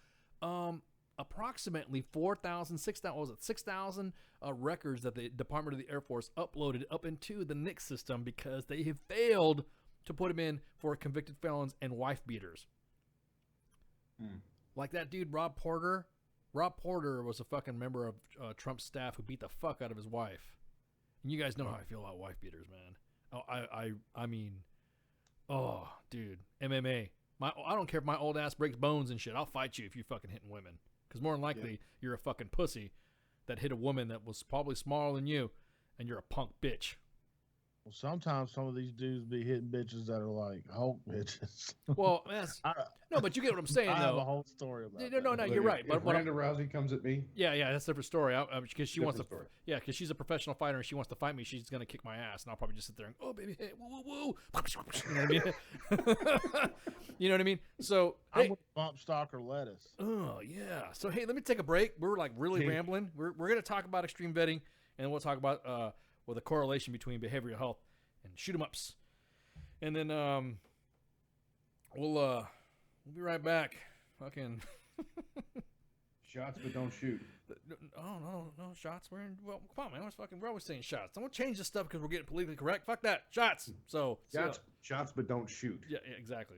approximately 6,000 records that the Department of the Air Force uploaded up into the NICS system because they have failed to put them in for convicted felons and wife beaters. Like that dude, Rob Porter. Rob Porter was a fucking member of Trump's staff who beat the fuck out of his wife. And you guys know how I feel about wife beaters, man. Oh, I mean, oh, dude, MMA. I don't care if my old ass breaks bones and shit. I'll fight you if you're fucking hitting women. Because more than likely, you're a fucking pussy that hit a woman that was probably smaller than you, and you're a punk bitch. Well, sometimes some of these dudes be hitting bitches that are like Hulk bitches. Well, no, but you get what I'm saying, though. I have a whole story about that. No, you're right. If Ronda Rousey comes at me, yeah, that's a different story. Because she wants to, story. yeah, because she's a professional fighter and she wants to fight me. She's gonna kick my ass, and I'll probably just sit there and, oh baby, hey, woo, woo, woo. You know what I mean? You know what I mean? So I'm with bump stock or lettuce. Oh yeah. So hey, let me take a break. We're like really rambling. We're gonna talk about extreme vetting, and we'll talk about the correlation between behavioral health and shoot 'em ups, and then we'll be right back. Fucking Shots, but don't shoot. Oh no shots. Well, come on, man. We're always saying shots. Don't change this stuff because we're getting politically correct. Fuck that. Shots. So shots, but don't shoot. Yeah, exactly.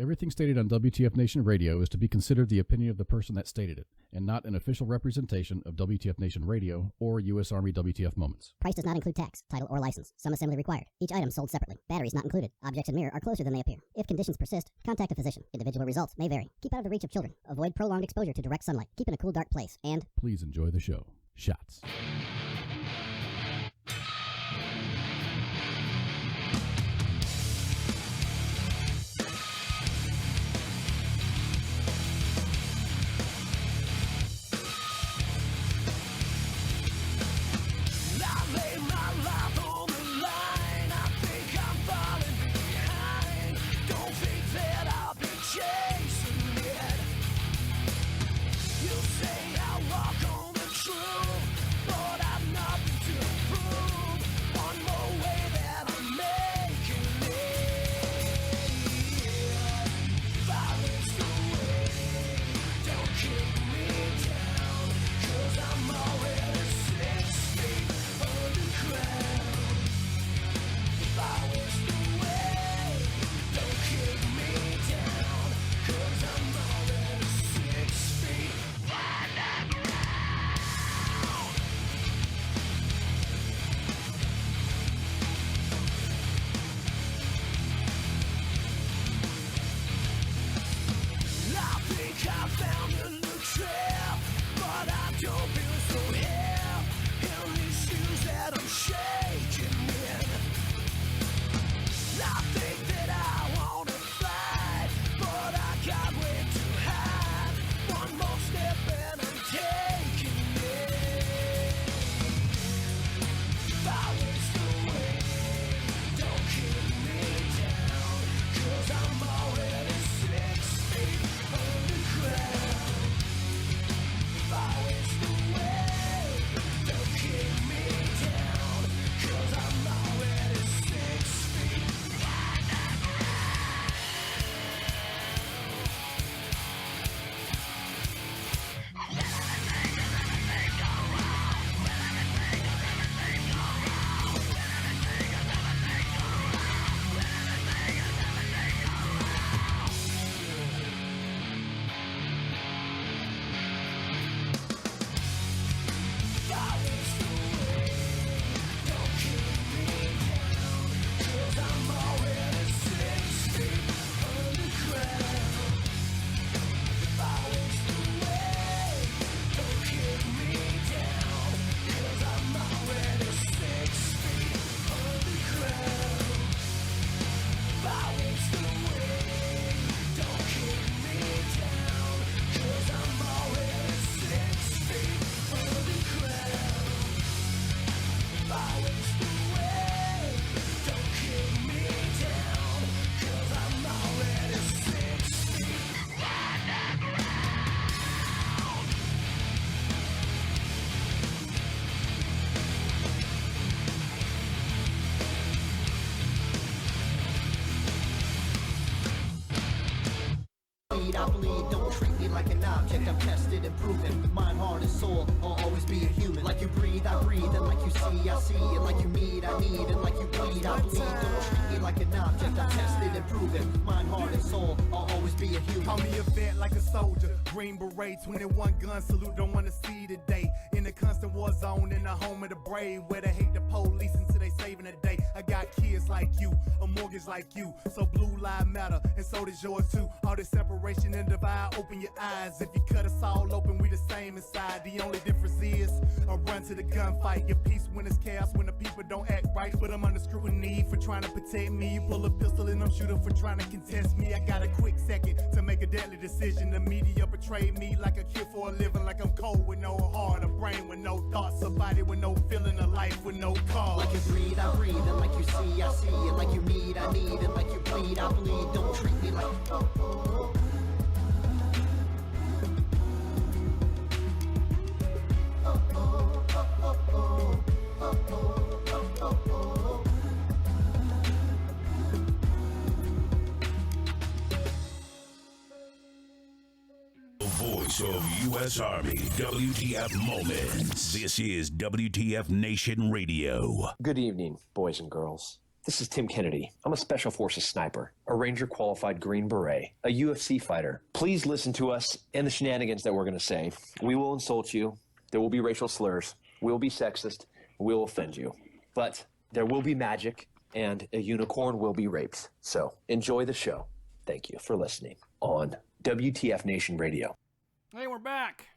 Everything stated on WTF Nation Radio is to be considered the opinion of the person that stated it, and not an official representation of WTF Nation Radio or U.S. Army WTF Moments. Price does not include tax, title, or license. Some assembly required. Each item sold separately. Batteries not included. Objects in mirror are closer than they appear. If conditions persist, contact a physician. Individual results may vary. Keep out of the reach of children. Avoid prolonged exposure to direct sunlight. Keep in a cool, dark place. And please enjoy the show. Shots. I bleed, don't treat me like an object. I'm tested and proven. Mind, heart, and soul, I'll always be a human. Like you breathe, I breathe, and like you see, I see. And like you need, I need, and like you bleed, I bleed. Don't treat me like an object. I'm tested and proven. Mind, heart, and soul, I'll always be a human. Call me a vet like a soldier. Green beret, 21 gun salute. Don't wanna see the day. In the constant war zone, in the home of the brave, where they hate the police until they saving the day. I got kids like you, a mortgage like you. So blue lives matter, and so does yours too. All this separation and divide, open your eyes. If you cut us all open, we the same inside. The only difference is I run to the gunfight. Get peace when it's chaos, when the people don't act right. But I'm under scrutiny for trying to protect me. You pull a pistol and I'm shooting for trying to contest me. I got a quick second to make a deadly decision. The media betrayed me like a kid for a living. Like I'm cold with no heart, a brain with no thoughts, a body with no feeling, a life with no cause. Like you breathe, I breathe, and like you see, I see. And like you need, I need, and like you bleed, I bleed. Don't treat me like voice of U.S. Army, WTF Moments. This is WTF Nation Radio. Good evening, boys and girls. This is Tim Kennedy. I'm a Special Forces sniper, a Ranger qualified Green Beret, a UFC fighter. Please listen to us and the shenanigans that we're going to say. We will insult you. There will be racial slurs. We will be sexist. We will offend you. But there will be magic, and a unicorn will be raped. So enjoy the show. Thank you for listening on WTF Nation Radio. Hey, we're back.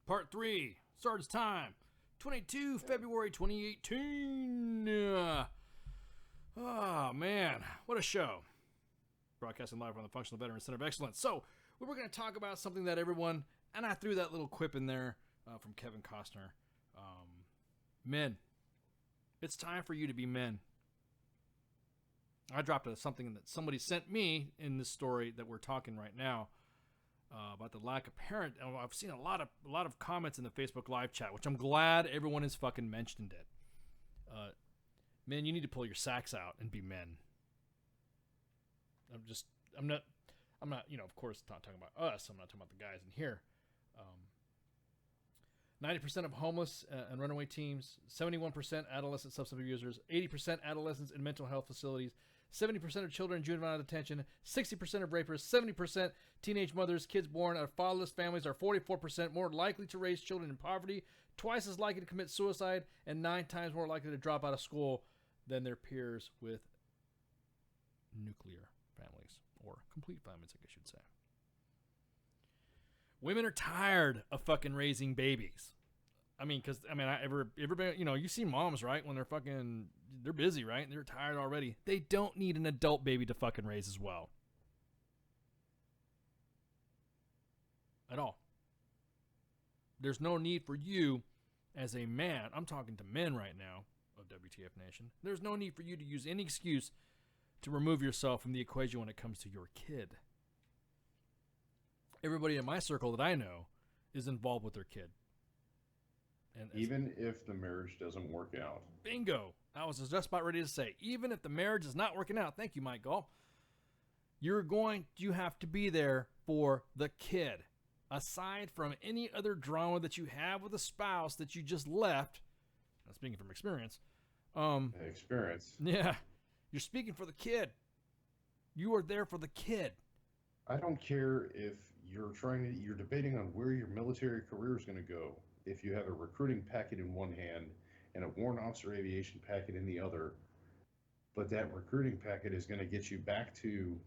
Part 3. Starts time. 22 February 2018. Oh, man. What a show. Broadcasting live from the Functional Veteran Center of Excellence. So, we were going to talk about something that everyone, and I threw that little quip in there from Kevin Costner. Men. It's time for you to be men. I dropped something that somebody sent me in this story that we're talking right now about the lack of parent. I've seen a lot of comments in the Facebook live chat, which I'm glad everyone has fucking mentioned it. Men, you need to pull your sacks out and be men. I'm not, of course, not talking about us. I'm not talking about the guys in here. 90% of homeless and runaway teens, 71% adolescent substance abusers, 80% adolescents in mental health facilities, 70% of children in juvenile detention, 60% of rapists, 70% teenage mothers, kids born out of fatherless families are 44% more likely to raise children in poverty, twice as likely to commit suicide, and 9 times more likely to drop out of school than their peers with nuclear families, or complete families, I guess you'd say. Women are tired of fucking raising babies. You see moms, right? When they're busy, right? They're tired already. They don't need an adult baby to fucking raise as well. At all. There's no need for you as a man. I'm talking to men right now of WTF Nation. There's no need for you to use any excuse to remove yourself from the equation when it comes to your kid. Everybody in my circle that I know is involved with their kid. And even if the marriage doesn't work out. Bingo. I was just about ready to say, even if the marriage is not working out, thank you, Michael, you have to be there for the kid. Aside from any other drama that you have with a spouse that you just left, I'm speaking from experience. Experience. Yeah. You're speaking for the kid. You are there for the kid. I don't care if you're debating on where your military career is going to go. If you have a recruiting packet in one hand and a warrant officer aviation packet in the other, but that recruiting packet is going to get you back to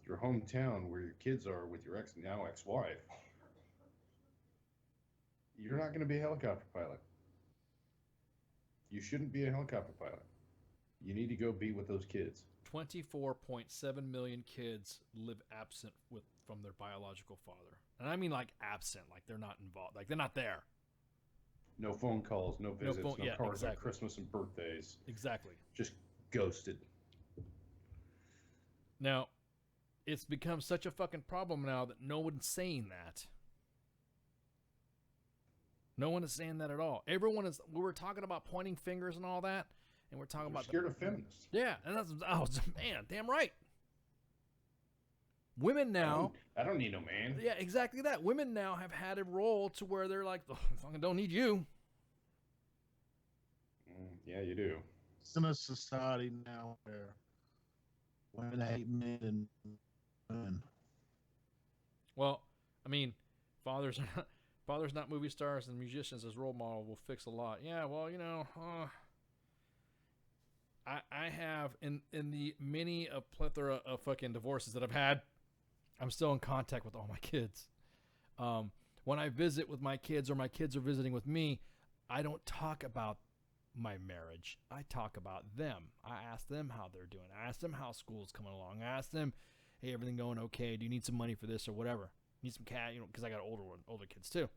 your hometown where your kids are with your now ex-wife, you're not going to be a helicopter pilot. You shouldn't be a helicopter pilot. You need to go be with those kids. 24.7 million kids live absent from their biological father. And I mean like absent, like they're not involved, like they're not there. No phone calls, no visits, no cards on Christmas and birthdays. Exactly. Just ghosted. Now, it's become such a fucking problem now that no one's saying that. No one is saying that at all. Everyone is. We were talking about pointing fingers and all that, and we're talking about scared of feminists. Yeah, and that's man, damn right. Women now. I don't need no man. Yeah, exactly that. Women now have had a role to where they're like, oh, I fucking don't need you. Yeah, you do. It's in a society now where women hate men and women. Well, I mean, fathers not movie stars and musicians as role model will fix a lot. Yeah, well, I have in the many a plethora of fucking divorces that I've had, I'm still in contact with all my kids. When I visit with my kids or my kids are visiting with me, I don't talk about my marriage. I talk about them. I ask them how they're doing. I ask them how school's coming along. I ask them, hey, everything going okay? Do you need some money for this or whatever? Need some cash, because I got older kids too.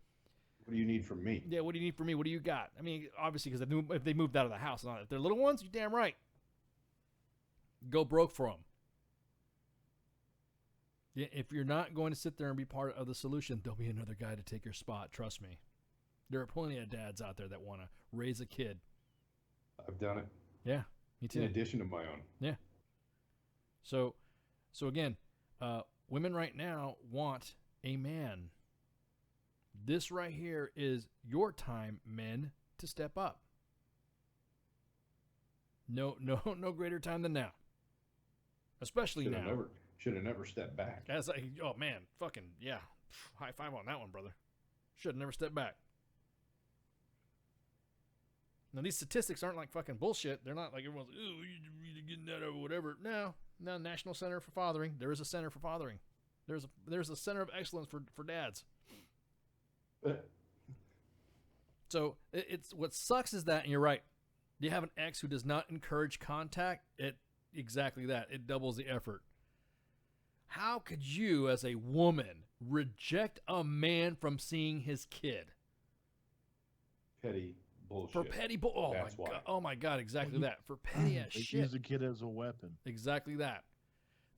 What do you need from me? Yeah, what do you need from me? What do you got? I mean, obviously, because if they moved out of the house, if they're little ones, you're damn right. Go broke for them. If you're not going to sit there and be part of the solution, there'll be another guy to take your spot. Trust me. There are plenty of dads out there that want to raise a kid. I've done it. Yeah, me too. In addition to my own. Yeah. So again, women right now want a man. This right here is your time, men, to step up. No greater time than now. Especially now. Should have never stepped back. That's like, oh man, fucking yeah. High five on that one, brother. Should have never stepped back. Now these statistics aren't like fucking bullshit. They're not like everyone's, ooh, you're getting that or whatever. No, National Center for Fathering. There is a center for fathering. There's a center of excellence for dads. So it's what sucks is that, and you're right. You have an ex who does not encourage contact. Exactly that. It doubles the effort. How could you, as a woman, reject a man from seeing his kid? Petty bullshit. For petty oh my god, exactly that. For petty ass shit. Use the kid as a weapon. Exactly that.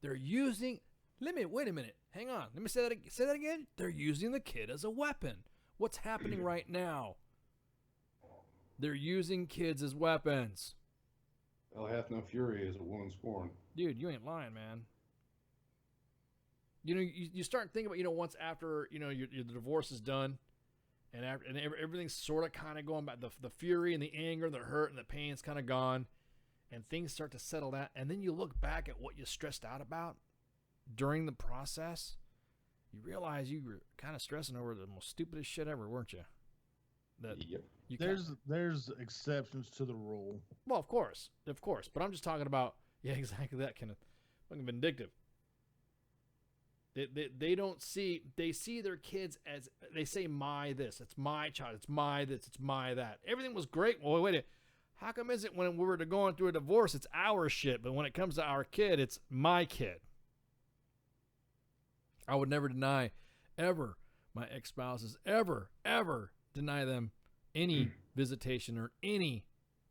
They're using. Wait a minute. Hang on. Let me say that again. They're using the kid as a weapon. What's happening right now? They're using kids as weapons. Hell hath no fury is a woman scorned. Dude, you ain't lying, man. You know, you start thinking about, once after, your divorce is done, and everything's sort of kind of going back, the fury and the anger, the hurt and the pain's kind of gone, and things start to settle down, and then you look back at what you stressed out about during the process, you realize you were kind of stressing over the most stupidest shit ever, weren't you? Yep. There's exceptions to the rule. Well, of course, but I'm just talking about, yeah, exactly that kind of fucking vindictive. They don't see, they see their kids as, they say, my this, it's my child, it's my this, it's my that. Everything was great. Well, wait, how come is it when we were going through a divorce, it's our shit, but when it comes to our kid, it's my kid? I would never deny, ever, my ex-spouses, ever deny them any visitation or any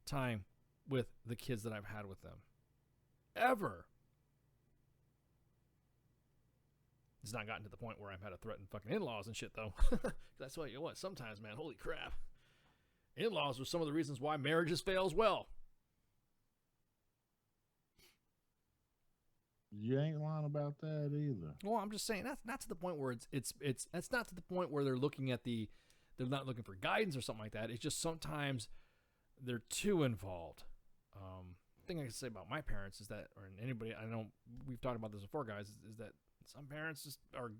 time with the kids that I've had with them. Ever. It's not gotten to the point where I've had to threaten fucking in-laws and shit, though. That's what sometimes, man, holy crap. In-laws are some of the reasons why marriages fail as well. You ain't lying about that either. Well, I'm just saying that's not to the point where that's not to the point where they're not looking for guidance or something like that. It's just sometimes they're too involved. Thing I can say about my parents is that, or anybody, I know we've talked about this before, guys, is that some parents just are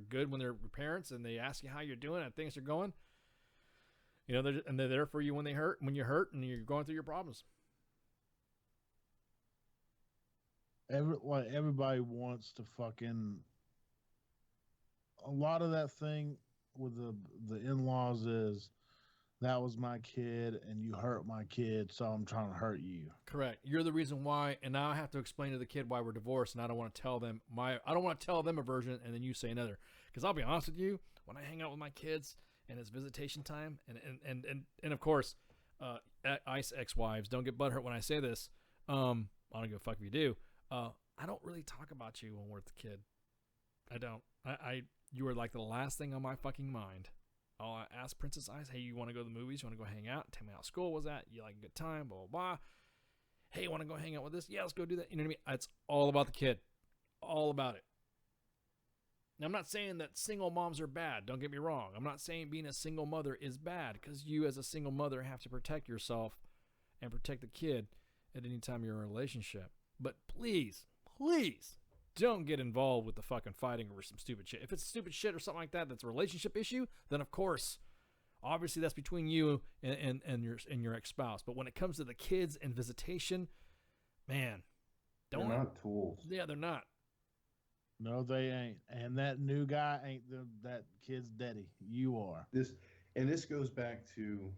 good when they're parents and they ask you how you're doing and things are going. They're there for you when you're hurt and you're going through your problems. Everybody wants to fucking. A lot of that thing with the in-laws is, that was my kid and you hurt my kid, so I'm trying to hurt you. Correct. You're the reason why, and now I have to explain to the kid why we're divorced, and I don't want to tell them a version and then you say another. Because I'll be honest with you, when I hang out with my kids and it's visitation time, and of course, ICE ex-wives, don't get butthurt when I say this. I don't give a fuck if you do. I don't really talk about you when we're with the kid. I don't. You are like the last thing on my fucking mind. I'll ask Princess Ice, hey, you want to go to the movies? You want to go hang out? Tell me how school was at. You like a good time? Blah, blah, blah. Hey, you want to go hang out with this? Yeah, let's go do that. You know what I mean? It's all about the kid. All about it. Now, I'm not saying that single moms are bad. Don't get me wrong. I'm not saying being a single mother is bad, because you as a single mother have to protect yourself and protect the kid at any time you're in a relationship. But please, don't get involved with the fucking fighting over some stupid shit. If it's stupid shit or something like that, that's a relationship issue, then of course, obviously that's between you and your ex-spouse. But when it comes to the kids and visitation, man, they're not tools. Yeah, they're not. No, they ain't. And that new guy ain't that kid's daddy. You are. This goes back to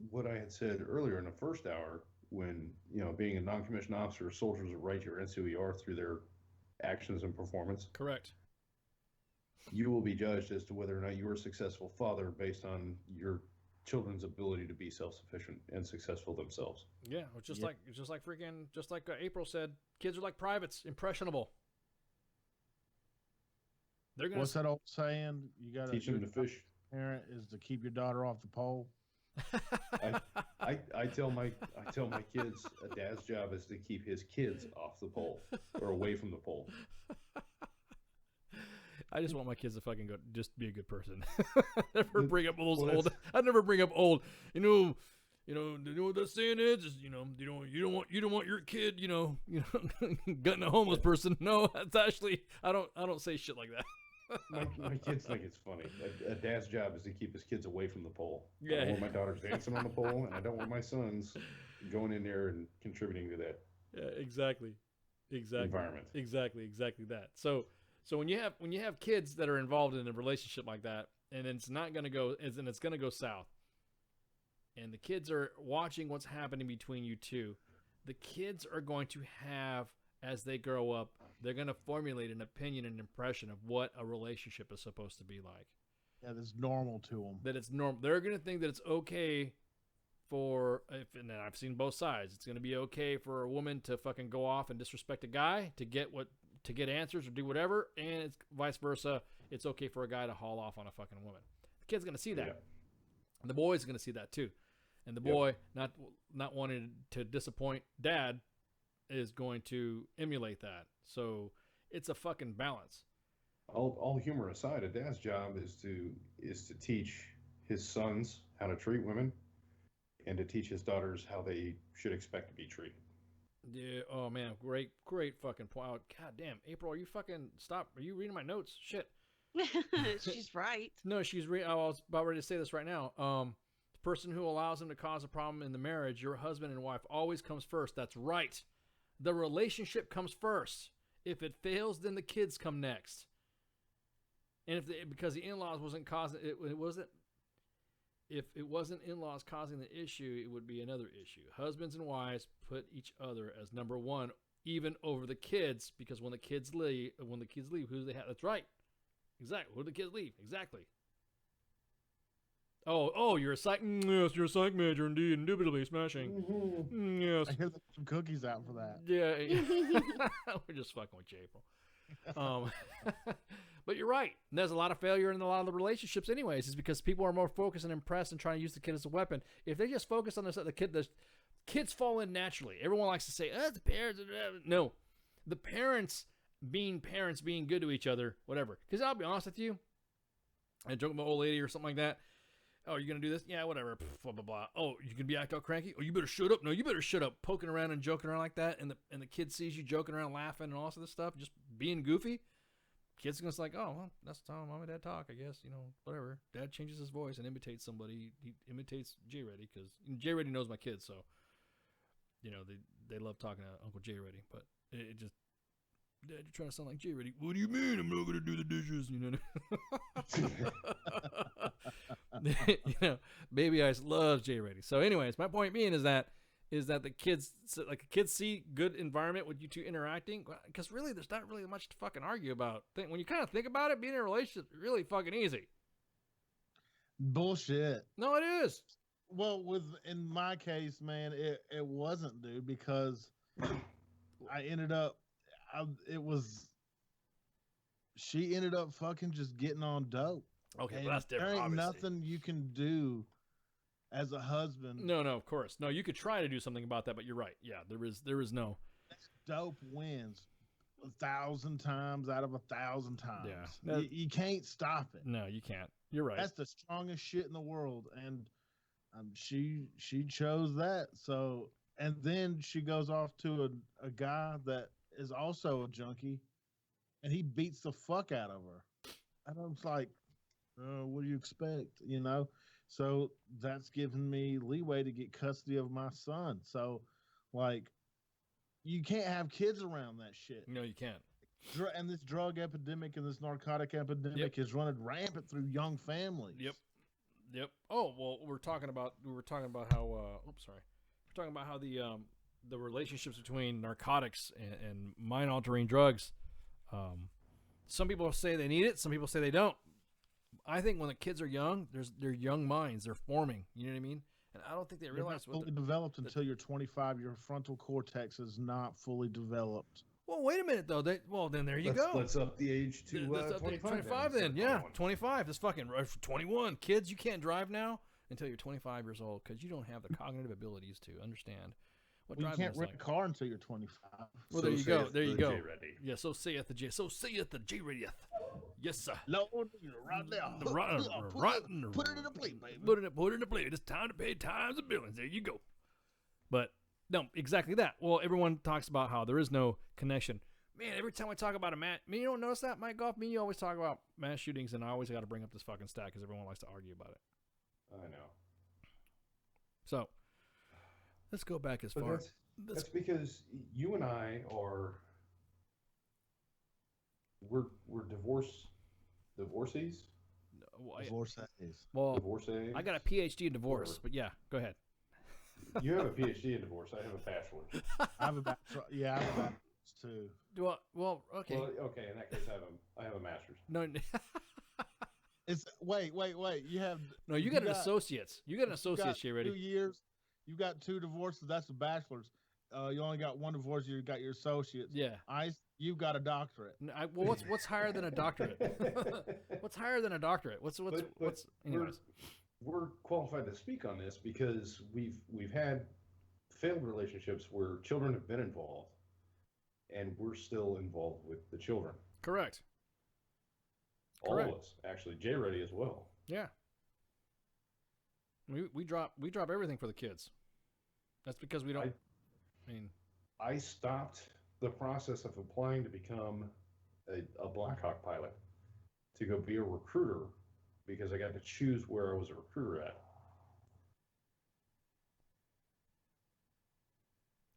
what I had said earlier in the first hour, when, being a non-commissioned officer, soldiers are right to your NCOER through their actions and performance. Correct. You will be judged as to whether or not you are a successful father based on your children's ability to be self-sufficient and successful themselves. Yeah, just like April said, kids are like privates, impressionable. What's that old saying? You got to teach them to fish. Parent is to keep your daughter off the pole. I tell my kids a dad's job is to keep his kids off the pole or away from the pole. I just want my kids to fucking go, just be a good person. Never bring up those old. I never bring up old. You know what that saying is? You don't want your kid, gutting a homeless person. No, that's actually I don't say shit like that. My kids think it's funny. A dad's job is to keep his kids away from the pole. I Yeah. don't want my daughters dancing on the pole, and I don't want my sons going in there and contributing to that. Yeah, exactly. Environment. Exactly that. So when you have kids that are involved in a relationship like that, and it's going to go south, and the kids are watching what's happening between you two, the kids are going to have, as they grow up, they're going to formulate an opinion and impression of what a relationship is supposed to be like. Yeah, that's normal to them. That it's normal. They're going to think that it's okay and I've seen both sides. It's going to be okay for a woman to fucking go off and disrespect a guy to get answers or do whatever, and it's vice versa. It's okay for a guy to haul off on a fucking woman. The kid's going to see that. Yeah. The boy's going to see that too. And the boy, not wanting to disappoint dad, is going to emulate that. So it's a fucking balance. All humor aside, a dad's job is to teach his sons how to treat women, and to teach his daughters how they should expect to be treated. Yeah. Oh man, great fucking point. God damn, April, are you fucking stop? Are you reading my notes? Shit. She's right. No, she's I was about ready to say this right now. The person who allows him to cause a problem in the marriage, your husband and wife, always comes first. That's right. The relationship comes first. If it fails, then the kids come next. And because the in-laws wasn't causing it, if it wasn't in-laws causing the issue, it would be another issue. Husbands and wives put each other as number one, even over the kids, because when the kids leave, who do they have? That's right. Exactly. Who do the kids leave? Exactly. Oh, you're a psych. Yes, you're a psych major, indeed, indubitably smashing. Mm-hmm. Yes. I hear some cookies out for that. Yeah. We're just fucking with you, April. But you're right. And there's a lot of failure in a lot of the relationships anyways, is because people are more focused and impressed and trying to use the kid as a weapon. If they just focus on the kids fall in naturally. Everyone likes to say, the parents. No. The parents being good to each other, whatever. Because I'll be honest with you, I joke with my old lady or something like that. Oh, you're going to do this? Yeah, whatever. Blah, blah, blah. Oh, you can be act all cranky? Oh, you better shut up. No, you better shut up. Poking around and joking around like that, and the kid sees you joking around, laughing, and all this other stuff, just being goofy. Kid's going to like, oh, well, that's how mom and dad talk, I guess. Whatever. Dad changes his voice and imitates somebody. He imitates J. Reddy, because J. Reddy knows my kids, so, they love talking to Uncle J. Reddy, but it just, Dad, you're trying to sound like J. Reddy. What do you mean I'm not going to do the dishes? Baby Ice loves J. Reddy. So anyways, my point being is that the kids see good environment with you two interacting, because really there's not really much to fucking argue about. When you kind of think about it, being in a relationship is really fucking easy. Bullshit. No, it is. Well, in my case, man, it wasn't, dude, because I ended up, she ended up fucking just getting on dope. Okay, and well, that's different. There ain't obviously. nothing you can do as a husband. No, of course. No, you could try to do something about that, but you're right. Yeah, there is no. Dope wins 1,000 times out of 1,000 times. Yeah, you can't stop it. No, you can't. You're right. That's the strongest shit in the world, and she chose that. So, and then she goes off to a guy that is also a junkie, and he beats the fuck out of her. And I was like, what do you expect? So that's given me leeway to get custody of my son. So, like, you can't have kids around that shit. No, you can't. And this drug epidemic and this narcotic epidemic is running rampant through young families. Yep. Oh, well, we were talking about how. We're talking about how the relationships between narcotics and mind-altering drugs. Some people say they need it. Some people say they don't. I think when the kids are young, they're young minds. They're forming. You know what I mean? And I don't think they realize they're not fully developed until you're 25. Your frontal cortex is not fully developed. Well, wait a minute though. Then there you go. Let's up the age to 25. 25 then. Yeah, 25. That's fucking 21. Kids, you can't drive now until you're 25 years old because you don't have the cognitive abilities to understand what driving is like. You can't rent a car until you're 25. Well, there you go. There you go. Yeah. So saith the J. So saith the J. Radieth. Yes, sir. Lord, right there. Put it in a plate, baby. Put it in a plate. It's time to pay times and billings. There you go. But no, exactly that. Well, everyone talks about how there is no connection. Man, every time I talk about a mass, you don't notice that, Mike Goff? You always talk about mass shootings, and I always got to bring up this fucking stat because everyone likes to argue about it. I know. So, let's go back as far. That's because you and I are we're divorcees. Well, divorcees. I got a PhD in divorce, but yeah, go ahead. You have a PhD in divorce. I have a bachelor's. I have a bachelor's. Yeah, I have a bachelor's too. Well, okay. Well, okay. In that case, I have a master's. No. It's wait. You have you got an associate's. You got an associate's here, ready? 2 years. You got 2 divorces. That's a bachelor's. You only got 1 divorce. You got your associates. Yeah. You've got a doctorate. Well, what's higher than a doctorate? What's higher than a doctorate? What's anyways? We're qualified to speak on this because we've had failed relationships where children have been involved, and we're still involved with the children. Correct. All of us, actually, Jay Ready as well. Yeah. We drop everything for the kids. That's because we don't. I stopped the process of applying to become a Blackhawk pilot to go be a recruiter because I got to choose where I was a recruiter at.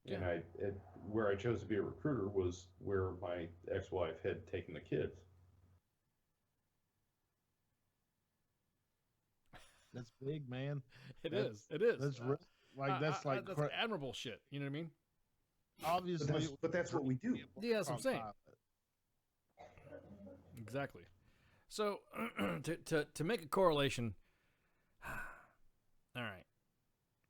Yeah. And where I chose to be a recruiter was where my ex-wife had taken the kids. That's big, man. It is. That's that's admirable shit. You know what I mean? Obviously, but that's what we do. Yeah, that's what I'm saying. Exactly. So to make a correlation, all right.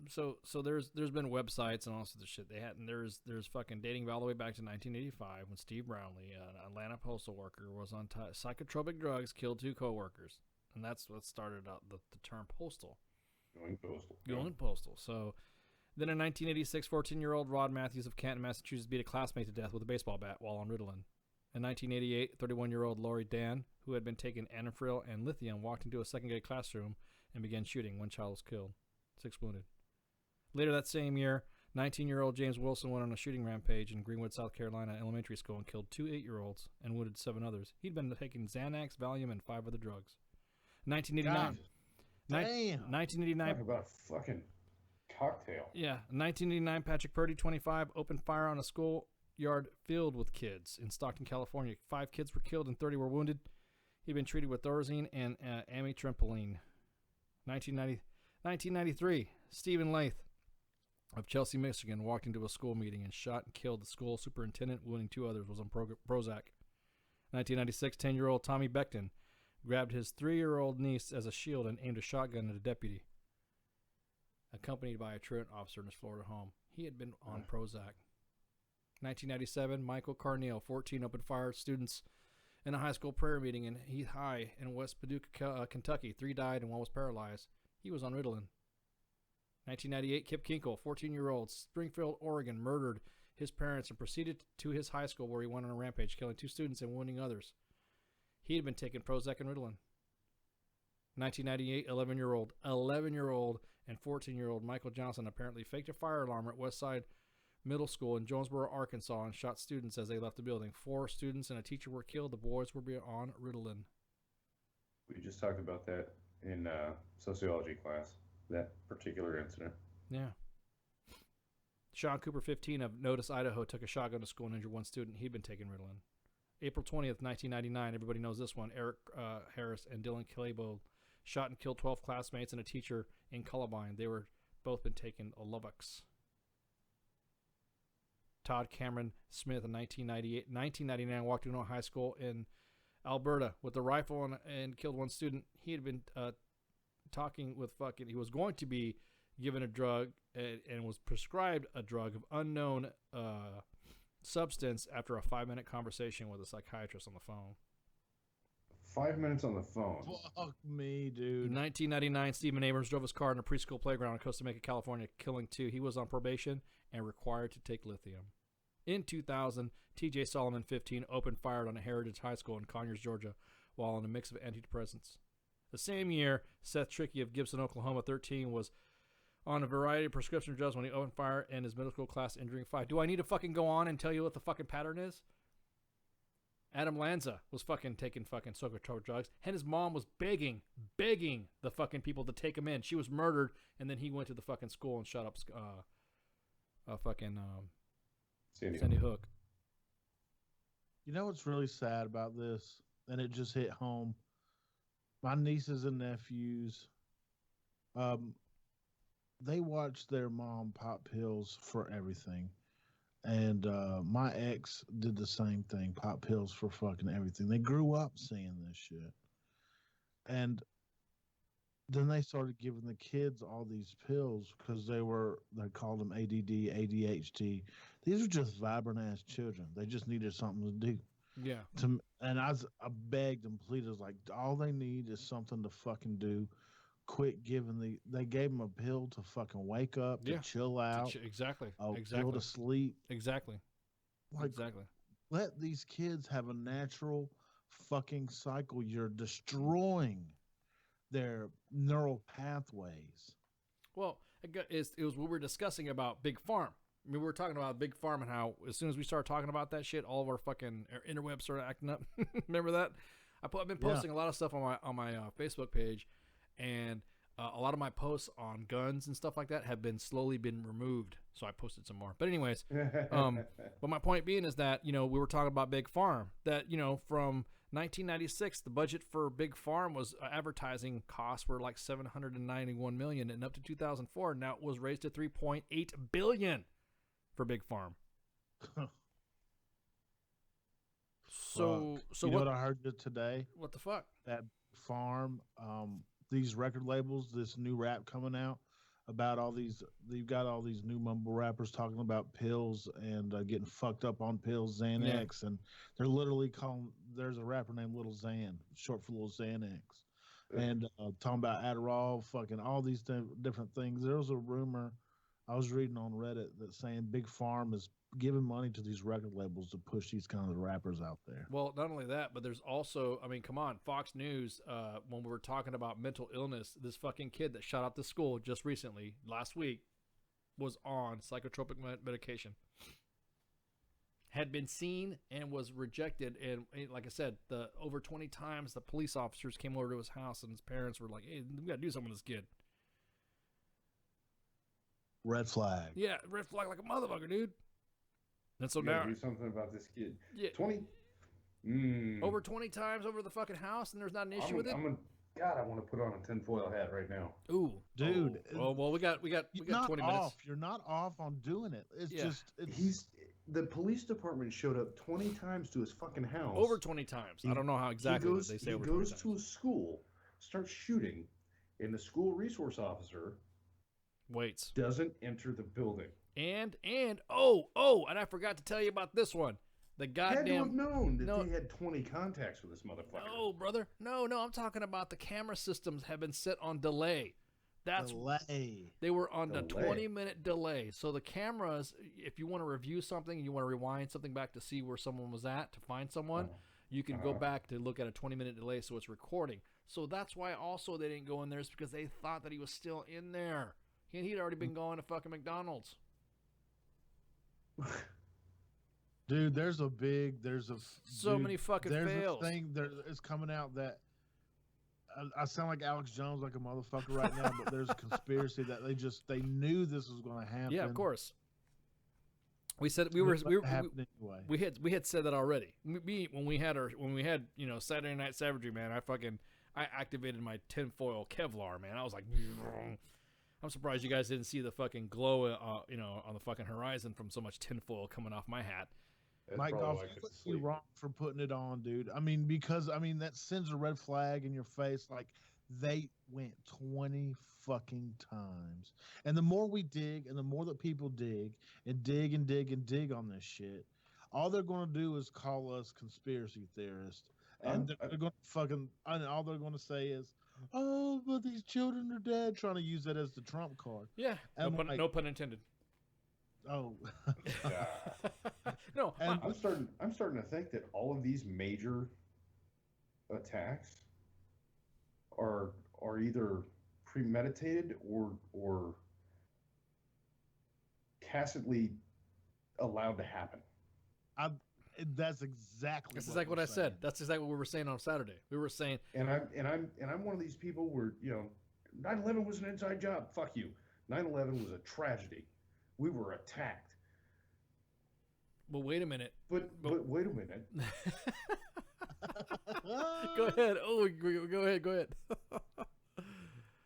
So there's been websites and all sorts of shit they had, and there's fucking dating all the way back to 1985 when Steve Brownlee, an Atlanta postal worker, was on psychotropic drugs, killed 2 coworkers, and that's what started out the term postal. Going postal. So then in 1986, 14-year-old Rod Matthews of Canton, Massachusetts, beat a classmate to death with a baseball bat while on Ritalin. In 1988, 31-year-old Lori Dan, who had been taking antifril and lithium, walked into a second-grade classroom and began shooting. 1 child was killed, 6 wounded. Later that same year, 19-year-old James Wilson went on a shooting rampage in Greenwood, South Carolina elementary school and killed 2 8-year-olds and wounded 7 others. He'd been taking Xanax, Valium, and 5 other drugs. 1989. Damn. 1989. Talk about a fucking cocktail. Yeah. 1989, Patrick Purdy, 25, opened fire on a schoolyard filled with kids in Stockton, California. 5 kids were killed and 30 were wounded. He'd been treated with Thorazine and amitriptyline. 1993, Stephen Lath of Chelsea, Michigan, walked into a school meeting and shot and killed the school superintendent, wounding 2 others, was on Prozac. 1996, 10-year-old Tommy Beckton grabbed his 3-year-old niece as a shield and aimed a shotgun at a deputy, accompanied by a truant officer in his Florida home. He had been on Prozac. 1997, Michael Carneal, 14, opened fire at students in a high school prayer meeting in Heath High in West Paducah, Kentucky. 3 died and 1 was paralyzed. He was on Ritalin. 1998, Kip Kinkle, 14-year-old, Springfield, Oregon, murdered his parents and proceeded to his high school where he went on a rampage, killing 2 students and wounding others. He had been taking Prozac and Ritalin. 1998, 11-year-old and 14-year-old Michael Johnson apparently faked a fire alarm at Westside Middle School in Jonesboro, Arkansas, and shot students as they left the building. 4 students and a teacher were killed. The boys were on Ritalin. We just talked about that in sociology class, that particular incident. Yeah. Sean Cooper, 15, of Notice, Idaho, took a shotgun to school and injured 1 student. He'd been taking Ritalin. April 20th, 1999, everybody knows this one. Eric Harris and Dylan Clabo shot and killed 12 classmates and a teacher in Columbine. They were both been taking Lovux. Todd Cameron Smith in 1999 walked into a high school in Alberta with a rifle and killed 1 student. He had been talking with he was going to be given a drug and was prescribed a drug of unknown substance after a 5-minute conversation with a psychiatrist on the phone. 5 minutes on the phone. Fuck me, dude. In 1999, Stephen Abrams drove his car in a preschool playground in Costa Mesa, California, killing 2. He was on probation and required to take lithium. In 2000, TJ Solomon, 15, opened fire on a Heritage High School in Conyers, Georgia, while on a mix of antidepressants. The same year, Seth Trickey of Gibson, Oklahoma, 13, was on a variety of prescription drugs when he opened fire and his middle school class, injuring 5. Do I need to fucking go on and tell you what the fucking pattern is? Adam Lanza was fucking taking fucking psychotropic drugs, and his mom was begging the fucking people to take him in. She was murdered, and then he went to the fucking school and shot up Sandy Hook. You know what's really sad about this? And it just hit home. My nieces and nephews, they watch their mom pop pills for everything. And my ex did the same thing, pop pills for fucking everything. They grew up seeing this shit. And then they started giving the kids all these pills because they called them ADD, ADHD. These are just vibrant ass children. They just needed something to do. Yeah. And I begged and pleaded, like, all they need is something to fucking do. Quit giving they gave them a pill to fucking wake up, to chill out. Exactly. A pill to sleep. Exactly. Exactly. Let these kids have a natural fucking cycle. You're destroying their neural pathways. Well, it was what we were discussing about Big Farm. I mean, we were talking about Big Farm and how as soon as we started talking about that shit, all of our fucking interwebs started acting up. Remember that? I've been posting a lot of stuff on my Facebook page, and a lot of my posts on guns and stuff like that have been slowly been removed. So I posted some more. But anyways, but my point being is that, we were talking about Big Farm. That, from 1996, the budget for Big Farm was advertising costs were like $791 million, and up to 2004, now it was raised to $3.8 billion for Big Farm. So you know what I heard today? What the fuck? That Farm, these record labels, this new rap coming out about all these. You've got all these new mumble rappers talking about pills and getting fucked up on pills, Xanax, and they're literally calling. There's a rapper named Little Xan, short for Little Xanax, and talking about Adderall, fucking all these different things. There was a rumor I was reading on Reddit that saying Big Farm is giving money to these record labels to push these kind of rappers out there. Well, not only that, but there's also, I mean, come on, Fox News, when we were talking about mental illness, this fucking kid that shot up the school just recently, last week, was on psychotropic medication. Had been seen and was rejected. And like I said, over 20 times the police officers came over to his house and his parents were like, hey, we got to do something with this kid. Red flag. Yeah, red flag like a motherfucker, dude. And so you now do something about this kid. Yeah. 20. Over 20 times over the fucking house, and there's not an issue with it. God, I want to put on a tinfoil hat right now. Ooh, dude. Oh, well, we got 20 minutes. You're not off on doing it. It's just the police department showed up 20 times to his fucking house. Over 20 times. I don't know how exactly they say over 20 times. He goes to a school, starts shooting, and the school resource officer waits. Doesn't enter the building. And and I forgot to tell you about this one. The goddamn had to have known that they had 20 contacts with this motherfucker. No, brother. No, I'm talking about the camera systems have been set on delay. That's delay. They were on a 20-minute delay. So the cameras, if you want to review something, you want to rewind something back to see where someone was at to find someone, you can go back to look at a 20-minute delay so it's recording. So that's why also they didn't go in there, is because they thought that he was still in there. He'd already been going to fucking McDonald's. Dude, there's many fucking fails. There's a thing that is coming out that I sound like Alex Jones, like a motherfucker right now, but there's a conspiracy that they knew this was going to happen. Yeah, of course. We said we had said that already. When we had Saturday Night Savagery, man, I activated my tinfoil Kevlar, man. I was like, I'm surprised you guys didn't see the fucking glow, on the fucking horizon from so much tinfoil coming off my hat. Mike Goff, you're wrong for putting it on, dude. I mean, because that sends a red flag in your face. Like, they went 20 fucking times, and the more we dig, and the more that people dig and dig and dig and dig on this shit, all they're going to do is call us conspiracy theorists, and they're going to fucking, and all they're going to say is, oh, but these children are dead, trying to use that as the trump card. Yeah, no pun intended. Oh, no. I'm starting to think that all of these major attacks are either premeditated or tacitly allowed to happen. That's exactly. That's exactly what I said. That's exactly what we were saying on Saturday. We were saying, and I'm one of these people where 9/11 was an inside job. Fuck you. 9/11 was a tragedy. We were attacked. Well, wait a minute. But wait a minute. Go ahead. Oh, go ahead.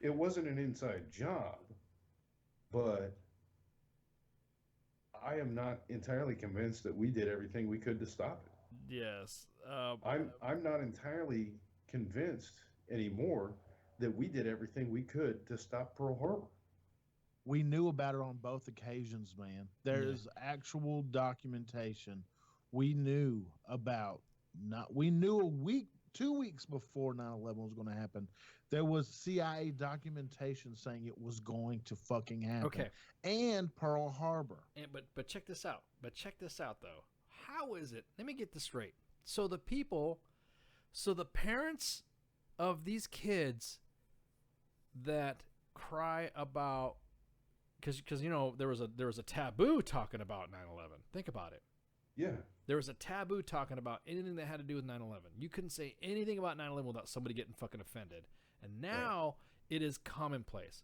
It wasn't an inside job, but I am not entirely convinced that we did everything we could to stop it. Yes. I'm not entirely convinced anymore that we did everything we could to stop Pearl Harbor. We knew about it on both occasions, man. There's actual documentation. We knew about we knew 2 weeks before 9/11 was going to happen. There was CIA documentation saying it was going to fucking happen. Okay. And Pearl Harbor. But check this out. Though. How is it? Let me get this straight. So the parents of these kids that cry about, because there was a taboo talking about 9/11. Think about it. Yeah. There was a taboo talking about anything that had to do with 9/11. You couldn't say anything about 9/11 without somebody getting fucking offended. And now it is commonplace.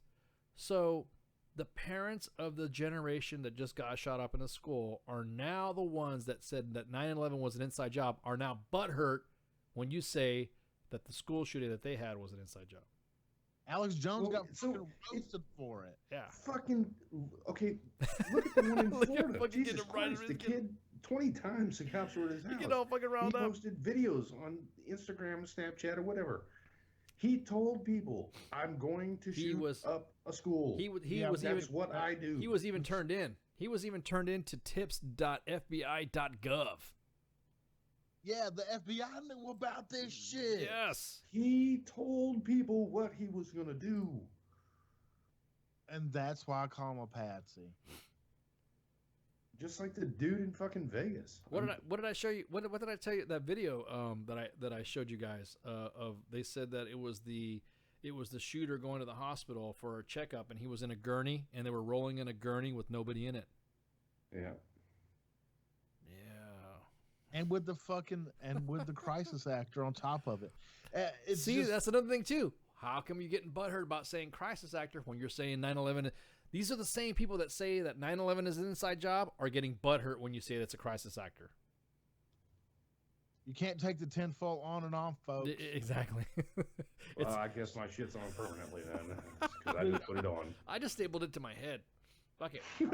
So the parents of the generation that just got shot up in a school are now the ones that said that 9/11 was an inside job, are now butthurt when you say that the school shooting that they had was an inside job. Alex Jones got fucking roasted for it. Yeah. Fucking, okay, look at the one in Florida. fucking Jesus get right Christ, the kid, 20 times the cops were at his house. Get all fucking riled up. He up. posted videos on Instagram, Snapchat, or whatever. He told people, I'm going to shoot up a school. That's what I do. He was even turned in. He was even turned in to tips.fbi.gov. Yeah, the FBI knew about this shit. Yes. He told people what he was going to do. And that's why I call him a patsy. Just like the dude in fucking Vegas. What did I show you? What did I tell you? That video that I showed you guys of, they said that it was the shooter going to the hospital for a checkup, and he was in a gurney, and they were rolling in a gurney with nobody in it. Yeah. And with the crisis actor on top of it. That's another thing too. How come you're getting butthurt about saying crisis actor when you're saying 9/11? These are the same people that say that 9/11 is an inside job are getting butthurt when you say that's a crisis actor. You can't take the tinfoil on and off, folks. Exactly. Well, I guess my shit's on permanently then, because I didn't put it on. I just stapled it to my head. Fuck it. You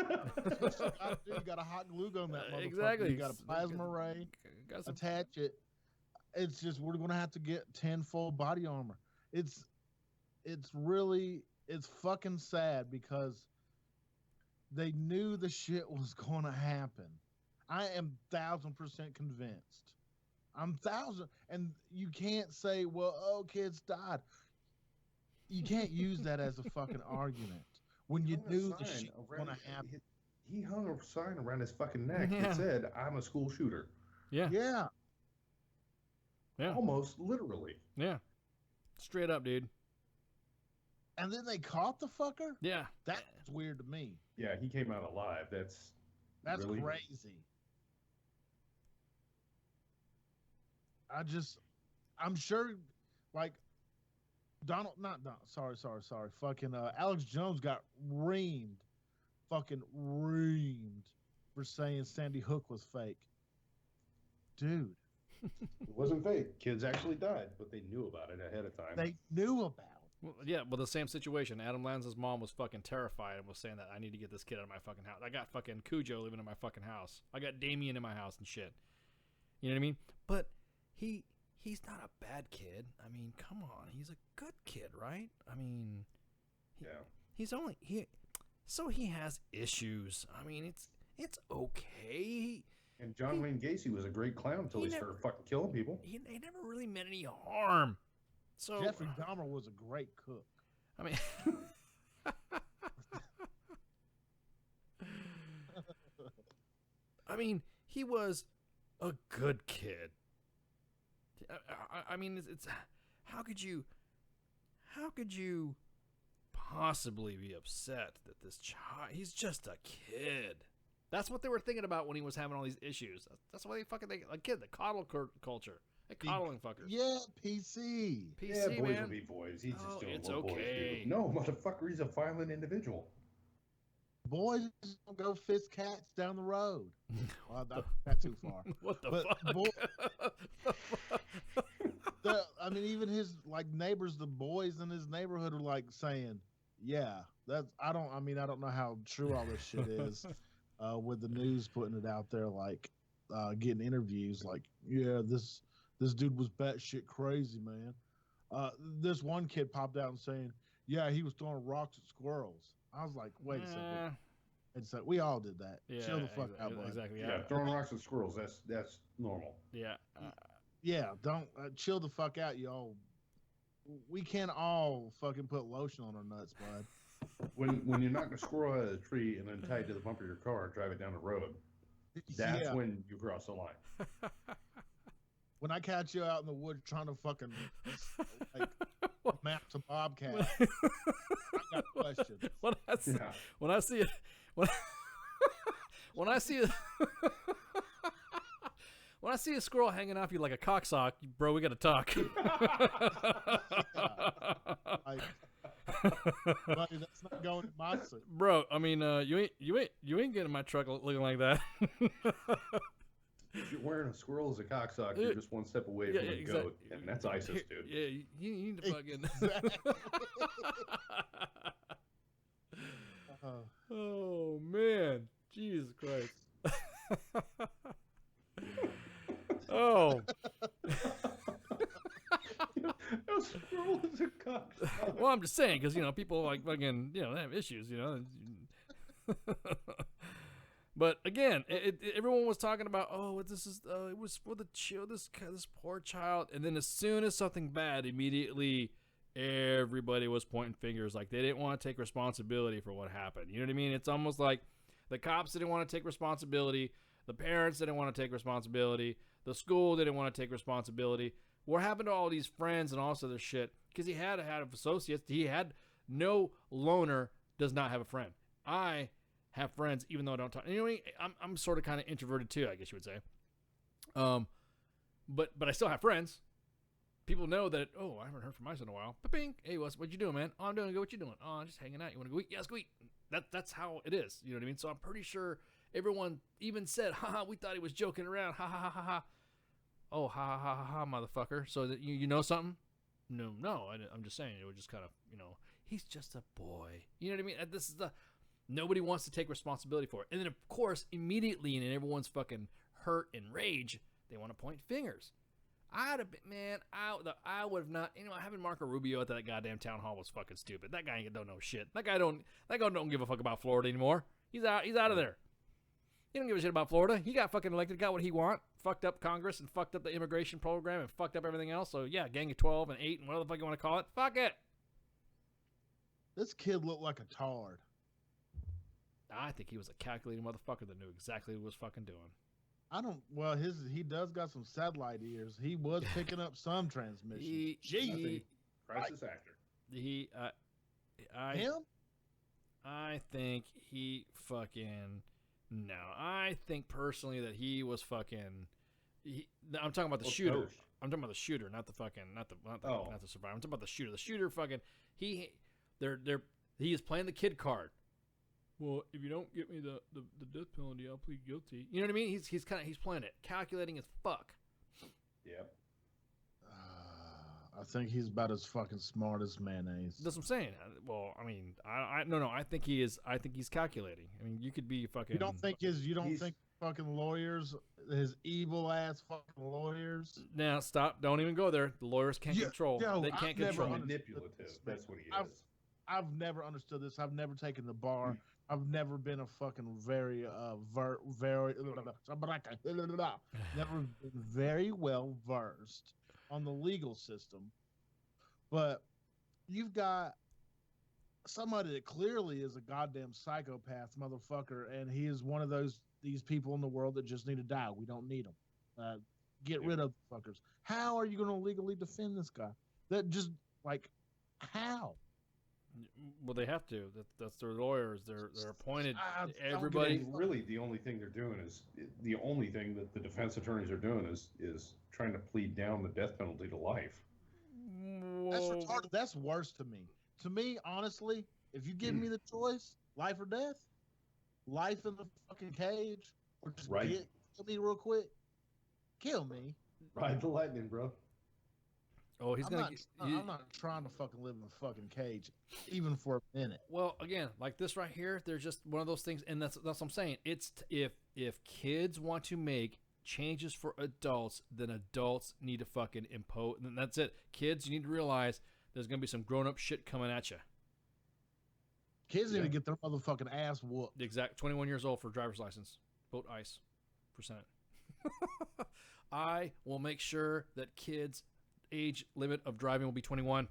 got a hot glue gun that motherfucker. Exactly. You got a plasma ray. Attach it. It's just, we're going to have to get tenfold body armor. It's fucking sad because they knew the shit was going to happen. I am 1,000% convinced. And you can't say, well, kids died. You can't use that as a fucking argument. When you knew the shit was going to happen. He hung a sign around his fucking neck that said, I'm a school shooter. Yeah. Yeah. Yeah. Almost literally. Yeah. Straight up, dude. And then they caught the fucker? Yeah. That's weird to me. Yeah, he came out alive. That's really crazy. I'm sure, like, fucking Alex Jones got fucking reamed for saying Sandy Hook was fake. Dude. It wasn't fake. Kids actually died, but they knew about it ahead of time. They knew about it. Well, yeah, the same situation. Adam Lanza's mom was fucking terrified and was saying that I need to get this kid out of my fucking house. I got fucking Cujo living in my fucking house. I got Damien in my house and shit. You know what I mean? But he's not a bad kid. I mean, come on. He's a good kid, right? I mean, he has issues. I mean, it's okay. And John Wayne Gacy was a great clown until he started fucking killing people. He never really meant any harm. So Jeffrey Dahmer was a great cook. I mean, he was a good kid. I mean, it's how could you possibly be upset that this child? He's just a kid. That's what they were thinking about when he was having all these issues. That's why they fucking a kid, the coddle culture, the coddling fuckers. Yeah, PC. Yeah, boys man. will be boys. He's just doing it's what boys okay. do. No, motherfucker, he's a violent individual. Boys don't go fist cats down the road. Well, not too far. What the fuck? I mean, even his neighbors, the boys in his neighborhood are saying, "Yeah, that's." I don't know how true all this shit is. With the news putting it out there, getting interviews, yeah, this dude was batshit crazy, man. This one kid popped out and saying, "Yeah, he was throwing rocks at squirrels." I was like, "Wait a second." It's like we all did that. Yeah, Chill the fuck out, bud. exactly. Yeah, throwing rocks at squirrels. That's normal. Yeah. Yeah, don't chill the fuck out, y'all. We can't all fucking put lotion on our nuts, bud. When you knock a squirrel out of the tree and then tie it to the bumper of your car and drive it down the road, that's when you cross the line. When I catch you out in the woods trying to fucking map to bobcat, I got questions. When I see it, when I see it. When I see a squirrel hanging off you like a cocksock, bro, we gotta talk. Buddy, that's not going in my suit. Bro, I mean, you ain't getting in my truck looking like that. If you're wearing a squirrel as a cocksock, you're just one step away from a goat, and that's ISIS, dude. Yeah, you need to fucking. Oh man, Jesus Christ. Oh. A squirrel is a cocksock. Well, I'm just saying, because, people fucking, they have issues, But again, everyone was talking about, this is, it was for the child, this poor child. And then as soon as something bad, immediately everybody was pointing fingers. Like they didn't want to take responsibility for what happened. You know what I mean? It's almost like the cops didn't want to take responsibility. The parents didn't want to take responsibility. The school didn't want to take responsibility. What happened to all these friends and all this other shit? Because he had associates. He had no loner does not have a friend. I have friends even though I don't talk. Anyway, I'm sort of kind of introverted too, I guess you would say. But I still have friends. People know that, I haven't heard from my son in a while. Ba-bing. Hey, what you doing, man? Oh, I'm doing good. What you doing? Oh, I'm just hanging out. You want to go eat? Yes, go eat. That's how it is. You know what I mean? So I'm pretty sure everyone even said, haha, we thought he was joking around. Ha, ha, ha, ha, ha. Oh, ha, ha, ha, ha, ha, motherfucker. So that you know something? No, I'm just saying. It was just kind of, he's just a boy. You know what I mean? This is nobody wants to take responsibility for it. And then, of course, immediately in everyone's fucking hurt and rage, they want to point fingers. I would have not, having Marco Rubio at that goddamn town hall was fucking stupid. That guy don't know shit. That guy don't give a fuck about Florida anymore. He's out of there. He don't give a shit about Florida. He got fucking elected, got what he want, fucked up Congress and fucked up the immigration program and fucked up everything else. So yeah, gang of 12 and 8 and whatever the fuck you want to call it. Fuck it. This kid looked like a tard. I think he was a calculating motherfucker that knew exactly what he was fucking doing. He does got some satellite ears. He was picking up some transmissions. Crisis actor. Him? I think he fucking no. I think personally that he was fucking. I'm talking about the shooter. Coach? I'm talking about the shooter, not the fucking, not the survivor. I'm talking about the shooter. The shooter fucking he is playing the kid card. Well, if you don't get me the death penalty, I'll plead guilty. You know what I mean? He's playing it, calculating as fuck. Yep. I think he's about as fucking smart as mayonnaise. That's what I'm saying. Well, I mean, I think he is. I think he's calculating. I mean, you could be fucking. You don't think fucking lawyers, his evil ass fucking lawyers. Now stop! Don't even go there. The lawyers can't control. They can't control. Manipulative. That's what he is. I've never understood this. I've never taken the bar. I've never been a fucking very never been very well versed on the legal system. But you've got somebody that clearly is a goddamn psychopath motherfucker, and he is one of these people in the world that just need to die. We don't need them. Get rid of the fuckers. How are you going to legally defend this guy? That just like how? Well, they have to. That's their lawyers. They're appointed. I Everybody. mean, really, the only thing they're doing is the only thing that the defense attorneys are doing is trying to plead down the death penalty to life. That's retarded. That's worse to me. To me, honestly, if you give me the choice, life or death, life in the fucking cage, or just kill me real quick, kill me. Ride the lightning, bro. Oh, I'm not trying to fucking live in a fucking cage, even for a minute. Well, again, like this right here, they're just one of those things, and that's what I'm saying. It's if kids want to make changes for adults, then adults need to fucking impose, and that's it. Kids, you need to realize there's gonna be some grown up shit coming at you. Kids need to get their motherfucking ass whooped. Exact. 21 years old for driver's license, boat ice, percent. I will make sure that kids' age limit of driving will be 21.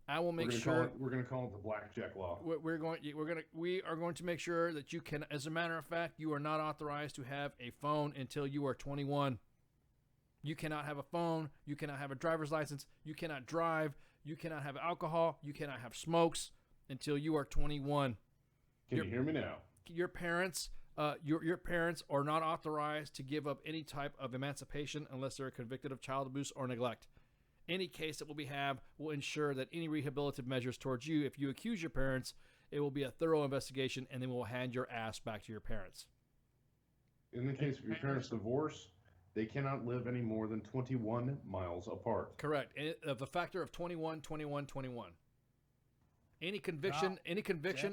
I will make sure we're going to call it the blackjack law. We are going to make sure that you can. As a matter of fact, you are not authorized to have a phone until you are 21. You cannot have a phone. You cannot have a driver's license. You cannot drive. You cannot have alcohol. You cannot have smokes until you are 21. Can you hear me now? Your parents. Your parents are not authorized to give up any type of emancipation unless they're convicted of child abuse or neglect. Any case that will ensure that any rehabilitative measures towards you, if you accuse your parents, it will be a thorough investigation, and then we'll hand your ass back to your parents. In the case of your parents' divorce, they cannot live any more than 21 miles apart. Correct. Of a factor of 21, 21, 21. Any conviction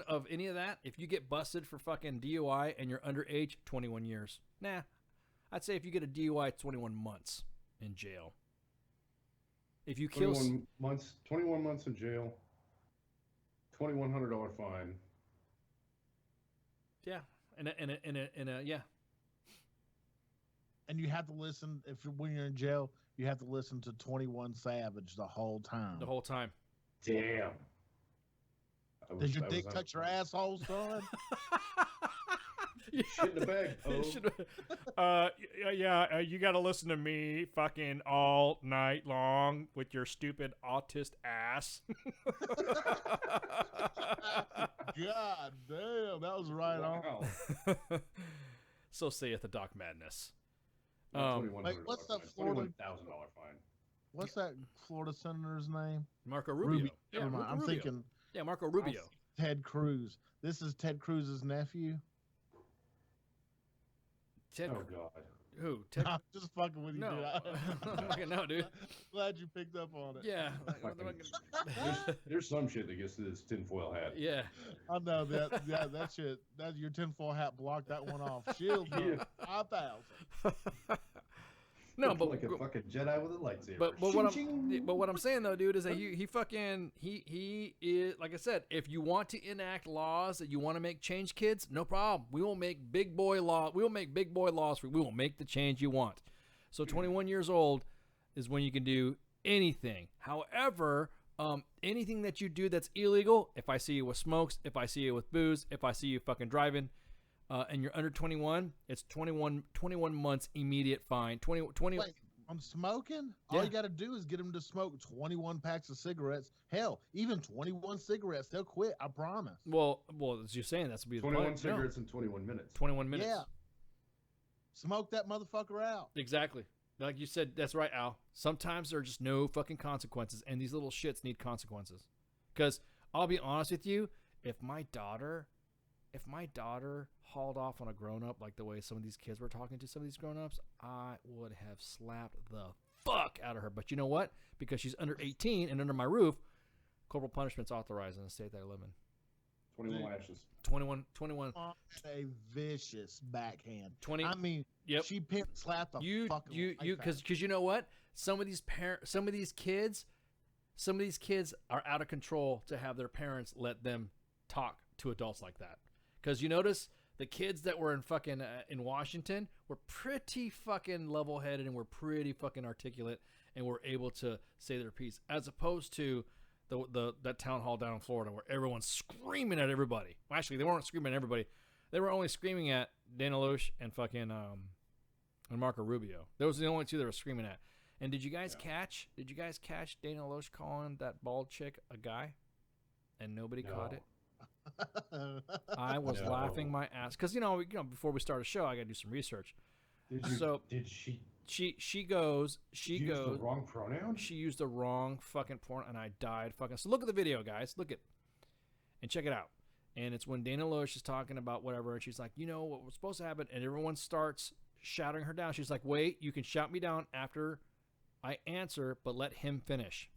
of any of that, if you get busted for fucking DUI and you're underage, 21 years. Nah. I'd say if you get a DUI, 21 months in jail. If you kill 21 months in jail, $2,100 fine. Yeah. Yeah. And you have to listen when you're in jail, you have to listen to 21 Savage the whole time. The whole time. Damn. Does your dick touch your asshole, son? Shit in the bag. You got to listen to me fucking all night long with your stupid autist ass. God damn, that was right on. So saith the Doc Madness. What's that Florida $21,000 fine? What's that Florida senator's name? Marco Rubio. Yeah, I'm Rubio. thinking. Yeah, Marco Rubio. Ted Cruz. This is Ted Cruz's nephew. Oh God. Who? Ted? I'm just fucking with you, dude. No, dude. Glad you picked up on it. Yeah. There's some shit that gets to this tinfoil hat. Yeah. I know that. Yeah, that shit. That your tinfoil hat blocked that one off. Shield 5,000. No, but like a fucking Jedi with a lightsaber. But what I'm saying though, dude, is that he is, like I said, if you want to enact laws that you want to make change kids, no problem. We will make big boy law. We will make big boy laws for you. We will make the change you want. So 21 years old is when you can do anything. However, anything that you do that's illegal, if I see you with smokes, if I see you with booze, if I see you fucking driving, and you're under 21, it's 21 months immediate fine. 20. Wait, I'm smoking? Yeah. All you got to do is get them to smoke 21 packs of cigarettes. Hell, even 21 cigarettes. They'll quit, I promise. Well, as you're saying, that's 21 cigarettes in 21 minutes. 21 minutes. Yeah. Smoke that motherfucker out. Exactly. Like you said, that's right, Al. Sometimes there are just no fucking consequences, and these little shits need consequences. Because I'll be honest with you, if my daughter hauled off on a grown-up like the way some of these kids were talking to some of these grown-ups, I would have slapped the fuck out of her. But you know what? Because she's under 18 and under my roof, corporal punishment's authorized in the state that I live in. 21 lashes. 21. A vicious backhand. 20. I mean, yep. She pimp slapped the fucking because you know what? Some of these kids are out of control to have their parents let them talk to adults like that. Because you notice the kids that were in fucking in Washington were pretty fucking level-headed and were pretty fucking articulate and were able to say their piece, as opposed to that town hall down in Florida where everyone's screaming at everybody. Well, actually, they weren't screaming at everybody. They were only screaming at Dana Loesch and fucking and Marco Rubio. Those are the only two that were screaming at. And did you guys catch Dana Loesch calling that bald chick a guy? And nobody caught it. I was laughing my ass because before we start a show, I got to do some research. Did she? She goes. The wrong pronoun. She used the wrong fucking porn, and I died fucking. So look at the video, guys. Look it, and check it out. And it's when Dana Loesch is talking about whatever, and she's like, what was supposed to happen, and everyone starts shouting her down. She's like, wait, you can shout me down after I answer, but let him finish.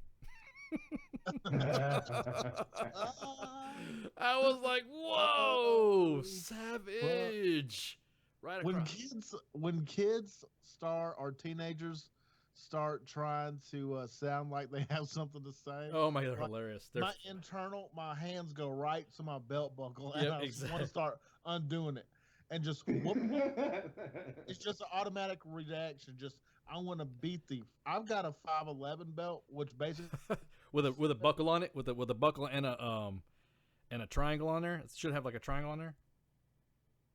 I was like, whoa, savage. Right across. When kids or teenagers start trying to sound like they have something to say. Oh my God, they're hilarious. My hands go right to my belt buckle, and I just want to start undoing it, and just whoop. It's just an automatic reaction. Just I want to beat the. I've got a 5'11" belt, which basically with a buckle on it, with a buckle and a triangle on there. It should have like a triangle on there.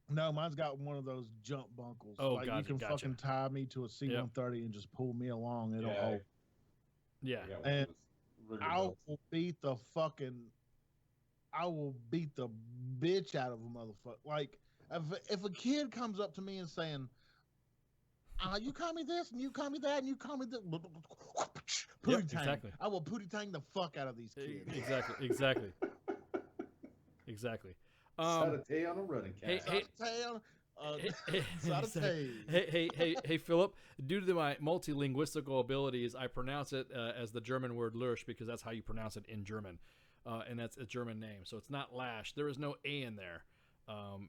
No, mine's got one of those jump buckles. Oh, like you can fucking tie me to a C-130 and just pull me along. It'll hold. Yeah. And I will beat the bitch out of a motherfucker. Like if a kid comes up to me and saying, you call me this and you call me that and you call me this, pootie tang. Exactly. I will pootie tang the fuck out of these kids. Exactly. Satay on a running cat. Hey, Philip. Due to my multilinguistical abilities, I pronounce it as the German word Lurch because that's how you pronounce it in German, and that's a German name. So it's not Lash. There is no A in there.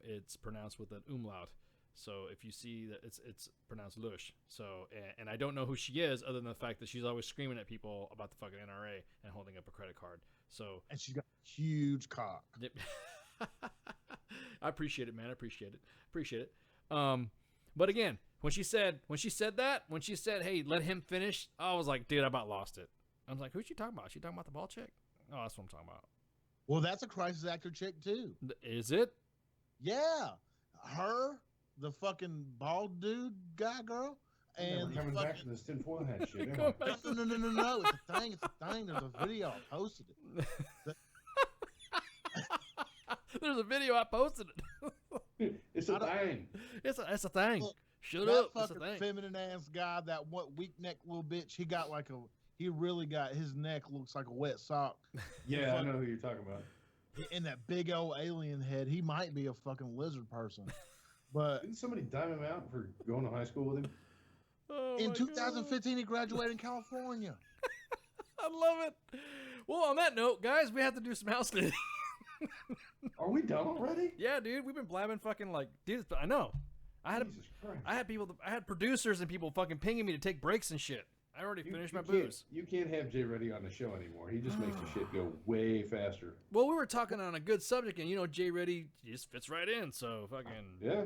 It's pronounced with an umlaut. So if you see that it's pronounced Lush. So and I don't know who she is other than the fact that she's always screaming at people about the fucking NRA and holding up a credit card. So and she's got a huge cock. I appreciate it, man. I appreciate it. But again, when she said, hey, let him finish, I was like, dude, I about lost it. I was like, who's she talking about? She talking about the ball chick? Oh, that's what I'm talking about. Well, that's a crisis actor chick too. Is it? Yeah. Her, the fucking bald dude guy girl. And coming back to this tinfoil hat shit. No. It's a thing. There's a video. I posted it. There's a video. I posted it. It's a thing. It's a thing. Look, Shut up. It's a fucking thing. Feminine ass guy, that weak neck little bitch. He really got his neck looks like a wet sock. Yeah, I know who you're talking about. And that big old alien head. He might be a fucking lizard person. But didn't somebody dime him out for going to high school with him? Oh in 2015, he graduated in California. I love it. Well, on that note, guys, we have to do some house cleaning. Are we done already? Yeah, dude. We've been blabbing fucking like, dude. I know. I had producers and people fucking pinging me to take breaks and shit. I already finished my booze. You can't have Jay Reddy on the show anymore. He just makes the shit go way faster. Well, we were talking on a good subject, and Jay Reddy just fits right in. So fucking yeah.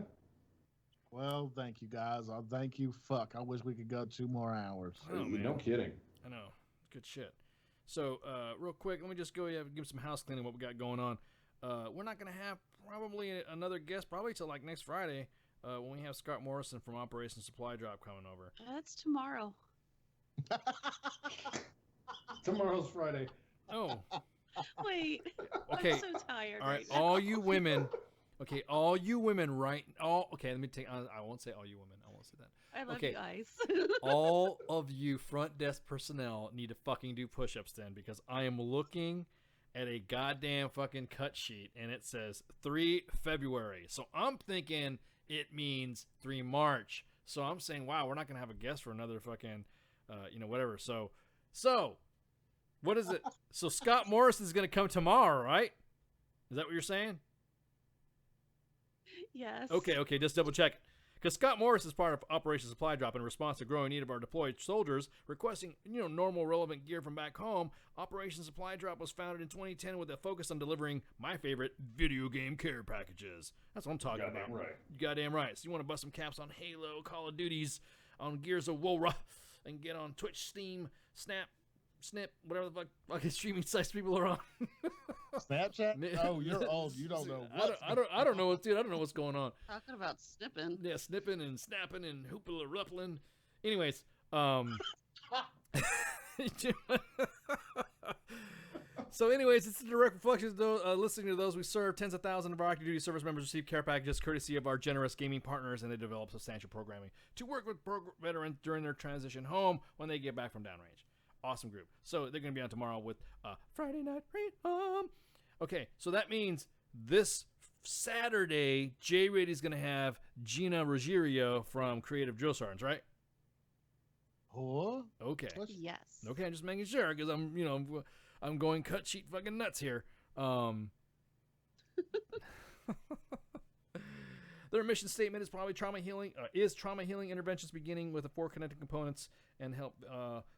Well, thank you guys. I'll thank you. Fuck, I wish we could go 2 more hours. Oh, no kidding. I know. Good shit. So, real quick, let me just go give some house cleaning. What we got going on? We're not gonna have probably another guest probably till like next Friday when we have Scott Morrison from Operation Supply Drop coming over. That's tomorrow. Tomorrow's Friday. Oh. Wait. Okay. I'm so tired. All right, all you women. Okay, all you women, right? Okay, let me take. I won't say all you women. I won't say that. I love okay. you guys. All of you front desk personnel need to fucking do push-ups then, because I am looking at a goddamn fucking cut sheet and it says 3 February. So I'm thinking it means 3 March. So I'm saying, wow, we're not gonna have a guest for another fucking, whatever. So, what is it? So Scott Morrison is gonna come tomorrow, right? Is that what you're saying? Yes. Okay, just double check. Because Scott Morris is part of Operation Supply Drop in response to growing need of our deployed soldiers requesting, normal relevant gear from back home. Operation Supply Drop was founded in 2010 with a focus on delivering my favorite video game care packages. That's what I'm talking about. Right. You goddamn right. So you want to bust some caps on Halo, Call of Duties, on Gears of War, and get on Twitch, Steam, Snap, Snip, whatever the fucking streaming sites people are on. Snapchat? Oh, you're old. You don't know. I don't know, dude. I don't know what's going on. Talking about snipping. Yeah, snipping and snapping and hoopla ruppling. Anyways, so anyways, it's a direct reflection of those, listening to those we serve. Tens of thousands of our active duty service members receive care packages courtesy of our generous gaming partners, and they develop substantial programming to work with veterans during their transition home when they get back from downrange. Awesome group. So they're going to be on tomorrow with Friday Night Freedom. Okay, so that means this Saturday, J-Rady's going to have Gina Ruggiero from Creative Drill Sergeants, right? Oh, okay. Yes. Okay, I'm just making sure because I'm going cut sheet fucking nuts here. Their mission statement is probably trauma healing interventions beginning with the 4 connected components and help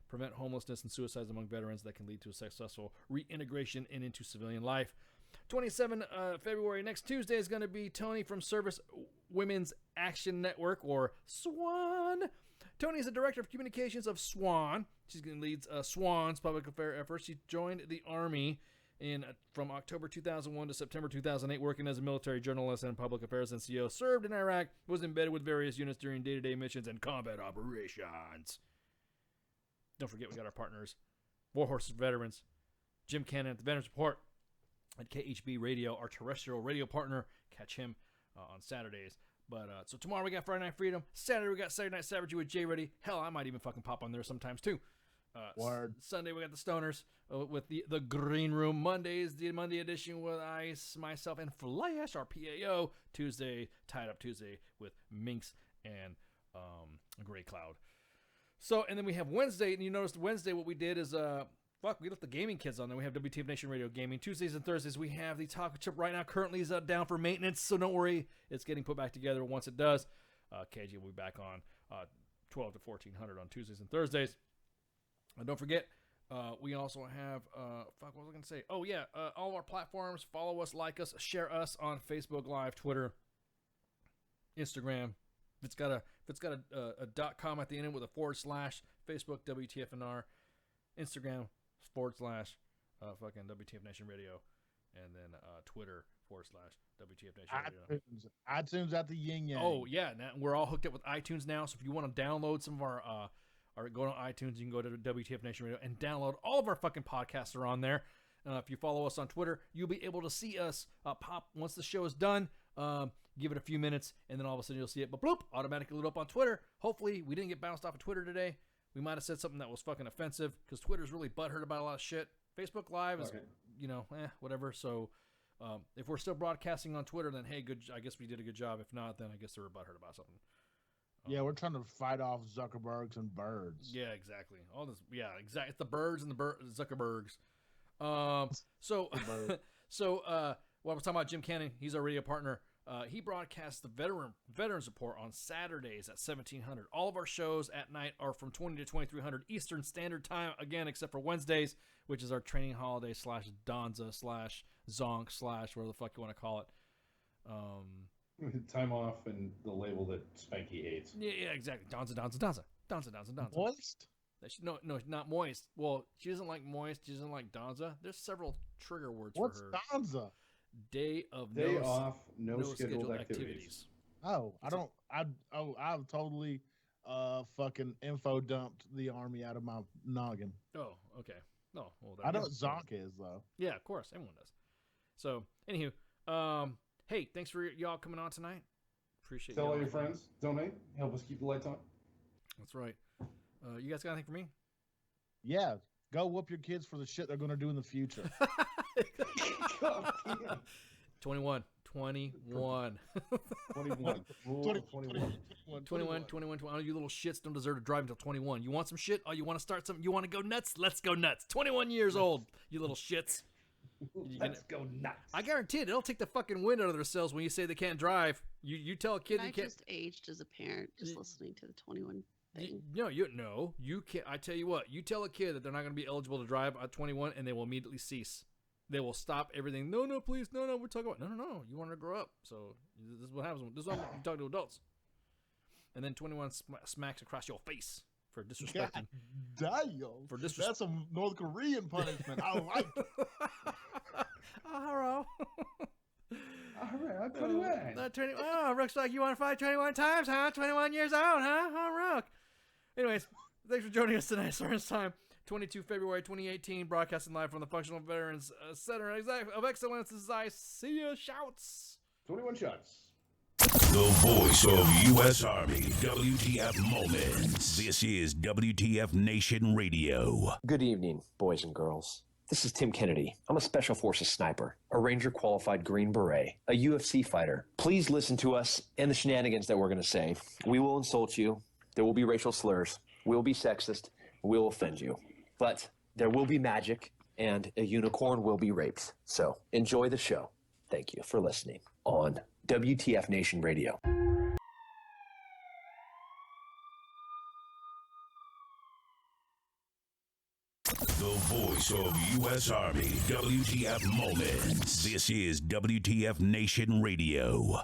prevent homelessness and suicides among veterans that can lead to a successful reintegration and into civilian life. 27 February, next Tuesday, is going to be Tony from Service Women's Action Network, or SWAN. Tony is the Director of Communications of SWAN. She's going to lead SWAN's public affair efforts. She joined the Army from October 2001 to September 2008, working as a military journalist and public affairs NCO. Served in Iraq, was embedded with various units during day-to-day missions and combat operations. Don't forget, we got our partners, Warhorse Veterans, Jim Cannon at the Veterans Report, at KHB Radio, our terrestrial radio partner. Catch him on Saturdays. But so tomorrow we got Friday Night Freedom. Saturday we got Saturday Night Savagery with Jay Ready. Hell, I might even fucking pop on there sometimes too. Word. Sunday we got the Stoners with the Green Room. Monday is the Monday edition with Ice, myself, and Flash, our PAO. Tuesday, Tied Up Tuesday with Minx and Gray Cloud. So, and then we have Wednesday, and you noticed Wednesday what we did is we left the gaming kids on there. We have WTF Nation Radio Gaming. Tuesdays and Thursdays, we have the Taco Chip right now. Currently is down for maintenance, so don't worry. It's getting put back together once it does. KG will be back on 12 to 1400 on Tuesdays and Thursdays. And don't forget, we also have, what was I going to say? Oh, yeah, all of our platforms. Follow us, like us, share us on Facebook Live, Twitter, Instagram. If it's got a .com at the end with a / Facebook WTFNR, Instagram / fucking WTF Nation Radio, and then Twitter / WTF Nation Radio. iTunes at the yin yang. Oh yeah, now we're all hooked up with iTunes now. So if you want to download some of our go to iTunes, you can go to WTF Nation Radio and download all of our fucking podcasts are on there. If you follow us on Twitter, you'll be able to see us pop once the show is done. Give it a few minutes, and then all of a sudden you'll see it, but bloop, automatically lit up on Twitter. Hopefully, we didn't get bounced off of Twitter today. We might have said something that was fucking offensive, because Twitter's really butthurt about a lot of shit. Facebook Live is, whatever. So, if we're still broadcasting on Twitter, then hey, good. I guess we did a good job. If not, then I guess they were butthurt about something. Yeah, we're trying to fight off Zuckerbergs and birds. Yeah, exactly. All this, yeah, exactly. It's the birds and the Zuckerbergs. So while we're talking about Jim Cannon, he's our radio partner. He broadcasts the Veterans Report on Saturdays at 1700. All of our shows at night are from 20 to 2300 Eastern Standard Time, again, except for Wednesdays, which is our training holiday / Donza / Zonk / whatever the fuck you want to call it. Time off and the label that Spanky hates. Yeah, exactly. Donza. Moist? No, not moist. Well, she doesn't like moist. She doesn't like Donza. There's several trigger words What's for her. What's Donza? Day off, no scheduled activities. Oh, I've totally fucking info dumped the Army out of my noggin. Oh, okay. No, well, I know what Zonk is though. Yeah, of course, everyone does. So, anywho, hey, thanks for y'all coming on tonight. Appreciate it. Tell all your friends, donate, help us keep the lights on. That's right. You guys got anything for me? Yeah, go whoop your kids for the shit they're going to do in the future. 21. All you little shits don't deserve to drive until 21. You want some shit? Oh, you want to start something? You want to go nuts? Let's go nuts. 21 years old, you little shits. Let's go nuts. I guarantee it. It'll take the fucking wind out of their sails when you say they can't drive. You tell a kid you can't. I just aged as a parent, just listening to the 21 thing. You can't. I tell you what. You tell a kid that they're not going to be eligible to drive at 21, and they will immediately cease. They will stop everything. No, please, no. We're talking about no. You want to grow up. So this is what happens. This is what I'm talking to adults. And then 21 smacks across your face for disrespecting. Damn. That's a North Korean punishment. I like it. Rook's like, you want to fight 21 times, huh? 21 years old, huh? Oh, Rook. Anyways, thanks for joining us tonight. Starting time, 22 February 2018, broadcasting live from the Functional Veterans Center of Excellence. This is ICEA Shouts. 21 shots. The voice of U.S. Army, WTF Moments. This is WTF Nation Radio. Good evening, boys and girls. This is Tim Kennedy. I'm a Special Forces sniper, a Ranger qualified Green Beret, a UFC fighter. Please listen to us and the shenanigans that we're going to say. We will insult you. There will be racial slurs. We will be sexist. We will offend you. But there will be magic, and a unicorn will be raped. So enjoy the show. Thank you for listening on WTF Nation Radio. The voice of U.S. Army, WTF Moments. This is WTF Nation Radio.